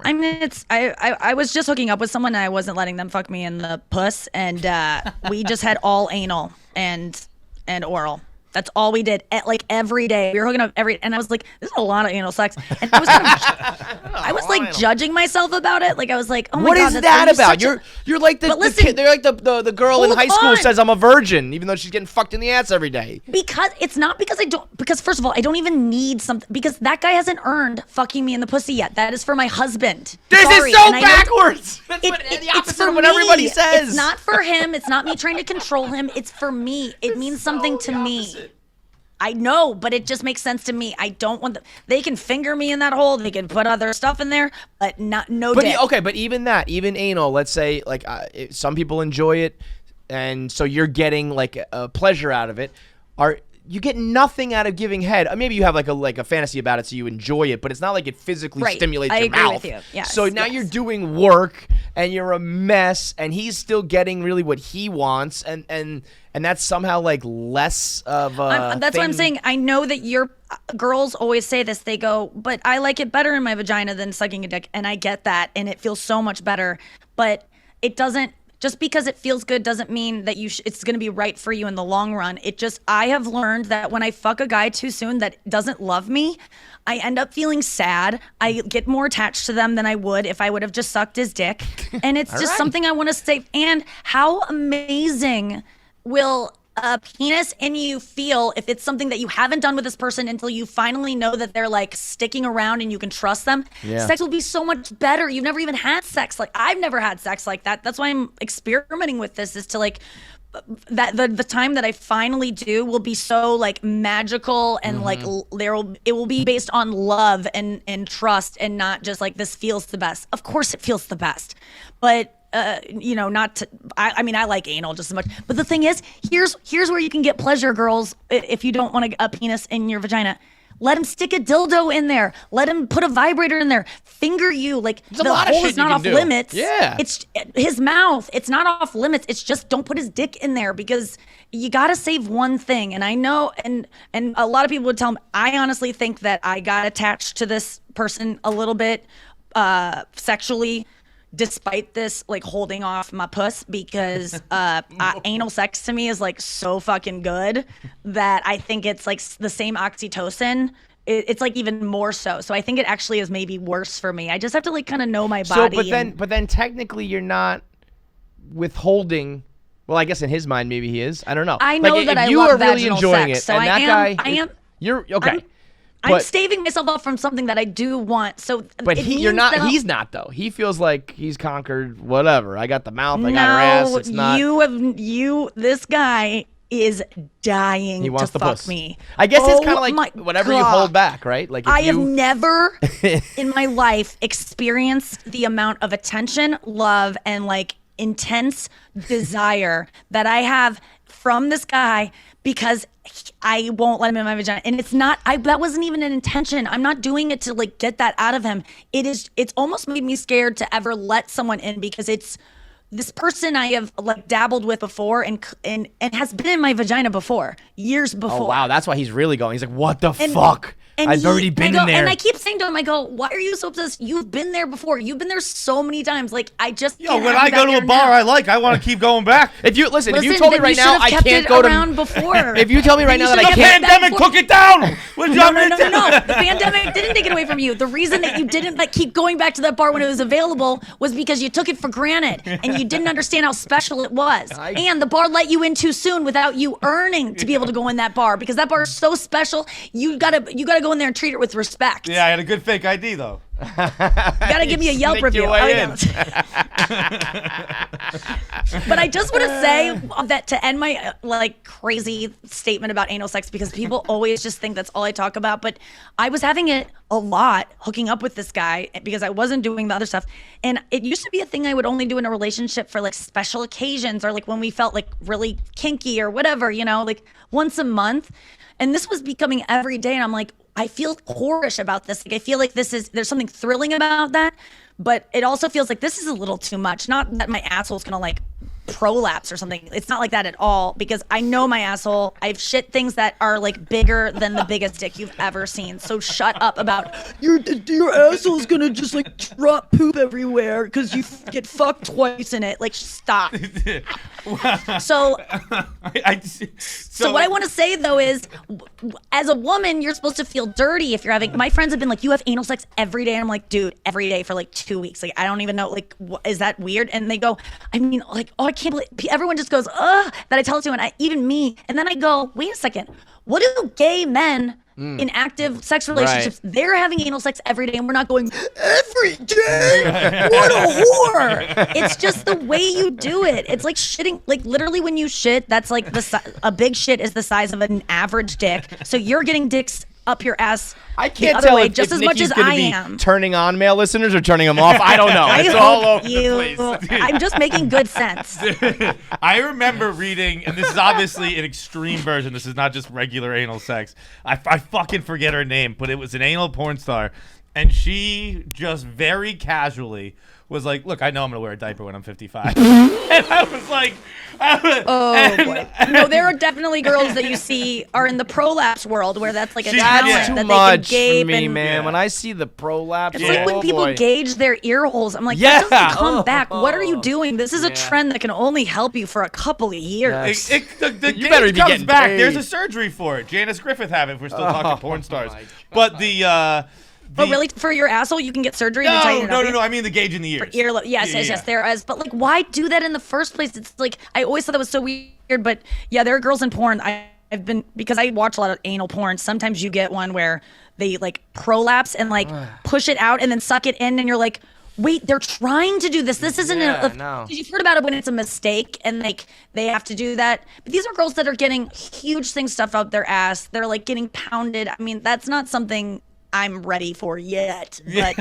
I mean, I was just hooking up with someone, and I wasn't letting them fuck me in the puss, and we just had all anal and oral. That's all we did. Like every day, we were hooking up and I was like, this is a lot of anal sex. And I was kind of, I was like judging myself about it. Like I was like, oh my What god, is that about? You're like the listen, kid. They're like the girl in hold high school on. who says I'm a virgin, even though she's getting fucked in the ass every day. Because it's not because I don't. Because first of all, I don't even need something. Because that guy hasn't earned fucking me in the pussy yet. That is for my husband. This Sorry, is so and I know- backwards. That's the it's opposite for of what me. everybody says. It's not for him. It's not me trying to control him. It's for me. It means something to me. I know, but it just makes sense to me. I don't want they can finger me in that hole. They can put other stuff in there, but no But dick. okay, but even anal. Let's say like some people enjoy it, and so you're getting like a pleasure out of it. You get nothing out of giving head. Maybe you have like a fantasy about it, so you enjoy it, but it's not like it physically Right. stimulates I your agree mouth. with you. Yes, So now you're doing work, and you're a mess, and he's still getting really what he wants, and that's somehow like less of a. That's what I'm thing. saying. I know that your girls always say this. They go, but I like it better in my vagina than sucking a dick, and I get that, and it feels so much better. But it doesn't. Just because it feels good doesn't mean that it's going to be right for you in the long run. I have learned that when I fuck a guy too soon that doesn't love me, I end up feeling sad. I get more attached to them than I would if I would have just sucked his dick. And it's just something I want to say. And how amazing will a penis in you feel if it's something that you haven't done with this person until you finally know that they're like sticking around and you can trust them. Yeah. Sex will be so much better. You've never even had sex. Like I've never had sex like that. That's why I'm experimenting with this, is to like that the time that I finally do will be so like magical and like it will be based on love and trust and not just like this feels the best. Of course it feels the best. But not to, I mean, I like anal just as much. But the thing is, here's where you can get pleasure, girls, if you don't want a penis in your vagina. Let him stick a dildo in there. Let him put a vibrator in there. Finger you. Like, There's a the lot of hole shit is not you off can do. limits. Yeah. It's his mouth. It's not off limits. It's just don't put his dick in there, because you got to save one thing. And I know, and a lot of people would tell me, I honestly think that I got attached to this person a little bit sexually, despite this like holding off my puss, because anal sex to me is like so fucking good that I think it's like the same oxytocin. It's like even more so. So I think it actually is maybe worse for me. I just have to like kind of know my body. But then technically you're not withholding. Well, I guess in his mind maybe he is. I don't know. I know like, that if I you love are really vaginal enjoying sex, it, so and I that am. You're okay. I'm staving myself off from something that I do want. So, But it you're means not. that He's not though. He feels like he's conquered whatever. I got the mouth. I got her ass. It's not. This guy is dying He wants to the fuck puss. me. I guess it's kind Oh of my like whatever you God. hold back, right? Like if I have you, never in my life experienced the amount of attention, love, and like intense desire that I have from this guy, because I won't let him in my vagina. And it's not, that wasn't even an intention. I'm not doing it to like get that out of him. It's almost made me scared to ever let someone in, because it's this person I have like dabbled with before and has been in my vagina before, years before. oh wow, that's why he's really going. He's like, what the fuck? I've already been in there. And I keep saying to him, I go, why are you so obsessed? You've been there before. You've been there so many times. Like, I just Yo, can't when have I that go to here a bar now. I like, I want to keep going back. If you listen, if you told me then right you now should I have kept can't it go to. around before. If you tell me right now that I The can't. pandemic took it down. What No, job no, did no, it no, do? no. The pandemic didn't take it away from you. The reason that you didn't like keep going back to that bar when it was available was because you took it for granted and you didn't understand how special it was. And the bar let you in too soon without you earning to be able to go in that bar, because that bar is so special. You gotta go in there and treat it with respect. Yeah, I had a good fake ID though. You gotta give me a Yelp Sneaked your review. way Oh, in. But I just want to say that to end my like crazy statement about anal sex, because people always just think that's all I talk about. But I was having it a lot hooking up with this guy because I wasn't doing the other stuff. And it used to be a thing I would only do in a relationship for like special occasions, or like when we felt like really kinky or whatever, like once a month. And this was becoming every day. And I'm like, I feel whorish about this. Like, I feel like there's something thrilling about that, but it also feels like this is a little too much. Not that my asshole's gonna like prolapse or something. It's not like that at all because I know my asshole. I've shit things that are like bigger than the biggest dick you've ever seen. So shut up about your asshole's gonna just like drop poop everywhere because you get fucked twice in it. Like stop. So what I want to say though is, as a woman, you're supposed to feel dirty if you're having. My friends have been like, you have anal sex every day. And I'm like, dude, every day for like 2 weeks. Like I don't even know. Like, is that weird? And they go, I mean, like, oh, I can't believe. Everyone just goes, ugh, that I tell it to, and even me. And then I go, wait a second. What do gay men in active sex relationships? Right. They're having anal sex every day, and we're not going every day. What a whore! It's just the way you do it. It's like shitting. Like literally, when you shit, that's like a big shit is the size of an average dick. So you're getting dicks up your ass. I can't tell if just as Nikki's much as gonna I be am. Turning on male listeners or turning them off. I don't know. It's all over the place. I'm just making good sense. I remember reading, and this is obviously an extreme version. This is not just regular anal sex. I fucking forget her name, but it was an anal porn star, and she just very casually was like, "Look, I know I'm gonna wear a diaper when I'm 55," and I was like, boy. No, there are definitely girls that you see are in the prolapse world where that's like a talent That's that too they much can gape for me, and man. When I see the prolapse, it's like when people gauge their ear holes. I'm like, Yeah. that doesn't come back. What are you doing? This is a trend that can only help you for a couple of years. The You better gauge be comes getting back. paid. There's a surgery for it. Janice Griffith have it. If we're still talking porn stars, but the Oh, really? For your asshole, you can get surgery? to tighten it up? No. I mean the gauge in the ears. For earlobe. Yes, there is. But like, why do that in the first place? It's like, I always thought that was so weird. But yeah, there are girls in porn. I've been, because I watch a lot of anal porn. Sometimes you get one where they like prolapse and like push it out and then suck it in, and you're like, wait, they're trying to do this. This isn't because you've heard about it when it's a mistake and like they have to do that. But these are girls that are getting huge things stuffed out their ass. They're like getting pounded. I mean, that's not something I'm ready for yet, but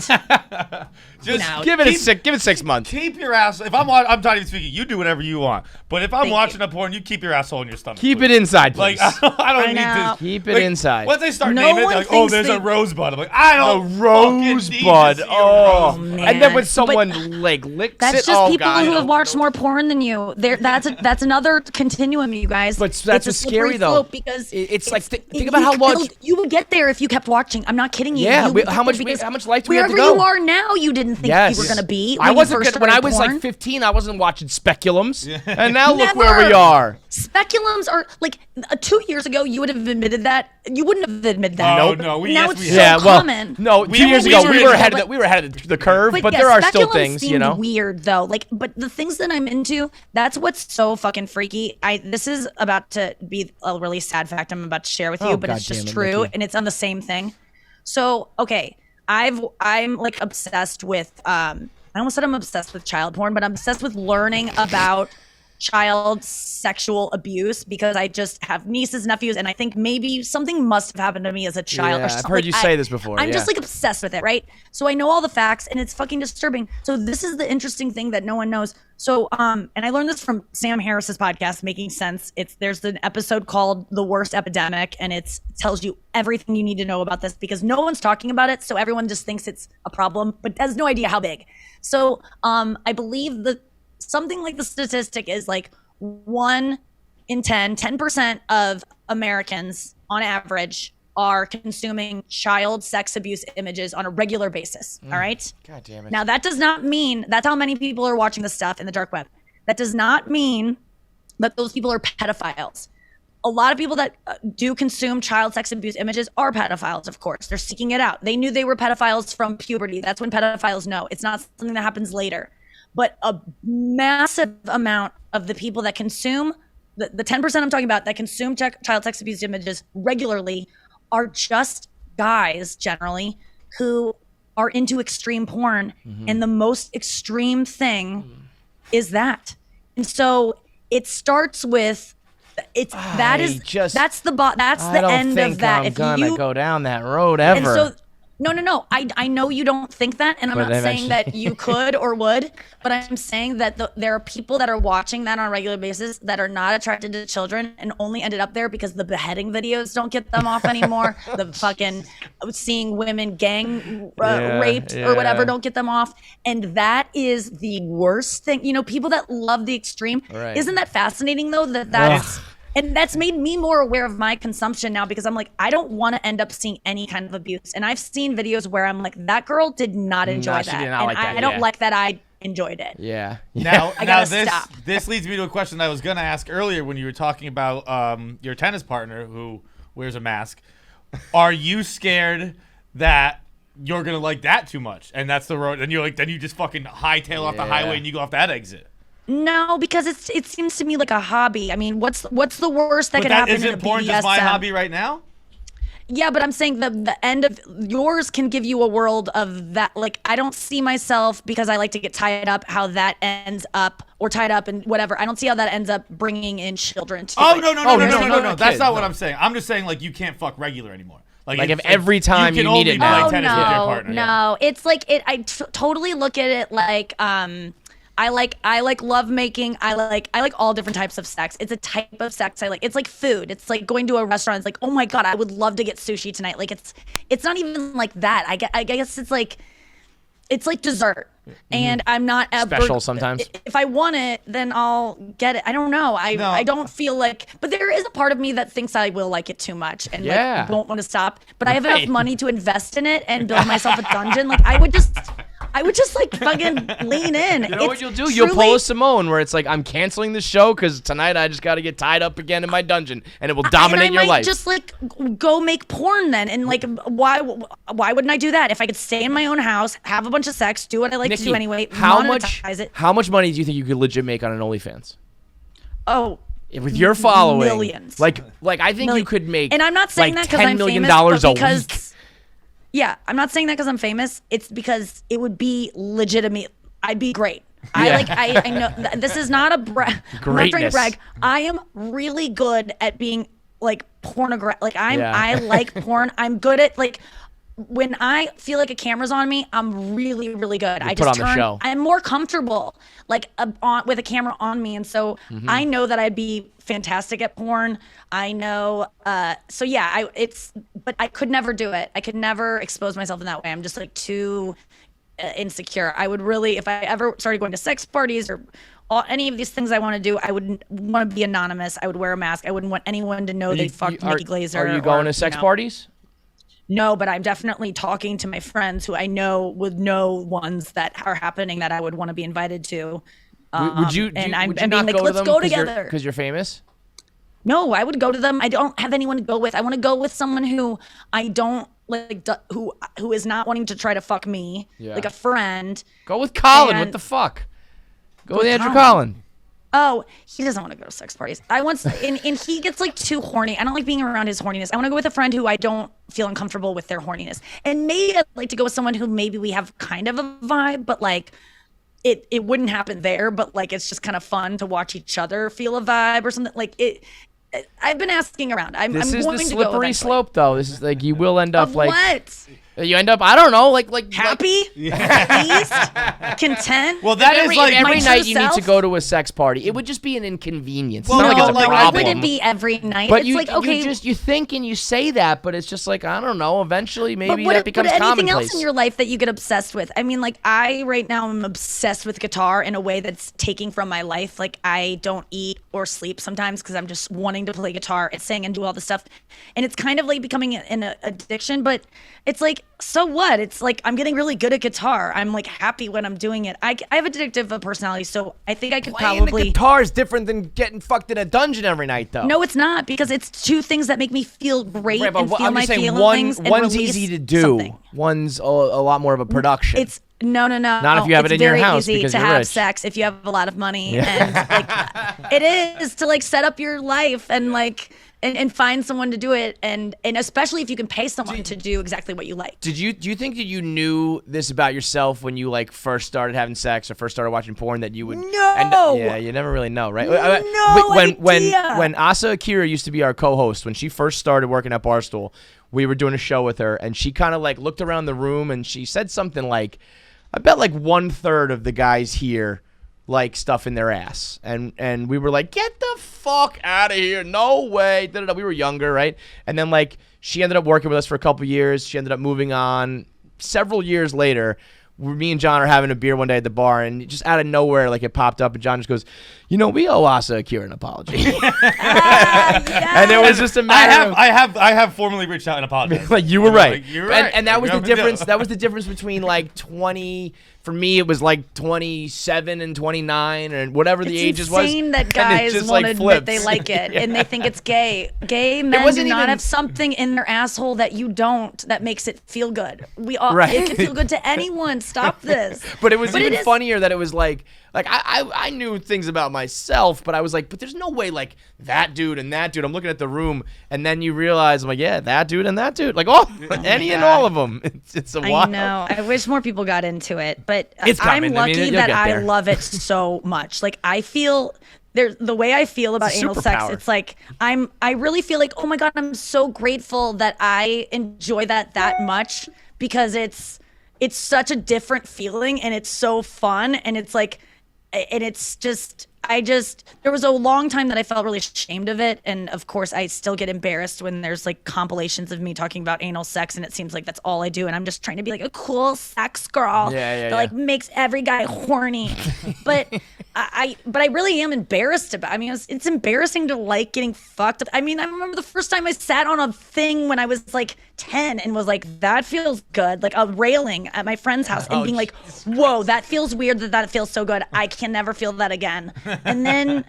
just give it 6 months. Keep your ass. If I'm not even speaking, you do whatever you want. But if I'm watching a porn, you keep your asshole in your stomach. Keep it inside, please. Like I don't need to keep it like, inside. Once they start naming it, they're like, oh, there's a rosebud. I'm like, I don't. The rosebud. Oh, man. And then when someone like licks it, that's just people who have watched more porn than you. That's another continuum, you guys. But that's what's scary though. Because it's like think about how long you would get there if you kept watching. I'm not kidding you. Yeah, you how much life do we have to go? Wherever you are now, you didn't think you were gonna be. I wasn't when I was porn. like 15. I wasn't watching speculums, and now look where we are. Speculums are like 2 years ago. You would have admitted that. You wouldn't have admitted that. Oh, no. Now it's so common. No, 2 years ago we were ahead of the curve, but there are still things, you know. Weird though. Like, but the things that I'm into, that's what's so fucking freaky. This is about to be a really sad fact I'm about to share with you, but it's just true, and it's on the same thing. So, okay, I'm like obsessed with I almost said I'm obsessed with child porn, but I'm obsessed with learning about child sexual abuse because I just have nieces, nephews, and I think maybe something must have happened to me as a child. Yeah, or something. I've heard you say this before. I'm just like obsessed with it, right? So I know all the facts, and it's fucking disturbing. So this is the interesting thing that no one knows. So and I learned this from Sam Harris's podcast, Making Sense. There's an episode called "The Worst Epidemic," and it tells you everything you need to know about this because no one's talking about it, so everyone just thinks it's a problem, but has no idea how big. So I believe that something like the statistic is like 1 in 10% of Americans on average are consuming child sex abuse images on a regular basis. All right. God damn it. Now that does not mean that's how many people are watching this stuff in the dark web. That does not mean that those people are pedophiles. A lot of people that do consume child sex abuse images are pedophiles, of course. They're seeking it out. They knew they were pedophiles from puberty. That's when pedophiles know. It's not something that happens later. But a massive amount of the people that consume, the 10% I'm talking about, that consume child sex abuse images regularly are just guys, generally, who are into extreme porn. And the most extreme thing is that. And so it starts with, that's the end of that. I don't think I'm gonna go down that road ever. And so No. I know you don't think that, and I'm But not saying that you could or would, but I'm saying that there are people that are watching that on a regular basis that are not attracted to children and only ended up there because the beheading videos don't get them off anymore. The fucking seeing women gang raped or whatever don't get them off. And that is the worst thing. You know, people that love the extreme. Right. Isn't that fascinating, though, that's... And that's made me more aware of my consumption now because I'm like, I don't want to end up seeing any kind of abuse. And I've seen videos where I'm like, that girl did not enjoy she that. did not And like that, I don't like that I enjoyed it. Yeah. Now, I gotta this stop. this leads me to a question I was gonna ask earlier when you were talking about your tennis partner who wears a mask. Are you scared that you're gonna like that too much, and that's the road? And you're like, then you just fucking hightail off the highway and you go off that exit. No, because it seems to me like a hobby. I mean, what's the worst that could happen in a Isn't porn just my BDSM? hobby right now? Yeah, but I'm saying the end of yours can give you a world of that. Like, I don't see myself because I like to get tied up, how that ends up, or tied up and whatever. I don't see how that ends up bringing in children to Oh, it. no. That's not what I'm saying. I'm just saying, like, you can't fuck regular anymore. Like if every time you need it now. play tennis with your partner. No, it's like I totally look at it like I like love making. I like all different types of sex. It's a type of sex I like. It's like food. It's like going to a restaurant. It's like, oh my God, I would love to get sushi tonight. Like it's not even like that. I guess it's like dessert. And I'm not special sometimes. If I want it, then I'll get it. I don't know. I don't feel like, but there is a part of me that thinks I will like it too much and like won't want to stop. But I have enough money to invest in it and build myself a dungeon. Like I would just like fucking lean in. You know what you'll do? You'll pull a Simone where it's like, I'm canceling the show because tonight I just got to get tied up again in my dungeon, and it will dominate your life. Just like go make porn then, and like why wouldn't I do that if I could stay in my own house, have a bunch of sex, do what I like to do anyway, monetize it? How much money do you think you could legit make on an OnlyFans? Oh. With your following, millions. Like I think you could make. And I'm not saying like that because I'm $10 million famous, but a because week. yeah, I'm not saying that because I'm famous. It's because it would be legitimate. I'd be great. I know this is not a brag. I'm not trying to brag. I am really good at being like pornographic. Like I like porn. I'm good at like when I feel like a camera's on me, I'm really, really good. I just I'm more comfortable like with a camera on me. And so I know that I'd be fantastic at porn. I know. So yeah, but I could never do it. I could never expose myself in that way. I'm just like too insecure. I would really, if I ever started going to sex parties or any of these things I want to do, I would want to be anonymous. I would wear a mask. I wouldn't want anyone to know they fucked Nikki Glaser. Are you going to sex parties? No, but I'm definitely talking to my friends who I know would know ones that are happening that I would want to be invited to. Would you? I'm being like, let's go together. Because you're famous? No, I would go to them. I don't have anyone to go with. I want to go with someone who I don't like, who is not wanting to try to fuck me, like a friend. Go with Colin. What the fuck? Go with Andrew Collin. Oh, he doesn't want to go to sex parties. And he gets like too horny. I don't like being around his horniness. I want to go with a friend who I don't feel uncomfortable with their horniness. And maybe I'd like to go with someone who maybe we have kind of a vibe, but like it wouldn't happen there, but like it's just kind of fun to watch each other feel a vibe or something. Like I've been asking around. This I'm is going the to go slippery slope, though. This is like you will end up like what? You end up, I don't know, like happy, pleased, content. Well, that is like every night you need to go to a sex party. It would just be an inconvenience. Well, it's not like it's a problem. Why would it be every night? But it's you, like okay, you think and you say that, but it's just like I don't know. Eventually, maybe that becomes anything commonplace. else in your life that you get obsessed with? I mean, like I right now am obsessed with guitar in a way that's taking from my life. Like I don't eat or sleep sometimes because I'm just wanting to play guitar and sing and do all this stuff, and it's kind of like becoming an addiction. But it's like, so what? It's like I'm getting really good at guitar. I'm like happy when I'm doing it. I have a addictive personality, so I think I could Playing probably. the guitar is different than getting fucked in a dungeon every night, though. No, it's not, because it's two things that make me feel great Right, but and feel I'm my just saying feelings. one's and easy to do. something. One's a lot more of a production. It's no. Not if you have it in your house It's because very easy to you're have rich. sex if you have a lot of money, and like it is to like set up your life and like and find someone to do it, and especially if you can pay someone to do exactly what you like. Do you think that you knew this about yourself when you like first started having sex or first started watching porn, that you would? No. Yeah, you never really know, right? No When Asa Akira used to be our co-host, when she first started working at Barstool, we were doing a show with her, and she kind of like looked around the room and she said something like, "I bet like 1/3 of the guys here like stuff in their ass," and we were like, "Get the fuck out of here, no way." Da-da-da. We were younger, right? And then like she ended up working with us for a couple years. She ended up moving on. Several years later, me and John are having a beer one day at the bar, and just out of nowhere, like it popped up, and John just goes, "You know, we owe Asa Akira an apology." And it was just a matter. I have formally reached out and apologized. Like you were right. Like, you're right. And that was the No big deal. difference. That was the difference between like 20. For me, it was like 27 and 29, and whatever the ages was. It's insane that and it guys just, won't like, admit flips. they like it, Yeah. and they think it's gay. Gay men do wasn't not even- have something in their asshole that you don't, that makes it feel good. We all, Right. it can feel good to anyone. Stop this. But it was even is- funnier that it was like I knew things about myself, but I was like, but there's no way like that dude and that dude. I'm looking at the room, and then you realize, I'm like, yeah, that dude and that dude, like any and all of them. It's a I wild. know. I wish more people got into it, but It's I'm coming. I mean, lucky you'll that get I there. love it so much. Like I feel the way I feel about It's a anal sex. superpower. It's like I really feel like, oh my God, I'm so grateful that I enjoy that much, because it's such a different feeling, and it's so fun, and it's like, and it's just, there was a long time that I felt really ashamed of it. And of course I still get embarrassed when there's like compilations of me talking about anal sex, and it seems like that's all I do. And I'm just trying to be like a cool sex girl that like makes every guy horny. But I really am embarrassed about, I mean, it's embarrassing to like getting fucked up. I mean, I remember the first time I sat on a thing when I was like 10 and was like, that feels good. Like a railing at my friend's house, and being like, whoa, that feels weird, that feels so good. I can never feel that again. And then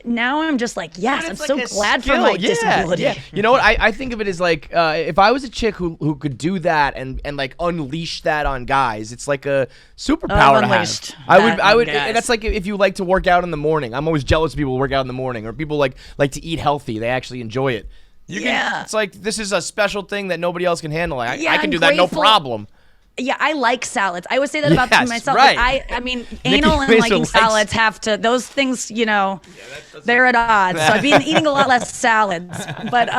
now I'm just like, yes, I'm so glad for my disability. Yeah. You know what? I think of it as like, if I was a chick who could do that and like unleash that on guys, it's like a superpower to have. I would, and that's like if you like to work out in the morning. I'm always jealous of people who work out in the morning, or people like to eat healthy. They actually enjoy it. It's like, this is a special thing that nobody else can handle. I can do that, no problem. Yeah, I like salads. I would say that about myself. Right. Like, I mean, anal and liking salads have to, those things, you know, they're at odds. So I've been eating a lot less salads. But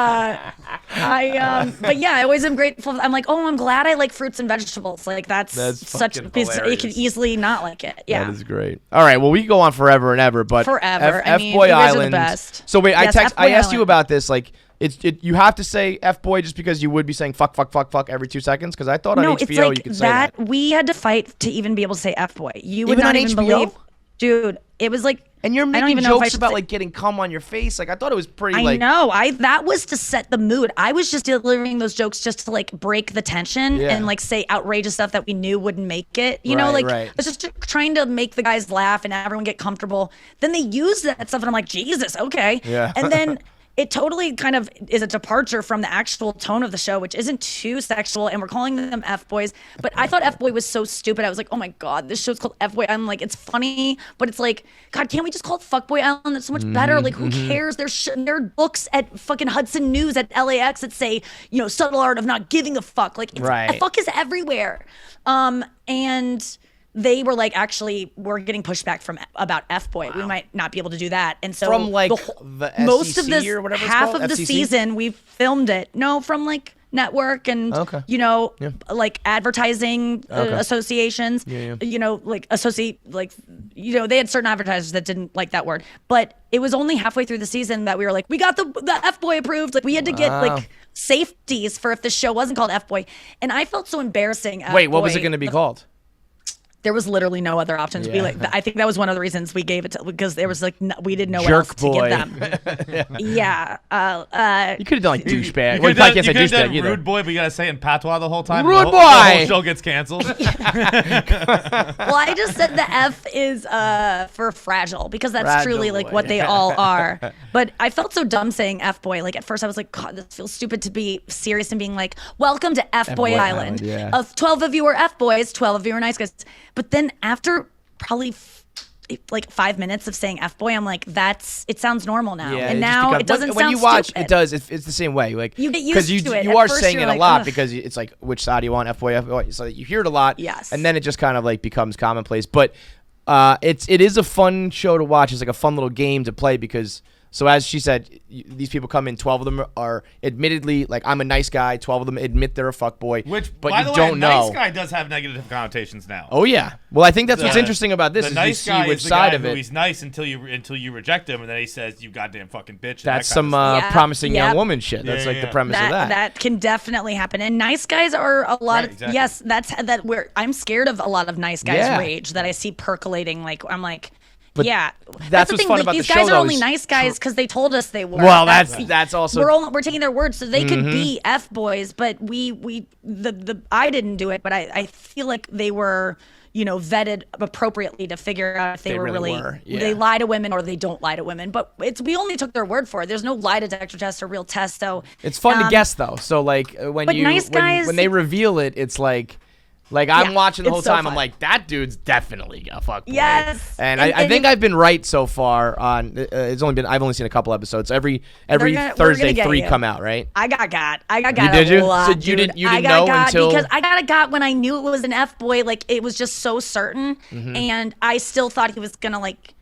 but yeah, I always am grateful. I'm like, oh, I'm glad I like fruits and vegetables. Like that's such, you could easily not like it. Yeah. That is great. All right, well, we can go on forever and ever, but forever. I mean, FBOY you guys are the Island. best. So wait, Yes, I asked Island. you about this, like, you have to say F-boy just because you would be saying fuck every 2 seconds? Because I thought on No, HBO it's like you could say that. We had to fight to even be able to say F-boy. You would Even not on even HBO? believe. Dude, it was like, And you're I don't making even know if I jokes should about say- like getting cum on your face. Like, I thought it was pretty I like. know. That was to set the mood. I was just delivering those jokes just to like break the tension Yeah. and like say outrageous stuff that we knew wouldn't make it. You know, Right, like right. I was just trying to make the guys laugh and everyone get comfortable. Then they use that stuff and I'm like, Jesus, okay. Yeah. And then it totally kind of is a departure from the actual tone of the show, which isn't too sexual, and we're calling them F-boys. But I thought F-boy was so stupid. I was like, oh my God, this show's called F-boy Island. Like, it's funny, but it's like, God, can't we just call it Fuckboy Island? That's so much better. Like, who cares? There are books at fucking Hudson News at LAX that say, you know, subtle art of not giving a fuck. Like, Right. fuck is everywhere. And they were like, actually, we're getting pushback from about F-boy. We might not be able to do that. And so From like most of SEC this or whatever it's half called? of the FCC? season we filmed it. No, from like network and you know, like advertising associations. You know, like you know, they had certain advertisers that didn't like that word. But it was only halfway through the season that we were like, we got the F-boy approved. Like we had to get like safeties for if the show wasn't called F-boy. And I felt so embarrassing. Wait, what was it going to be called? There was literally no other options. Yeah. I think that was one of the reasons we gave it to, because there was like we didn't know what Jerk else boy. to give them. Yeah. You could have done like douchebag. You Well, could you can't say have done douchebag either. rude boy, but you gotta say it in patois the whole time. Rude The whole boy! show gets canceled. Well, I just said the F is for fragile, because that's Fragile truly like boy. what they all are. But I felt so dumb saying F-boy. Like at first I was like, God, this feels stupid to be serious and being like, welcome to F-boy Island. Yeah. Of 12 of you are F-boys, 12 of you are nice guys. But then after probably like 5 minutes of saying F boy, I'm like, it sounds normal now. Yeah, and it just now becomes- it doesn't when sound you watch, stupid. it does. It's the same way. Like You get used you, to it. you At are first saying you're it a like, lot ugh. because it's like, which side do you want? F boy, F boy. So you hear it a lot. Yes. And then it just kind of like becomes commonplace. But it is a fun show to watch. It's like a fun little game to play because. So as she said, these people come in. 12 of them are admittedly like, I'm a nice guy. 12 of them admit they're a fuckboy. But you the way, don't know. nice guy does have negative connotations now. Oh yeah. Well, I think that's what's interesting about this The is nice you see guy which is the side guy of who it. he's nice until you reject him, and then he says, "You goddamn fucking bitch." and That's that kind some of stuff. promising young Yep. woman shit. That's like the premise of that. That can definitely happen. And nice guys are a lot Right, of exactly. yes, that where I'm scared of a lot of nice guys Yeah. rage that I see percolating. Like I'm like, But yeah. that's the what's thing. fun like, about these the guys show, are though, only is nice guys because they told us they were. Well, that's also we're taking their word, so they could Mhm. be F boys, but I didn't do it, but I feel like they were, vetted appropriately to figure out if they were really really were, yeah. they lie to women or they don't lie to women. But we only took their word for it. There's no lie detector test or real test, so It's fun to guess though. So like when but nice guys- when they reveal it, it's like I'm Yeah, watching the whole it's so time. I'm fun. like, that dude's definitely a fuck boy. Yes. And And- I and think it- I've been right so far on. I've only seen a couple episodes. Every We're Thursday gonna get 3 you. come out, right? I got got. did you? A lot, So you dude. didn't I know got until- because I got when I knew it was an F boy. Like it was just so certain, Mhm. and I still thought he was gonna like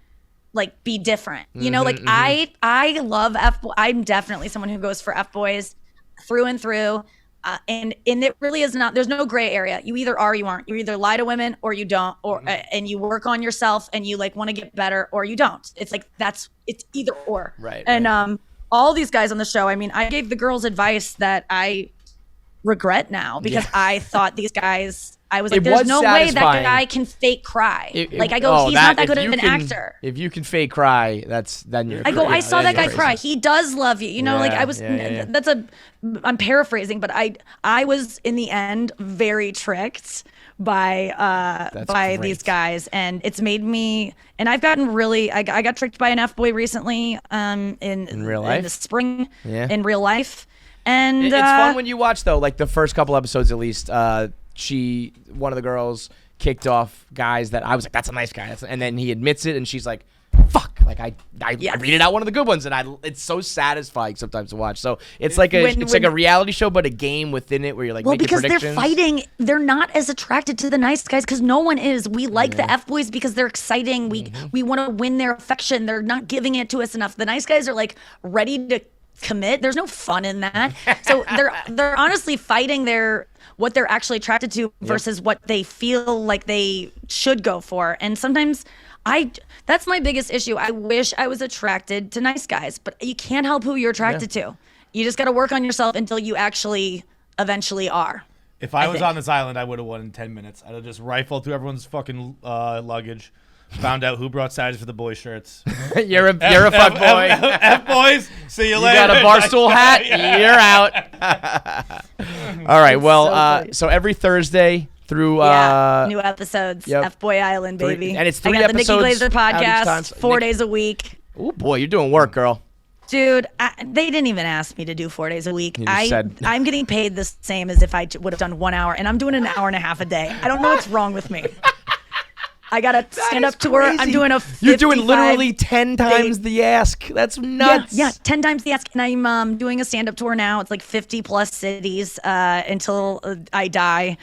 be different. Like Mhm, I love F boy. I'm definitely someone who goes for F boys through and through. And it really is not. There's no gray area. You either are, or you aren't. You either lie to women or you don't, or and you work on yourself and you like want to get better, or you don't. It's like it's either or. Right. And all these guys on the show. I mean, I gave the girls advice that I regret now because I thought these guys. I was like, It there's was no way that satisfying. guy can fake cry. It- like I go, he's not that if good of you an can- actor. If you can fake cry, then you're. I go, I saw that guy crazy. cry. He does love you. Like Yeah, I was, yeah. I'm paraphrasing, but I was in the end very tricked by great. these guys. And it's made me, and I've gotten really, I got tricked by an F-boy recently in real in life? the spring Yeah. in real life. And It's fun when you watch though, like the first couple episodes at least. One of the girls kicked off guys that I was like, that's a nice guy, and then he admits it, and she's like, fuck, like I read it out one of the good ones, and it's so satisfying sometimes to watch. So it's like like a reality show, but a game within it where you're like well, making because they're predictions. fighting, they're not as attracted to the nice guys because no one is. We like the F boys because they're exciting. We want to win their affection. They're not giving it to us enough. The nice guys are like ready to commit. There's no fun in that. So they're honestly fighting what they're actually attracted to versus what they feel like they should go for. And sometimes that's my biggest issue. I wish I was attracted to nice guys, but you can't help who you're attracted to. You just got to work on yourself until you actually eventually are. If I was think. on this island, I would have won in 10 minutes. I'd have just rifled through everyone's fucking luggage, found out who brought sizes for the boy shirts. You're a fuck boy. F boys, see you You later. got a Barstool hat, you're out. All right, well, so every Thursday through New episodes, yep. FBOY Island, baby. And it's I 3 got the Nikki episodes Glaser out each time. podcast, 4 days a week. Oh boy, you're doing work, girl. Dude, they didn't even ask me to do 4 days a week. You just said- I'm getting paid the same as if I would have done 1 hour, and I'm doing an hour and a half a day. I don't know what's wrong with me. I got a stand-up tour. I'm crazy. doing a You're doing 55 literally 10 times the ask. That's nuts. Yeah, 10 times the ask. And I'm doing a stand-up tour now. It's like 50 plus cities until I die.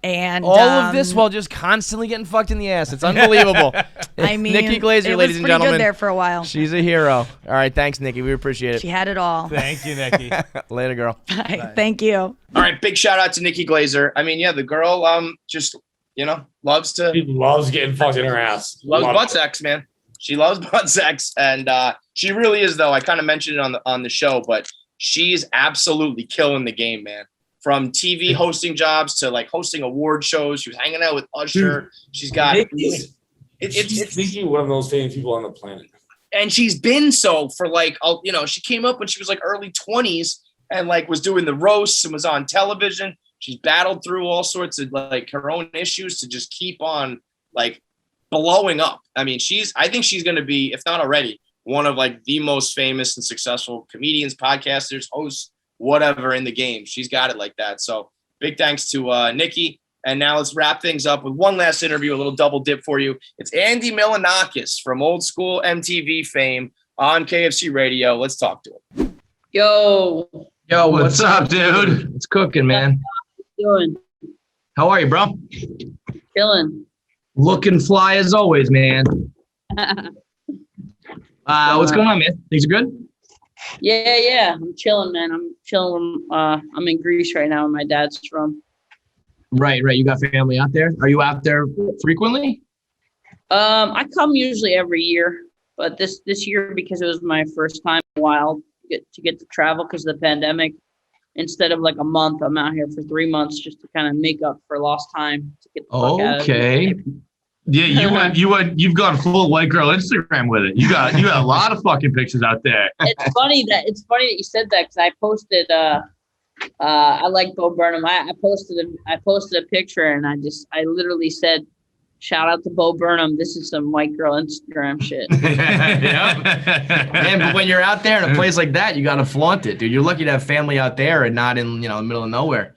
And All of this while just constantly getting fucked in the ass. It's unbelievable. I mean, Nikki Glaser, it was ladies and pretty gentlemen. good there for a while. She's a hero. All right, thanks, Nikki. We appreciate it. She had it all. Thank you, Nikki. Later, girl. Bye. Thank you. All right, big shout out to Nikki Glaser. I mean, yeah, the girl just loves to. She loves getting fucked in her ass. Loves Love butt it. sex, man. She loves butt sex, and she really is. Though I kind of mentioned it on the show, but she's absolutely killing the game, man. From TV hosting jobs to like hosting award shows, she was hanging out with Usher. She's got She's sneaky one of those famous people on the planet. and she's been so for like she came up when she was like early 20s and like was doing the roasts and was on television. She's battled through all sorts of like her own issues to just keep on like blowing up. I mean, I think she's going to be, if not already, one of like the most famous and successful comedians, podcasters, hosts, whatever in the game. She's got it like that. So big thanks to Nikki. And now let's wrap things up with one last interview, a little double dip for you. It's Andy Milonakis from old school MTV fame on KFC radio. Let's talk to him. Yo, what's up, dude? It's cooking, man. doing? How are you, bro? Chilling. Looking fly as always, man. What's going on, man? Things are good? Yeah. I'm chilling, man. I'm chilling. I'm in Greece right now, where my dad's from. Right. You got family out there? Are you out there frequently? I come usually every year, but this year, because it was my first time in a while to get to travel because of the pandemic, instead of like a month, I'm out here for 3 months just to kind of make up for lost time to get the fuck out of Okay. Yeah, you've gone full white girl Instagram with it. You got a lot of fucking pictures out there. It's funny that you said that, because I posted I like Bo Burnham. I posted a picture, and I literally said, shout out to Bo Burnham. This is some white girl Instagram shit. Man, but when you're out there in a place like that, you got to flaunt it, dude. You're lucky to have family out there and not in, the middle of nowhere.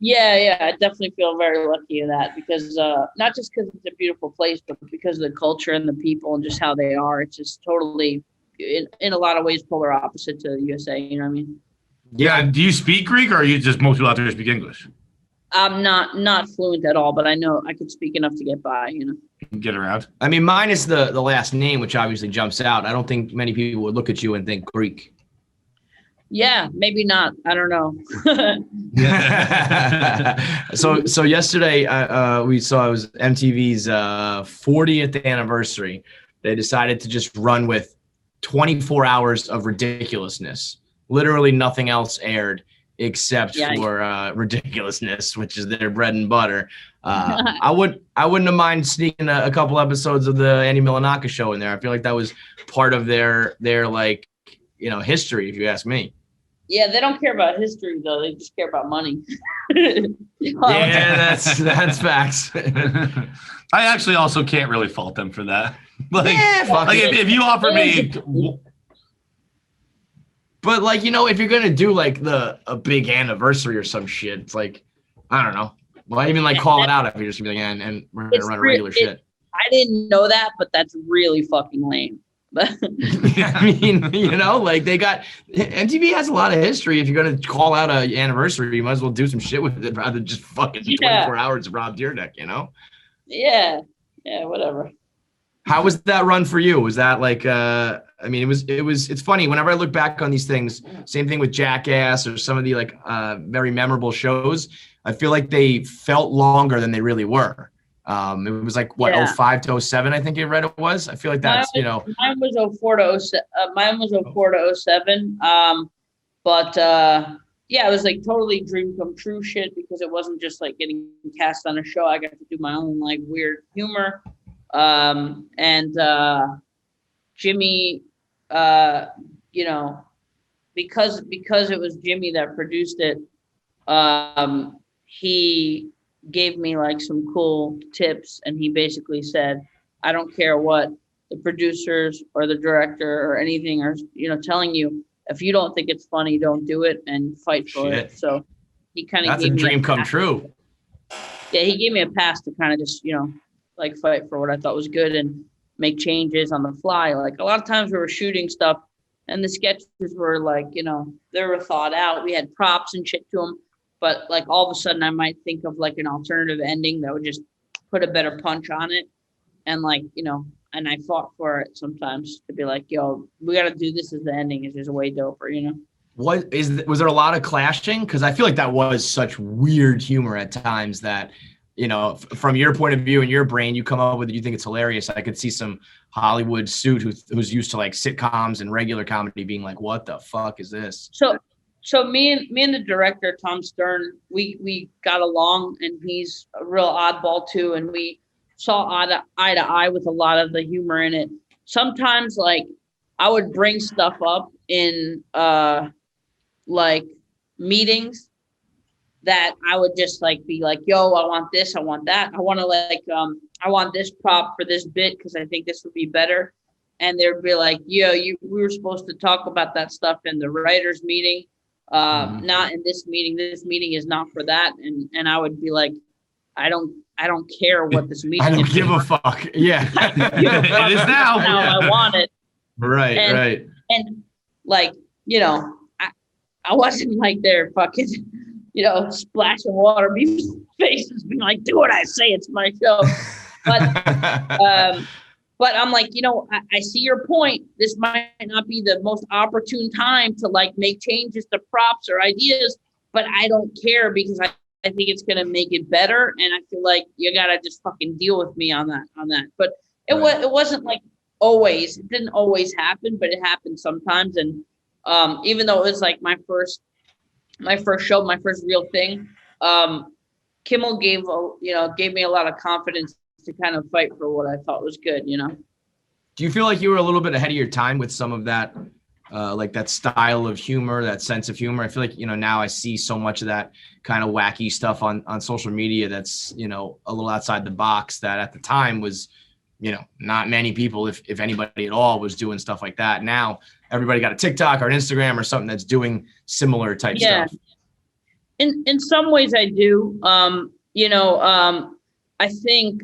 Yeah, I definitely feel very lucky of that, because not just because it's a beautiful place, but because of the culture and the people and just how they are. It's just totally, in a lot of ways, polar opposite to the USA. You know what I mean? Yeah. Do you speak Greek, or are you just most people out there speak English? I'm not fluent at all, but I know I could speak enough to get by. Get around. I mean, minus the last name, which obviously jumps out. I don't think many people would look at you and think Greek. Yeah, maybe not. I don't know. So yesterday we saw it was MTV's 40th anniversary. They decided to just run with 24 hours of ridiculousness. Literally nothing else aired except for ridiculousness, which is their bread and butter. I wouldn't have mind sneaking a couple episodes of the Andy Milonakis Show in there. I feel like that was part of their like, history, if you ask me. Yeah, they don't care about history though. They just care about money. Yeah, that's facts. I actually also can't really fault them for that. If you offer me. But if you're gonna do like a big anniversary or some shit, it's like, I don't know. Why even call it out if you're just gonna be like, and we're gonna run regular shit. I didn't know that, but that's really fucking lame. But I mean, they got MTV has a lot of history. If you're gonna call out an anniversary, you might as well do some shit with it rather than just fucking 24 hours of Rob Dyrdek, Yeah, whatever. How was that run for you? Was that it's funny whenever I look back on these things, same thing with Jackass or some of the very memorable shows, I feel like they felt longer than they really were. It was 05 to 07, I think I read it was. I feel like that's, Mine was 04 to 07. Mine was 04 to 07. But it was totally dream come true shit, because it wasn't just getting cast on a show. I got to do my own weird humor. And Jimmy, because it was Jimmy that produced it, he gave me some cool tips, and he basically said, I don't care what the producers or the director or anything are, telling you. If you don't think it's funny, don't do it, and fight for it. So he kind of that's a dream come true. Yeah, he gave me a pass to kind of just, fight for what I thought was good and make changes on the fly. A lot of times we were shooting stuff and the sketches were they were thought out. We had props and shit to them. But all of a sudden I might think of an alternative ending that would just put a better punch on it. And and I fought for it sometimes to be yo, we got to do this as the ending. It's just way doper, Was there a lot of clashing? Because I feel like that was such weird humor at times that, from your point of view and your brain, you come up with it, you think it's hilarious. I could see some Hollywood suit who's used to sitcoms and regular comedy being what the fuck is this? So me and the director, Tom Stern, we got along, and he's a real oddball too. And we saw eye to eye with a lot of the humor in it. Sometimes I would bring stuff up in meetings that I would just be yo, I want this, I want that. I want to I want this prop for this bit because I think this would be better. And they'd be yo, we were supposed to talk about that stuff in the writers meeting. Not in this meeting. This meeting is not for that. And I would be I don't care what this media. I don't give a fuck. Yeah. It is now. How I want it. Right, And- right. And like, I wasn't like there fucking, splashing water in people's faces, being like, do what I say, it's my show. But I'm like, I see your point. This might not be the most opportune time to like make changes to props or ideas, but I don't care because I think it's gonna make it better, and I feel like you gotta just fucking deal with me on that. But it wasn't like always. It didn't always happen, but it happened sometimes. And even though it was like my first show, my first real thing, Kimmel gave me a lot of confidence to kind of fight for what I thought was good. Do you feel like you were a little bit ahead of your time with some of that, like that style of humor, that sense of humor? I feel like, now I see so much of that kind of wacky stuff on social media that's, a little outside the box, that at the time was, not many people, if anybody at all, was doing stuff like that. Now everybody got a TikTok or an Instagram or something that's doing similar type stuff. In some ways I do. I think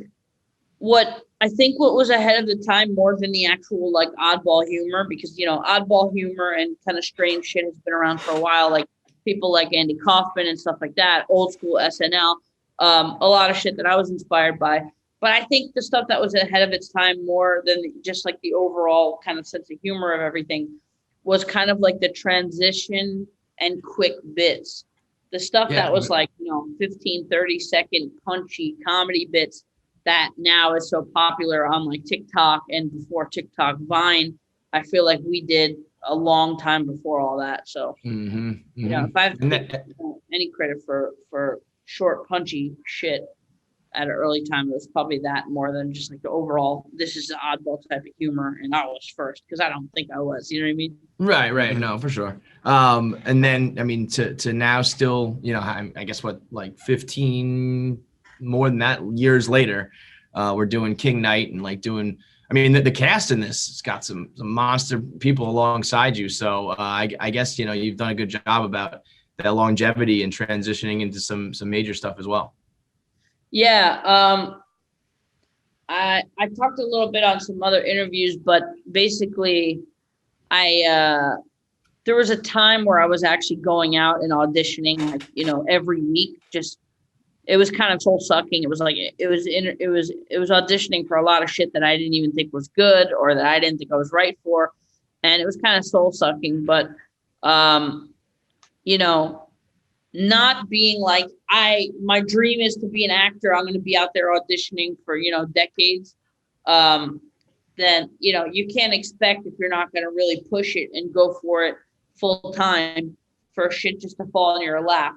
what was ahead of the time more than the actual like oddball humor, because oddball humor and kind of strange shit has been around for a while, like people like Andy Kaufman and stuff like that, old school SNL, a lot of shit that I was inspired by. But I think the stuff that was ahead of its time more than just like the overall kind of sense of humor of everything was kind of like the transition and quick bits. The stuff that was like, 15, 30-second punchy comedy bits that now is so popular on like TikTok and before TikTok, Vine, I feel like we did a long time before all that. So, if I have to take any credit for short, punchy shit at an early time, it was probably that more than just like the overall, this is the oddball type of humor. And I was first, because I don't think I was, you know what I mean? Right. No, for sure. And then, I mean, to now still, I guess what, like 15, more than that years later, we're doing King Night and like doing, I mean, the cast in this has got some monster people alongside you. So I guess, you've done a good job about that longevity and transitioning into some major stuff as well. Yeah. I talked a little bit on some other interviews, but basically there was a time where I was actually going out and auditioning, like, every week. Just, it was kind of soul sucking. It was like, it was auditioning for a lot of shit that I didn't even think was good or that I didn't think I was right for. And it was kind of soul sucking, but, not being like, my dream is to be an actor. I'm going to be out there auditioning for, decades. Then, you can't expect, if you're not going to really push it and go for it full time, for shit just to fall in your lap,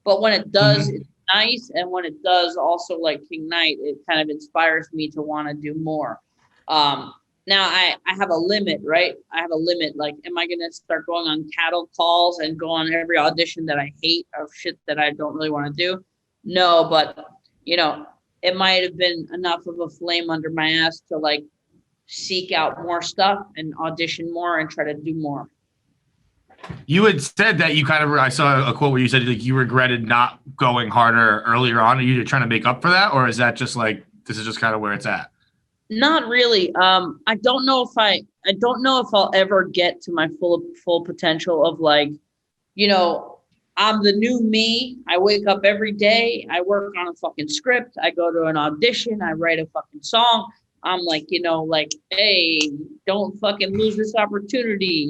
but when it does, it's nice. And when it does, also like King Night, it kind of inspires me to want to do more. Now I have a limit, right? I have a limit. Like, am I going to start going on cattle calls and go on every audition that I hate of shit that I don't really want to do? No, but it might have been enough of a flame under my ass to like seek out more stuff and audition more and try to do more. You had said that I saw a quote where you said like you regretted not going harder earlier on. Are you trying to make up for that? Or is that just like, this is just kind of where it's at? Not really. I don't know if I'll ever get to my full potential of like, I'm the new me. I wake up every day. I work on a fucking script. I go to an audition. I write a fucking song. I'm like, hey, don't fucking lose this opportunity.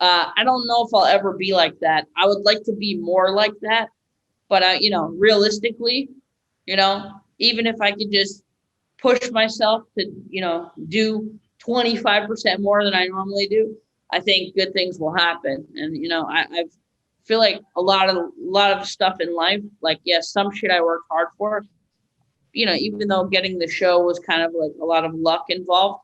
I don't know if I'll ever be like that. I would like to be more like that, but realistically, even if I could just push myself to, do 25% more than I normally do, I think good things will happen. And, I feel like a lot of stuff in life, like, yes, some shit I worked hard for, even though getting the show was kind of like a lot of luck involved.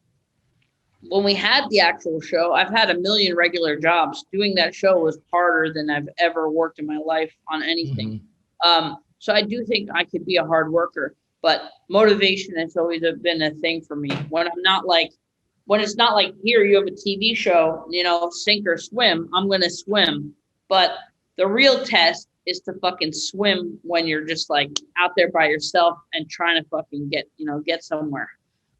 When we had the actual show, I've had a million regular jobs. Doing that show was harder than I've ever worked in my life on anything. So I do think I could be a hard worker. But motivation has always been a thing for me. When it's not like, here, you have a TV show, sink or swim, I'm going to swim. But the real test is to fucking swim when you're just like out there by yourself and trying to fucking get somewhere.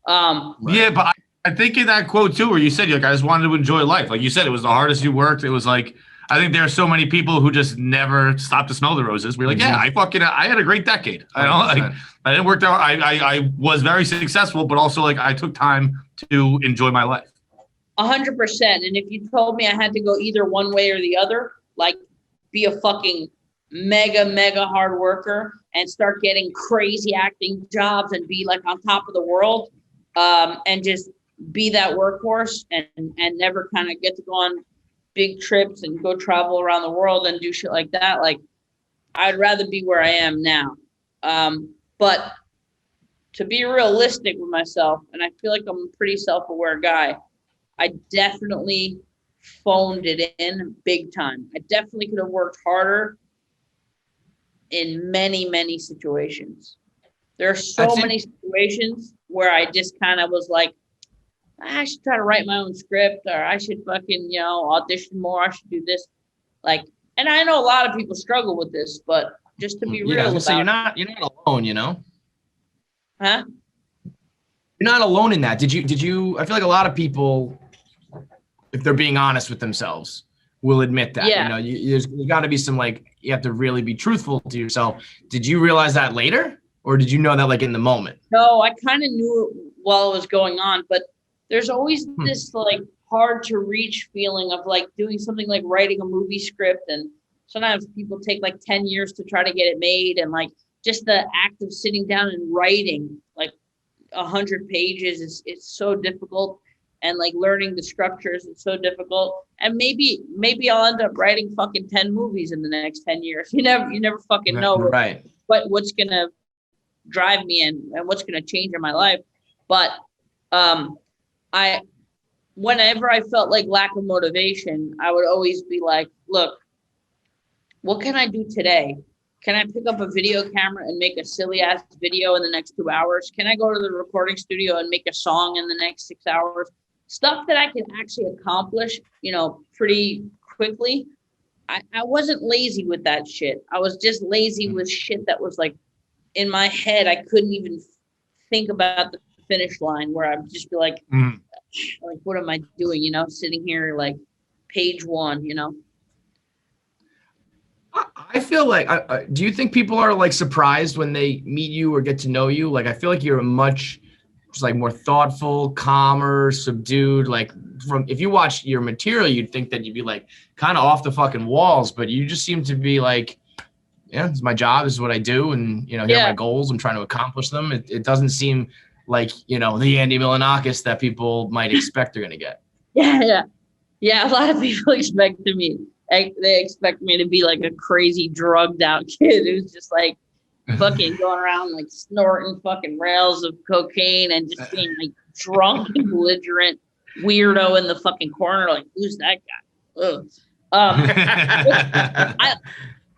Yeah, but I think in that quote too, where you said like I just wanted to enjoy life. Like you said, it was the hardest you worked. It was like I think there are so many people who just never stop to smell the roses. We're like, yeah, I had a great decade. I don't like I didn't work out. I was very successful, but also like I took time to enjoy my life. 100%. And if you told me I had to go either one way or the other, like be a fucking mega hard worker and start getting crazy acting jobs and be like on top of the world, and just be that workhorse and never kind of get to go on big trips and go travel around the world and do shit like that. Like I'd rather be where I am now. But to be realistic with myself, and I feel like I'm a pretty self-aware guy, I definitely phoned it in big time. I definitely could have worked harder in many situations. There are so many situations where I just kind of was like, I should try to write my own script, or I should fucking, audition more. I should do this. Like, and I know a lot of people struggle with this, but just to be real So you're not alone, Huh? You're not alone in that. Did you, I feel like a lot of people, if they're being honest with themselves, will admit that. Yeah. There's got to be some you have to really be truthful to yourself. Did you realize that later, or did you know that like in the moment? No, I kind of knew it while it was going on, but there's always this like hard to reach feeling of like doing something like writing a movie script, and sometimes people take like 10 years to try to get it made, and like just the act of sitting down and writing like 100 pages it's so difficult. And like learning the structures, it's so difficult. And maybe I'll end up writing fucking 10 movies in the next 10 years. You never fucking know what's gonna drive me and what's gonna change in my life. But whenever I felt like lack of motivation, I would always be like, look, what can I do today? Can I pick up a video camera and make a silly ass video in the next 2 hours? Can I go to the recording studio and make a song in the next 6 hours? Stuff that I can actually accomplish, pretty quickly. I wasn't lazy with that shit. I was just lazy with shit that was like in my head. I couldn't even think about the finish line, where I'd just be like, what am I doing? Sitting here like page one, I feel like, do you think people are like surprised when they meet you or get to know you? Like, I feel like you're much just like more thoughtful, calmer, subdued. Like if you watch your material, you'd think that you'd be like kind of off the fucking walls, but you just seem to be like, yeah, it's my job. This is what I do. And, here are my goals. I'm trying to accomplish them. It doesn't seem like, the Andy Milonakis that people might expect they're going to get. Yeah. A lot of people expect me to be like a crazy drugged out kid who's just like fucking going around like snorting fucking rails of cocaine and just being like drunk and belligerent weirdo in the fucking corner. Like, who's that guy? Ugh.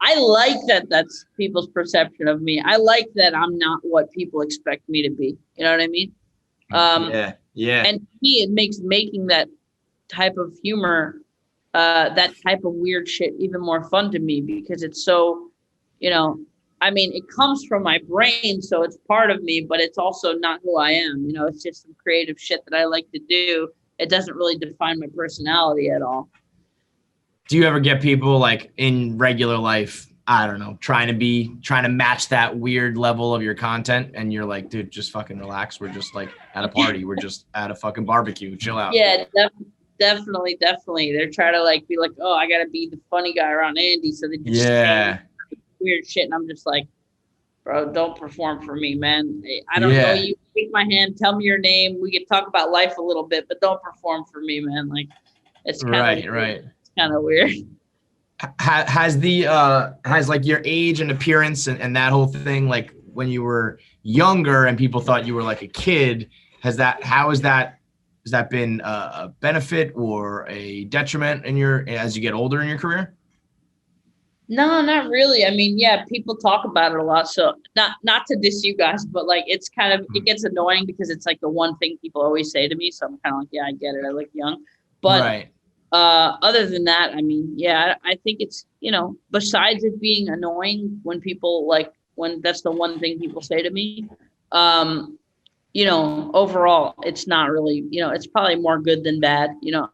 I like that that's people's perception of me. I like that I'm not what people expect me to be. You know what I mean? Yeah. And to me, it makes making that type of humor, that type of weird shit even more fun to me, because it's so, it comes from my brain, so it's part of me, but it's also not who I am. It's just some creative shit that I like to do. It doesn't really define my personality at all. Do you ever get people like in regular life, I don't know, trying to match that weird level of your content, and you're like, dude, just fucking relax. We're just like at a party. We're just at a fucking barbecue. Chill out. Yeah, definitely. They're trying to like be like, oh, I gotta be the funny guy around Andy, so they just say weird shit, and I'm just like, bro, don't perform for me, man. I don't know you. Take my hand, tell me your name. We can talk about life a little bit, but don't perform for me, man. Like, it's kind of right. It's kind of weird. Has like your age and appearance and that whole thing, like when you were younger and people thought you were like a kid, has that been a benefit or a detriment as you get older in your career? No, not really. I mean, yeah, people talk about it a lot. So not to diss you guys, but like it's kind of, it gets annoying because it's like the one thing people always say to me. So I'm kind of like, yeah, I get it. I look young, but Other than that, I mean, yeah, I think it's, besides it being annoying when people when that's the one thing people say to me, overall, it's not really, it's probably more good than bad.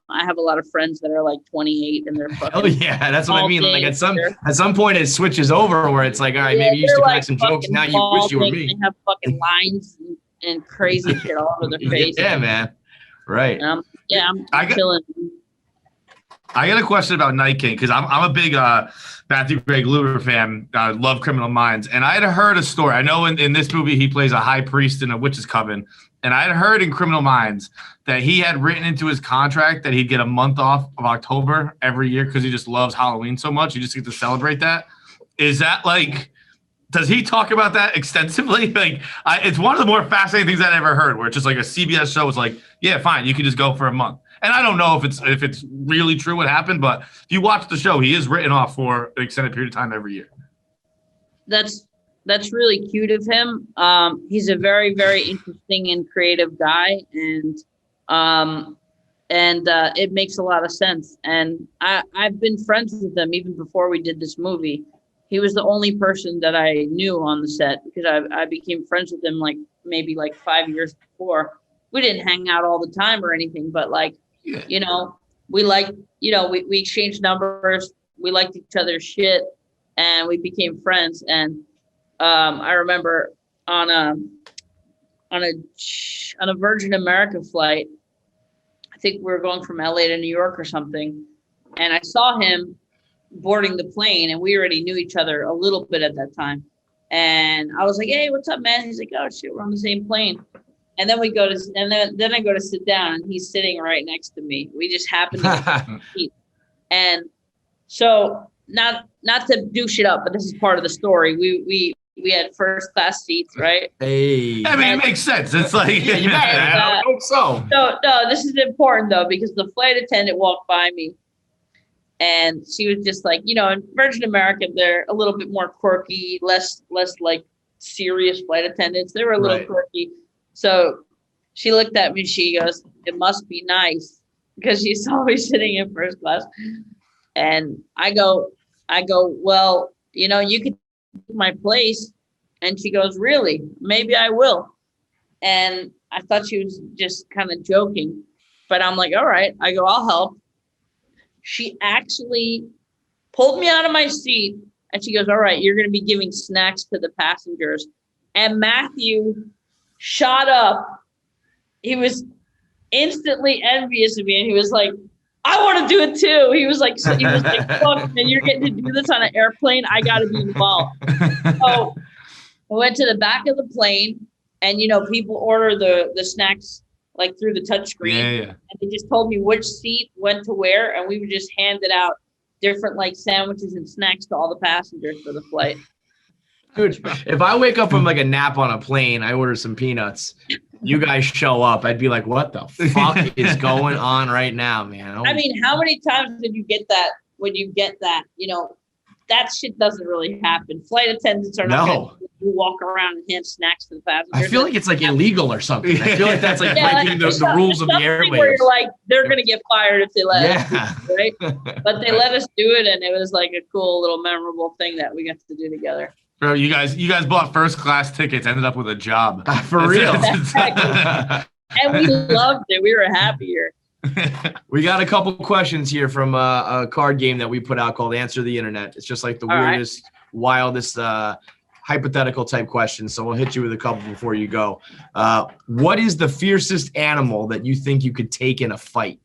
I have a lot of friends that are like 28 and they're fucking. Oh yeah, that's what I mean. Like at some teenager. point it switches over where it's like, all right, maybe you used to crack some jokes. Now you wish you were me. They have fucking lines and crazy shit all over their face. Yeah, man. Right. I'm chilling. I got a question about Night King because I'm a big Matthew Gray Gluber fan. I love Criminal Minds, and I had heard a story. I know in this movie he plays a high priest in a witch's coven, and I had heard in Criminal Minds that he had written into his contract that he'd get a month off of October every year because he just loves Halloween so much. He just gets to celebrate that. Is that like? Does he talk about that extensively? It's one of the more fascinating things I've ever heard, where it's just like a CBS show is like, yeah, fine, you can just go for a month. And I don't know if it's really true what happened, but if you watch the show, he is written off for an extended period of time every year. That's really cute of him. He's a very, very interesting and creative guy, and it makes a lot of sense. And I've been friends with him even before we did this movie. He was the only person that I knew on the set because I became friends with him maybe 5 years before. We didn't hang out all the time or anything, but we we exchanged numbers. We liked each other's shit, and we became friends. And I remember on a Virgin America flight, I think we were going from LA to New York or something, and I saw him boarding the plane, and we already knew each other a little bit at that time. And I was like, "Hey, what's up, man?" He's like, "Oh shit, we're on the same plane." And then then I go to sit down, and he's sitting right next to me. We just happened to meet. And so not to do shit up, but this is part of the story. We had first class seats, right? Hey, I mean, it makes sense. It's like I hope so. No, this is important though, because the flight attendant walked by me, and she was just like, in Virgin America, they're a little bit more quirky, less like serious flight attendants. They were a little quirky. So she looked at me, she goes, "It must be nice," because she's always sitting in first class. And I go, "Well, you could take my place." And she goes, "Really? Maybe I will." And I thought she was just kind of joking, but I'm like, "All right." I go, "I'll help." She actually pulled me out of my seat, and she goes, "All right, you're going to be giving snacks to the passengers." And Matthew shot up. He was instantly envious of me, and he was like, "I want to do it too." He was like, "Fuck, man, you're getting to do this on an airplane. I got to be involved." So I went to the back of the plane, and people order the snacks through the touch screen. Yeah. And they just told me which seat went to where, and we would just hand it out different sandwiches and snacks to all the passengers for the flight. Dude, if I wake up from a nap on a plane, I order some peanuts, you guys show up, I'd be like, "What the fuck is going on right now, man?" I mean, how many times did you get that when you get that? That shit doesn't really happen. Flight attendants are not going to walk around and hand snacks to the passengers. I feel like it's illegal or something. I feel like that's breaking the rules of the airways. Where you're they're going to get fired if they let us do it, right? But they let us do it, and it was a cool little memorable thing that we got to do together. Bro, you guys bought first class tickets, ended up with a job. For real. And we loved it. We were happier. We got a couple questions here from a card game that we put out called Answer the Internet. It's just the weirdest, wildest, hypothetical type questions. So we'll hit you with a couple before you go. What is the fiercest animal that you think you could take in a fight?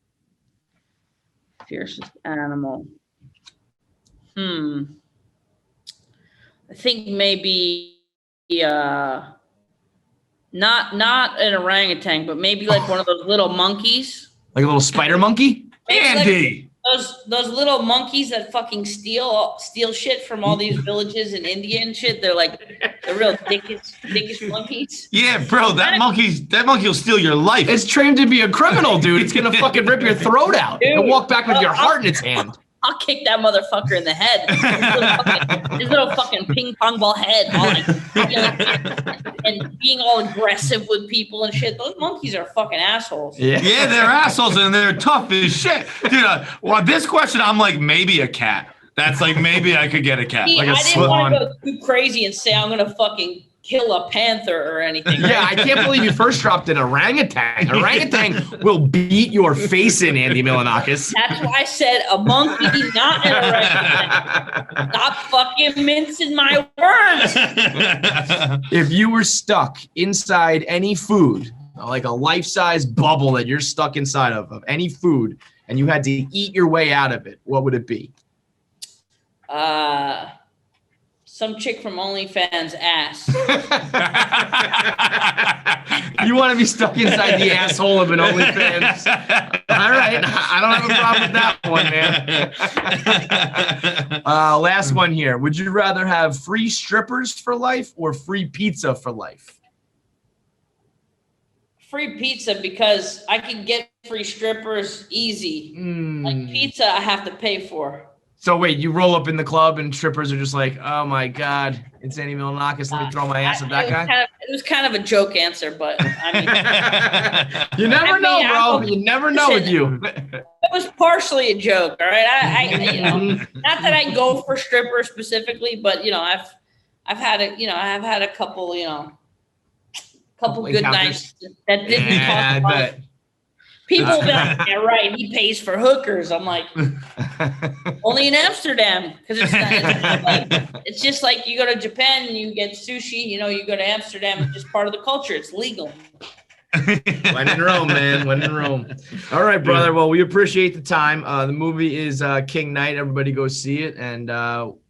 Fiercest animal. I think maybe not an orangutan, but maybe one of those little monkeys. Like a little spider monkey? Andy! Those little monkeys that fucking steal shit from all these villages in India and shit. They're the real dickish monkeys. Yeah, bro, that monkey will steal your life. It's trained to be a criminal, dude. It's gonna fucking rip your throat out and walk back with your heart in its hand. I'll kick that motherfucker in the head. His little fucking ping pong ball head, all and being all aggressive with people and shit. Those monkeys are fucking assholes. Yeah, they're assholes and they're tough as shit, dude. Well, this question, I'm like maybe a cat. That's like maybe I could get a cat, like a I didn't swan. want to go too crazy and say I'm gonna fucking kill a panther or anything. Yeah, I can't believe you first dropped an orangutan. Orangutan will beat your face in, Andy Milonakis. That's why I said a monkey, not an orangutan. Stop fucking mincing my words. If you were stuck inside any food, like a life-size bubble that you're stuck inside of any food, and you had to eat your way out of it, what would it be? Some chick from OnlyFans ass. You want to be stuck inside the asshole of an OnlyFans? All right, I don't have a problem with that one, man. Last one here. Would you rather have free strippers for life or free pizza for life? Free pizza because I can get free strippers easy. Like pizza, I have to pay for. So wait, you roll up in the club and strippers are just like, oh my God, it's Andy Milonakis. Let me throw my ass at that guy. It was kind of a joke answer, but I mean, you never know, bro. You never know with you. It was partially a joke, all right. I not that I go for strippers specifically, but I've had a couple, couple good nights that didn't cost money. People be like, yeah, right, he pays for hookers. I'm like, only in Amsterdam. Because it's just like you go to Japan and you get sushi, you go to Amsterdam, it's just part of the culture. It's legal. When in Rome, man. When in Rome. All right, brother. Well, we appreciate the time. The movie is King Knight. Everybody go see it. And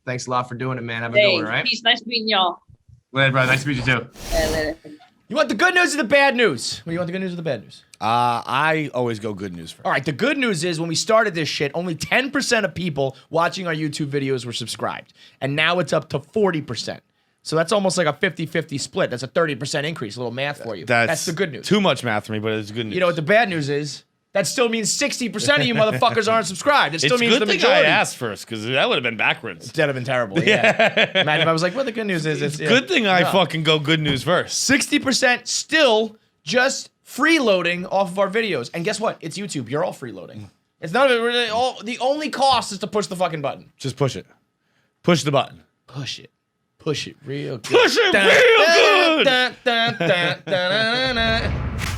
thanks a lot for doing it, man. Have a good one, all right? Peace. Nice meeting y'all. Later, brother. Nice to meet you, too. Later. You want the good news or the bad news? What do you want, the good news or the bad news? I always go good news first. All right, the good news is when we started this shit, only 10% of people watching our YouTube videos were subscribed. And now it's up to 40%. So that's almost like a 50-50 split. That's a 30% increase. A little math for you. That's the good news. Too much math for me, but it's good news. You know what the bad news is? That still means 60% of you motherfuckers aren't subscribed. It still means the majority. It's a good thing I asked first, because that would have been backwards. That'd have been terrible, yeah. Imagine if I was like, well, the good news is... It's good thing I fucking go good news first. 60% still just freeloading off of our videos. And guess what? It's YouTube. You're all freeloading. It's not really the only cost is to push the fucking button. Just push it. Push the button. Push it. Push it real good. Push it real good!